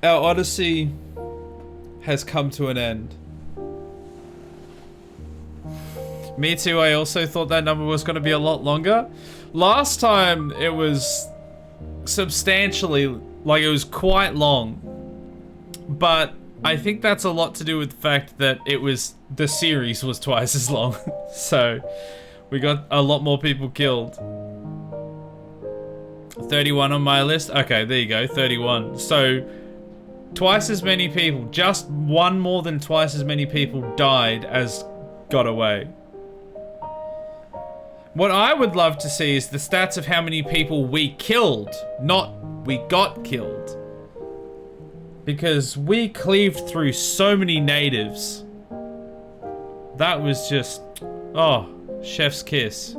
Our Odyssey has come to an end. Me too, I also thought that number was going to be a lot longer. Last time, it was substantially, like, it was quite long. But I think that's a lot to do with the fact that the series was twice as long. So, we got a lot more people killed. 31 on my list. Okay, there you go, 31. So, twice as many people, just one more than twice as many people died as got away. What I would love to see is the stats of how many people we killed, not we got killed. Because we cleaved through so many natives. That was just, oh, chef's kiss.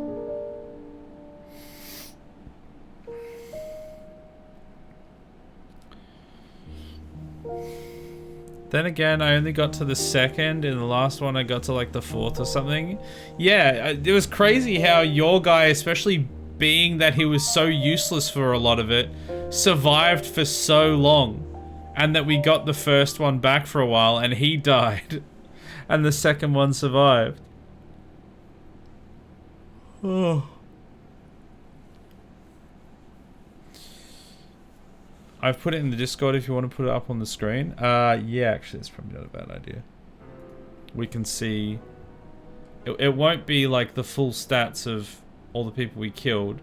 Then again, I only got to the second. In the last one, I got to like the fourth or something. Yeah, it was crazy how your guy, especially being that he was so useless for a lot of it, survived for so long. And that we got the first one back for a while and he died. And the second one survived. Oh. I've put it in the Discord if you want to put it up on the screen. Yeah, actually, it's probably not a bad idea. We can see... It won't be like the full stats of all the people we killed.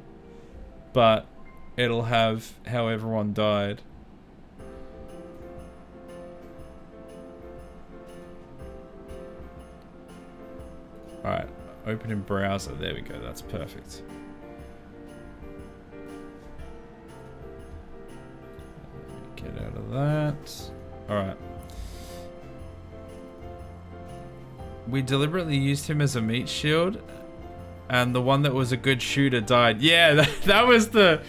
But it'll have how everyone died. Alright, open in browser. There we go, that's perfect. Get out of that. Alright. We deliberately used him as a meat shield, and the one that was a good shooter died. Yeah, that was the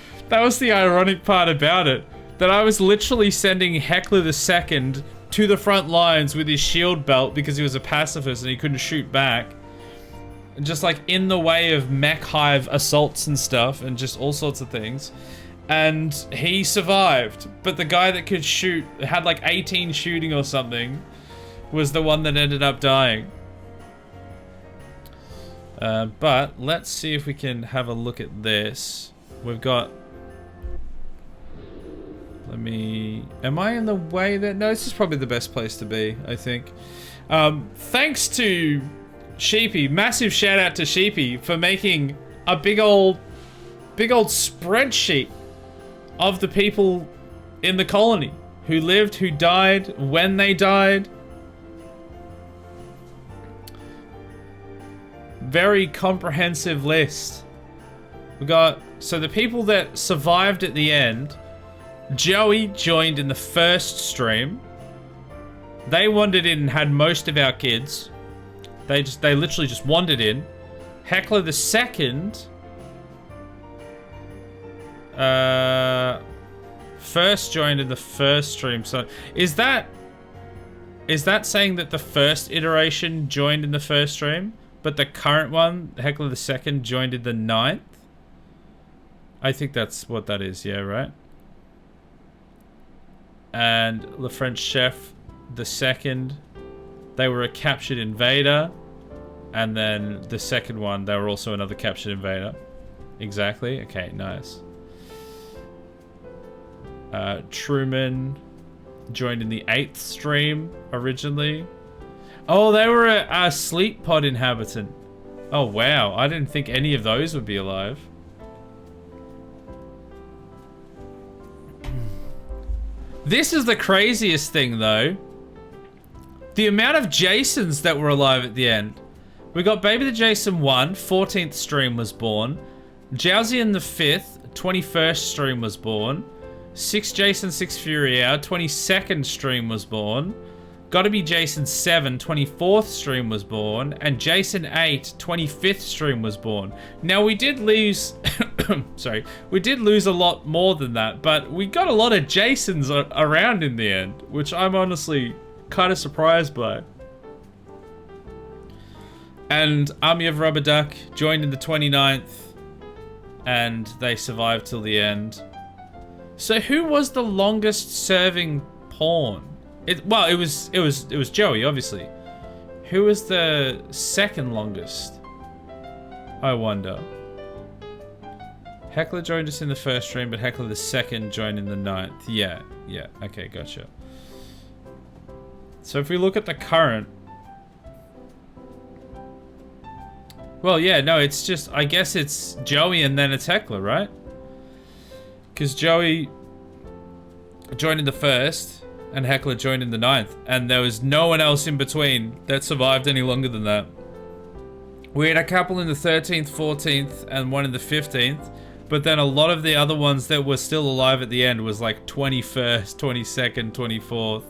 ironic part about it. That I was literally sending Heckler II to the front lines with his shield belt because he was a pacifist and he couldn't shoot back. Just like in the way of mech hive assaults and stuff and just all sorts of things. And he survived. But the guy that could shoot, had like 18 shooting or something, was the one that ended up dying. But let's see if we can have a look at this. We've got... Am I in the way that... No, this is probably the best place to be, I think. Thanks to Sheepy, massive shout out to Sheepy for making a big old spreadsheet of the people in the colony who lived, who died, when they died. Very comprehensive list. We got, so the people that survived at the end, Joey joined in the first stream. They wandered in and had most of our kids. They literally just wandered in. Heckler II first joined in the first stream. So is that saying that the first iteration joined in the first stream, but the current one, Heckler II, joined in the 9th? I think that's what that is, yeah, right? And Le French Chef II, they were a captured invader. And then the second one, they were also another captured invader. Exactly. Okay, nice. Truman joined in the 8th stream originally. Oh, they were a sleep pod inhabitant. Oh, wow. I didn't think any of those would be alive. This is the craziest thing, though. The amount of Jasons that were alive at the end. We got Baby the Jason 1, 14th stream was born. Jowsian the 5th, 21st stream was born. 6 Jason 6 Fury Hour, 22nd stream was born. Gotta Be Jason 7, 24th stream was born. And Jason 8, 25th stream was born. Now we did lose, sorry, we did lose a lot more than that, but we got a lot of Jasons around in the end, which I'm honestly kind of surprised by. And Army of Rubber Duck joined in the 29th, and they survived till the end. So who was the longest serving pawn? Well, it was Joey, obviously. Who was the second longest? I wonder. Heckler joined us in the first stream, but Heckler the second joined in the 9th. Yeah, okay, gotcha. So if we look at the current, well, yeah, no, it's just, I guess it's Joey and then it's Heckler, right? Because Joey joined in the first and Heckler joined in the 9th, and there was no one else in between that survived any longer than that. We had a couple in the 13th, 14th, and one in the 15th, but then a lot of the other ones that were still alive at the end was like 21st, 22nd, 24th.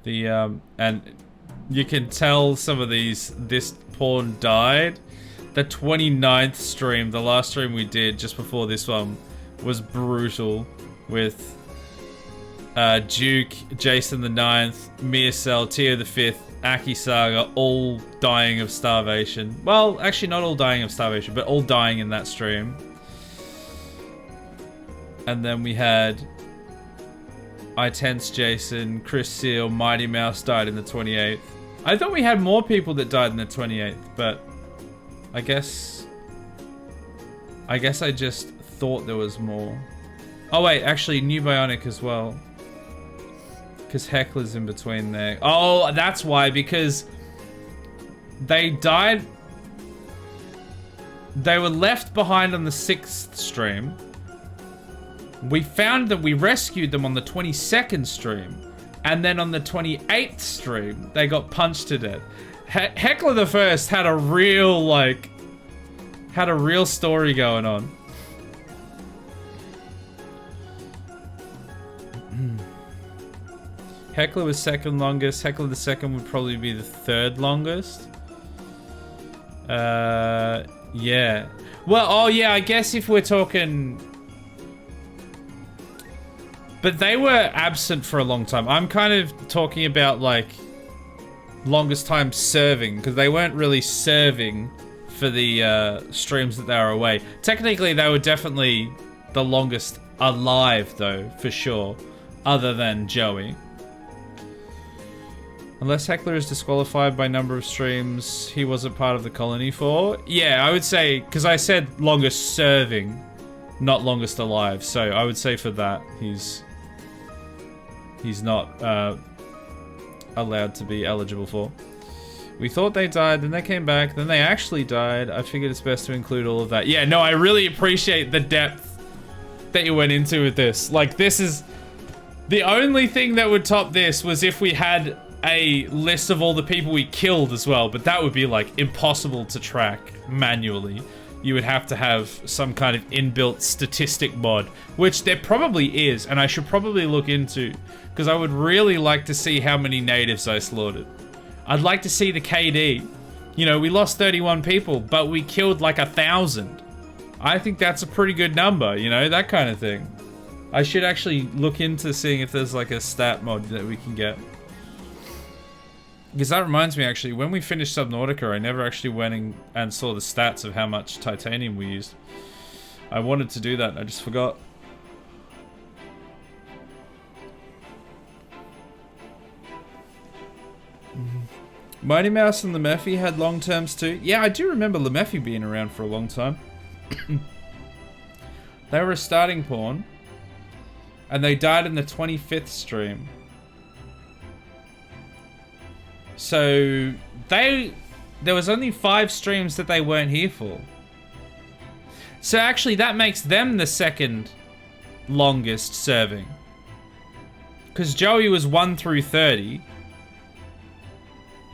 And you can tell some of this pawn died. The 29th stream, the last stream we did just before this one, was brutal with Duke, Jason the 9th, Miacel, Tio the 5th, Aki Saga, all dying of starvation. Well, actually not all dying of starvation, but all dying in that stream. And then we had iTense Jason, Chris Seal, Mighty Mouse died in the 28th. I thought we had more people that died in the 28th, but I guess I just thought there was more. Oh wait, actually New Bionic as well. Because Heckler's in between there. Oh, that's why, because they died. They were left behind on the 6th stream. We found that we rescued them on the 22nd stream. And then on the 28th stream, they got punched to death. Heckler the First had a real, had a real story going on. Heckler was second longest. Heckler the Second would probably be the third longest. Yeah. Well, oh yeah, I guess if we're talking... But they were absent for a long time. I'm kind of talking about, like, longest time serving, because they weren't really serving for the streams that they were away. Technically, they were definitely the longest alive, though, for sure, other than Joey. Unless Heckler is disqualified by number of streams he wasn't part of the colony for. Yeah, I would say, because I said longest serving, not longest alive, so I would say for that, he's not allowed to be eligible for. We thought they died, then they came back, then they actually died. I figured it's best to include all of that. Yeah, no, I really appreciate the depth that you went into with this. Like, this is... The only thing that would top this was if we had a list of all the people we killed as well, but that would be, like, impossible to track manually. You would have to have some kind of inbuilt statistic mod, which there probably is, and I should probably look into, because I would really like to see how many natives I slaughtered. I'd like to see the KD. You know, we lost 31 people, but we killed like 1,000. I think that's a pretty good number, you know, that kind of thing. I should actually look into seeing if there's like a stat mod that we can get. Because that reminds me, actually, when we finished Subnautica, I never actually went and saw the stats of how much titanium we used. I wanted to do that, I just forgot. Mighty Mouse and Lemurphy had long terms too. Yeah, I do remember Lemurphy being around for a long time. They were a starting pawn. And they died in the 25th stream. So, there was only 5 streams that they weren't here for. So actually, that makes them the second longest serving. Because Joey was 1 through 30.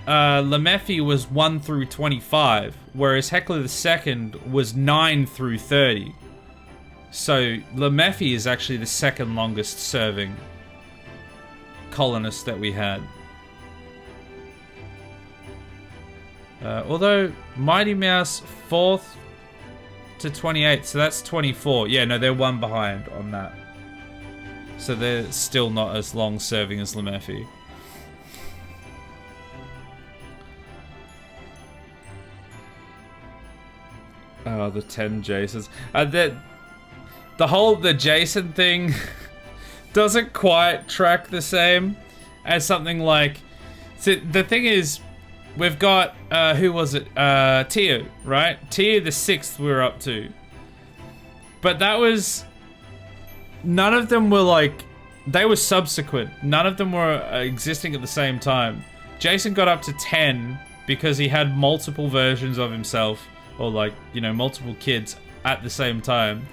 Lemeffi was 1 through 25. Whereas Heckler II was 9 through 30. So Lemeffi is actually the second longest serving colonist that we had. Although Mighty Mouse 4th to 28, so that's 24. Yeah, no, they're one behind on that. So they're still not as long serving as Lemeffi. Oh, the 10 Jasons. The Jason thing doesn't quite track the same as something like... So the thing is, we've got, who was it? Tio, right? Tio the 6th we were up to. But that was... None of them were like... They were subsequent. None of them were existing at the same time. Jason got up to 10 because he had multiple versions of himself. Or like, you know, multiple kids at the same time.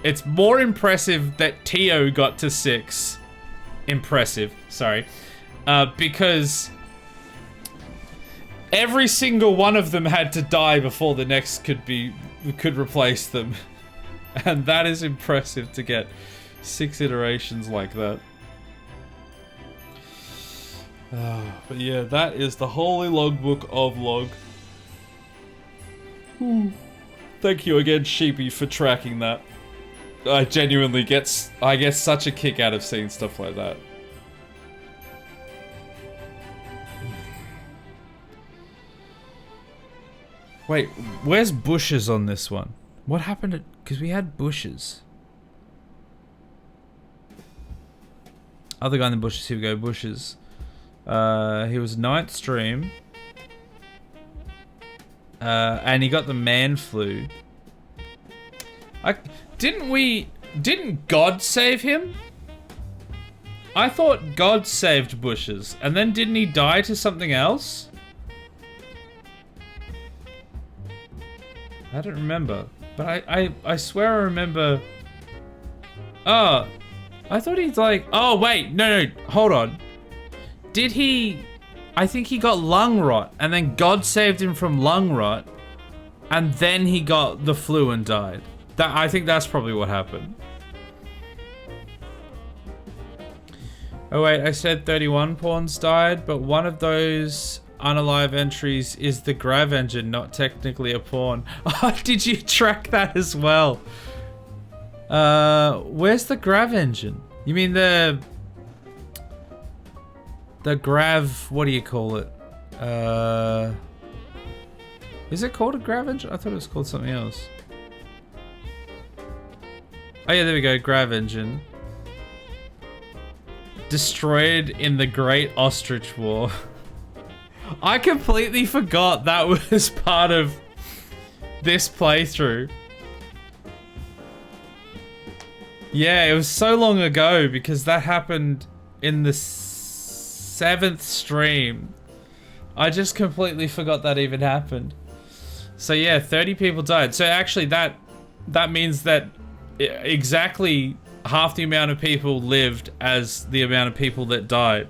It's more impressive that Tio got to 6. Impressive, sorry. Because every single one of them had to die before the next could replace them. And that is impressive to get 6 iterations like that. But yeah, that is the holy logbook of log. Thank you again, Sheepy, for tracking that. I genuinely get such a kick out of seeing stuff like that. Wait, where's bushes on this one? What happened to... Because we had bushes. Other guy in the bushes, here we go, bushes. He was 9th stream. And he got the man flu. Didn't God save him? I thought God saved bushes, and then didn't he die to something else? I don't remember, but I swear I remember. Oh, I thought he's like, oh wait, no, hold on. Did he, I think he got lung rot, and then God saved him from lung rot, and then he got the flu and died. I think that's probably what happened. Oh wait, I said 31 pawns died, but one of those unalive entries is the grav engine, not technically a pawn. Oh, did you track that as well? Where's the grav engine? You mean the grav, what do you call it? Is it called a grav engine? I thought it was called something else. Oh yeah, there we go, grav engine. Destroyed in the Great Ostrich War. I completely forgot that was part of this playthrough. Yeah, it was so long ago because that happened in the 7th stream. I just completely forgot that even happened. So yeah, 30 people died. So actually that means that exactly half the amount of people lived as the amount of people that died.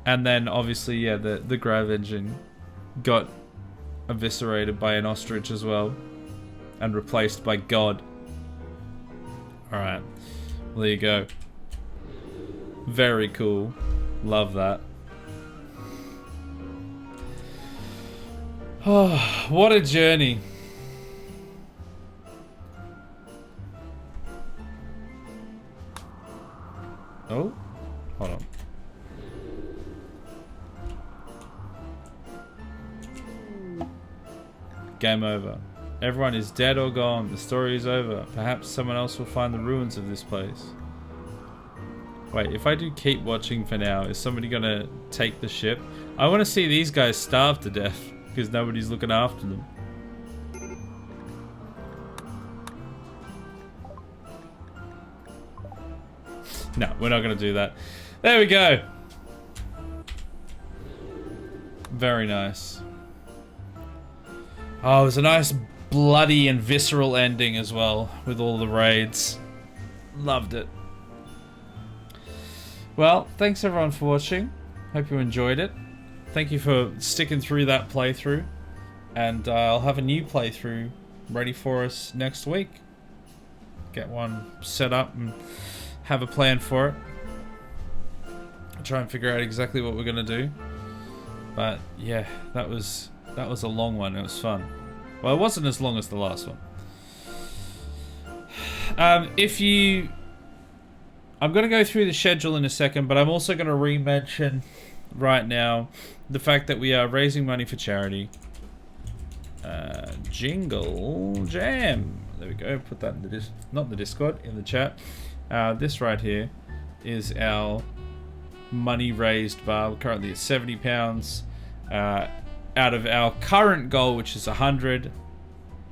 And then obviously, yeah, the grav engine got eviscerated by an ostrich as well. And replaced by God. Alright. Well, there you go. Very cool. Love that. Oh, what a journey. Oh, hold on. Game over. Everyone is dead or gone. The story is over. Perhaps someone else will find the ruins of this place. Wait, if I do keep watching for now, is somebody gonna take the ship? I want to see these guys starve to death because nobody's looking after them. No, we're not gonna do that. There we go. Very nice. Oh, it was a nice bloody and visceral ending as well with all the raids. Loved it. Well, thanks everyone for watching. Hope you enjoyed it. Thank you for sticking through that playthrough. And I'll have a new playthrough ready for us next week. Get one set up and have a plan for it. Try and figure out exactly what we're gonna do. But yeah, that was a long one. It was fun. Well, it wasn't as long as the last one. I'm going to go through the schedule in a second, but I'm also going to re-mention right now the fact that we are raising money for charity. Jingle Jam. There we go. Put that in the not the Discord, in the chat. This right here is our money raised bar. We're currently at £70. Out of our current goal, which is 100.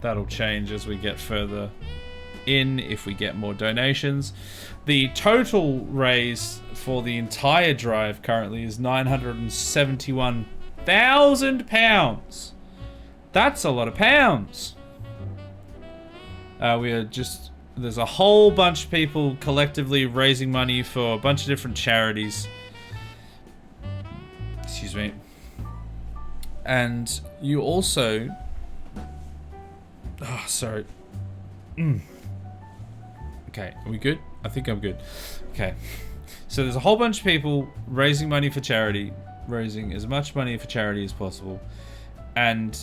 That'll change as we get further in, if we get more donations. The total raise for the entire drive currently is £971,000. That's a lot of pounds. There's a whole bunch of people collectively raising money for a bunch of different charities. Excuse me. And you also... Oh, sorry. Okay, are we good? I think I'm good. Okay. So there's a whole bunch of people raising money for charity. Raising as much money for charity as possible. And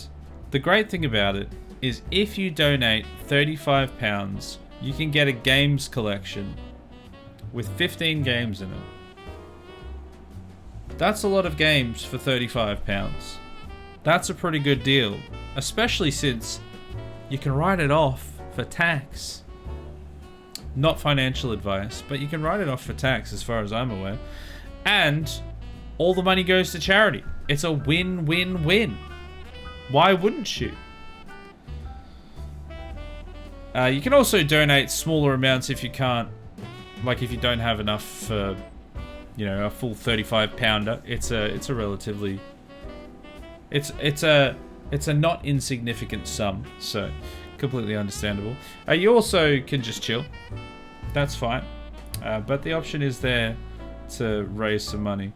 the great thing about it is if you donate £35, you can get a games collection with 15 games in it. That's a lot of games for £35. That's a pretty good deal, especially since you can write it off for tax. Not financial advice, but you can write it off for tax as far as I'm aware. And all the money goes to charity. It's a win-win-win. Why wouldn't you? You can also donate smaller amounts if you can't, like if you don't have enough for, you know, a full 35-pounder. It's a relatively, it's a not insignificant sum, so completely understandable. You also can just chill. That's fine. But the option is there to raise some money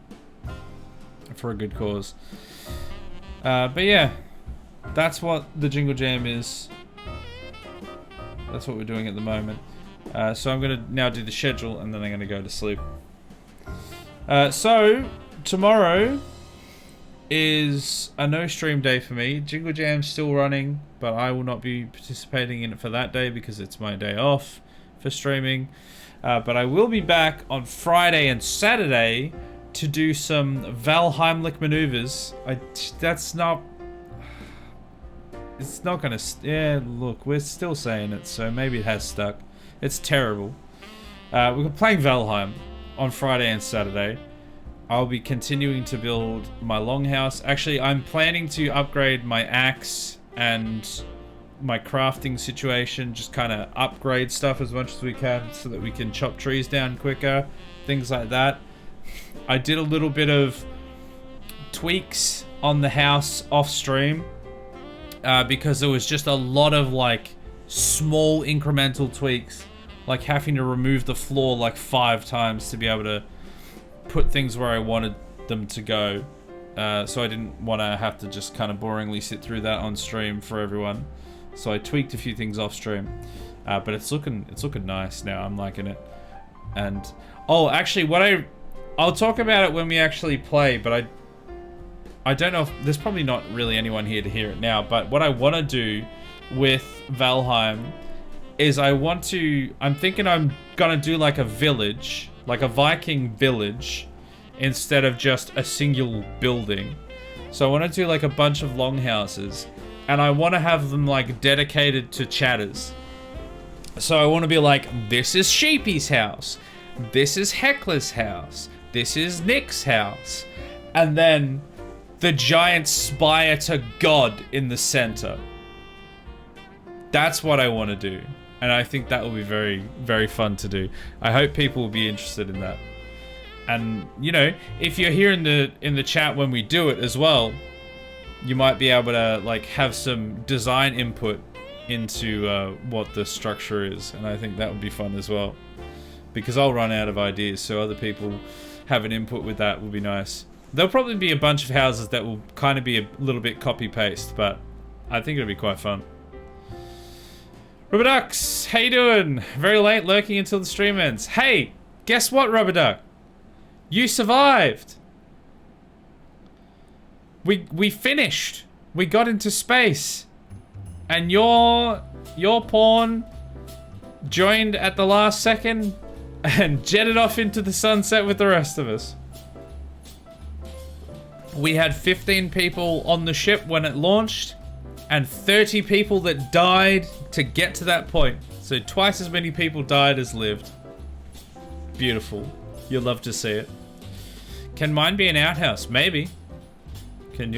for a good cause. But yeah, that's what the Jingle Jam is. That's what we're doing at the moment. So I'm going to now do the schedule and then I'm going to go to sleep. So tomorrow is a no stream day for me. Jingle Jam's still running, but I will not be participating in it for that day because it's my day off for streaming. But I will be back on Friday and Saturday to do some Valheimlich maneuvers. It's not gonna... Yeah, look, we're still saying it, so maybe it has stuck. It's terrible. We're playing Valheim on Friday and Saturday. I'll be continuing to build my longhouse. Actually, I'm planning to upgrade my axe and my crafting situation. Just kind of upgrade stuff as much as we can so that we can chop trees down quicker. Things like that. I did a little bit of tweaks on the house off stream. Because there was just a lot of like small incremental tweaks, like having to remove the floor like 5 times to be able to put things where I wanted them to go. So I didn't want to have to just kind of boringly sit through that on stream for everyone. So I tweaked a few things off stream, but it's looking nice now. I'm liking it. And oh, actually, I'll talk about it when we actually play, but I don't know if there's probably not really anyone here to hear it now, but what I want to do with Valheim is I'm thinking I'm gonna do like a village, like a Viking village, instead of just a single building. So I want to do like a bunch of longhouses, and I want to have them like dedicated to chatters. So I want to be like, this is Sheepy's house, this is Heckler's house, this is Nick's house, and then the giant spire to God in the center. That's what I want to do. And I think that will be very, very fun to do. I hope people will be interested in that. And, you know, if you're here in the chat when we do it as well, you might be able to, like, have some design input into what the structure is. And I think that would be fun as well. because I'll run out of ideas, so other people have an input with that would be nice. There'll probably be a bunch of houses that will kind of be a little bit copy-paste, but I think it'll be quite fun. Rubberducks, how you doing? Very late, lurking until the stream ends. Hey, guess what, Rubberduck? You survived. We finished. We got into space. And your pawn joined at the last second and jetted off into the sunset with the rest of us. We had 15 people on the ship when it launched, and 30 people that died to get to that point. So twice as many people died as lived. Beautiful. You'll love to see it. Can mine be an outhouse? Maybe. Can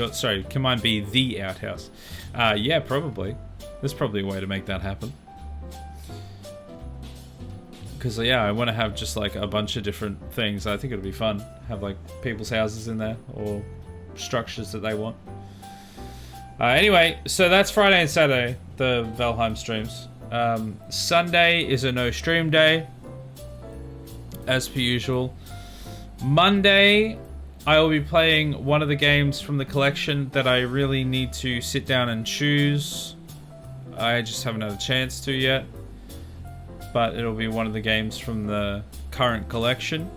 mine be the outhouse? Yeah, probably. There's probably a way to make that happen. Because, yeah, I want to have just, like, a bunch of different things. I think it'll be fun. Have, like, people's houses in there, or structures that they want. Anyway, so that's Friday and Saturday, the Valheim streams. Sunday is a no stream day, as per usual. Monday, I will be playing one of the games from the collection that I really need to sit down and choose. I just haven't had a chance to yet. But it'll be one of the games from the current collection.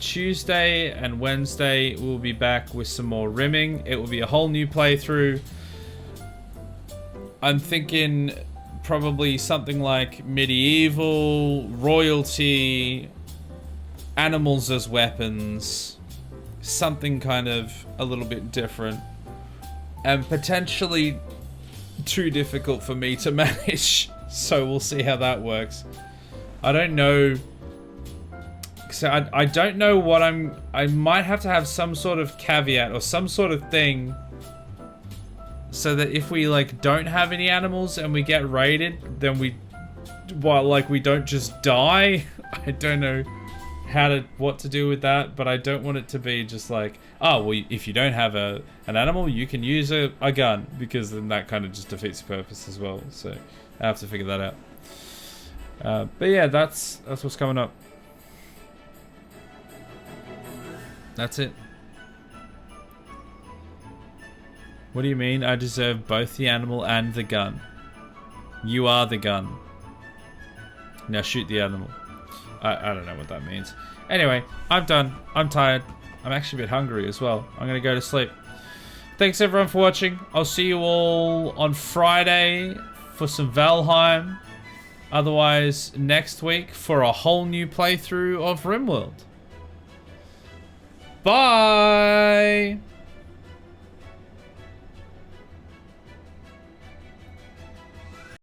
Tuesday and Wednesday, we'll be back with some more rimming. It will be a whole new playthrough. I'm thinking probably something like medieval, royalty, animals as weapons, something kind of a little bit different, and potentially too difficult for me to manage. So we'll see how that works. I don't know. So I don't know what I might have to have some sort of caveat or some sort of thing so that if we like don't have any animals and we get raided, then we don't just die. I don't know what to do with that, but I don't want it to be just like, oh well, if you don't have an animal, you can use a gun, because then that kind of just defeats the purpose as well. So I have to figure that out. But yeah, that's what's coming up. That's it. What do you mean? I deserve both the animal and the gun. You are the gun. Now shoot the animal. I don't know what that means. Anyway, I'm done. I'm tired. I'm actually a bit hungry as well. I'm gonna go to sleep. Thanks everyone for watching. I'll see you all on Friday for some Valheim. Otherwise, next week for a whole new playthrough of RimWorld. Bye!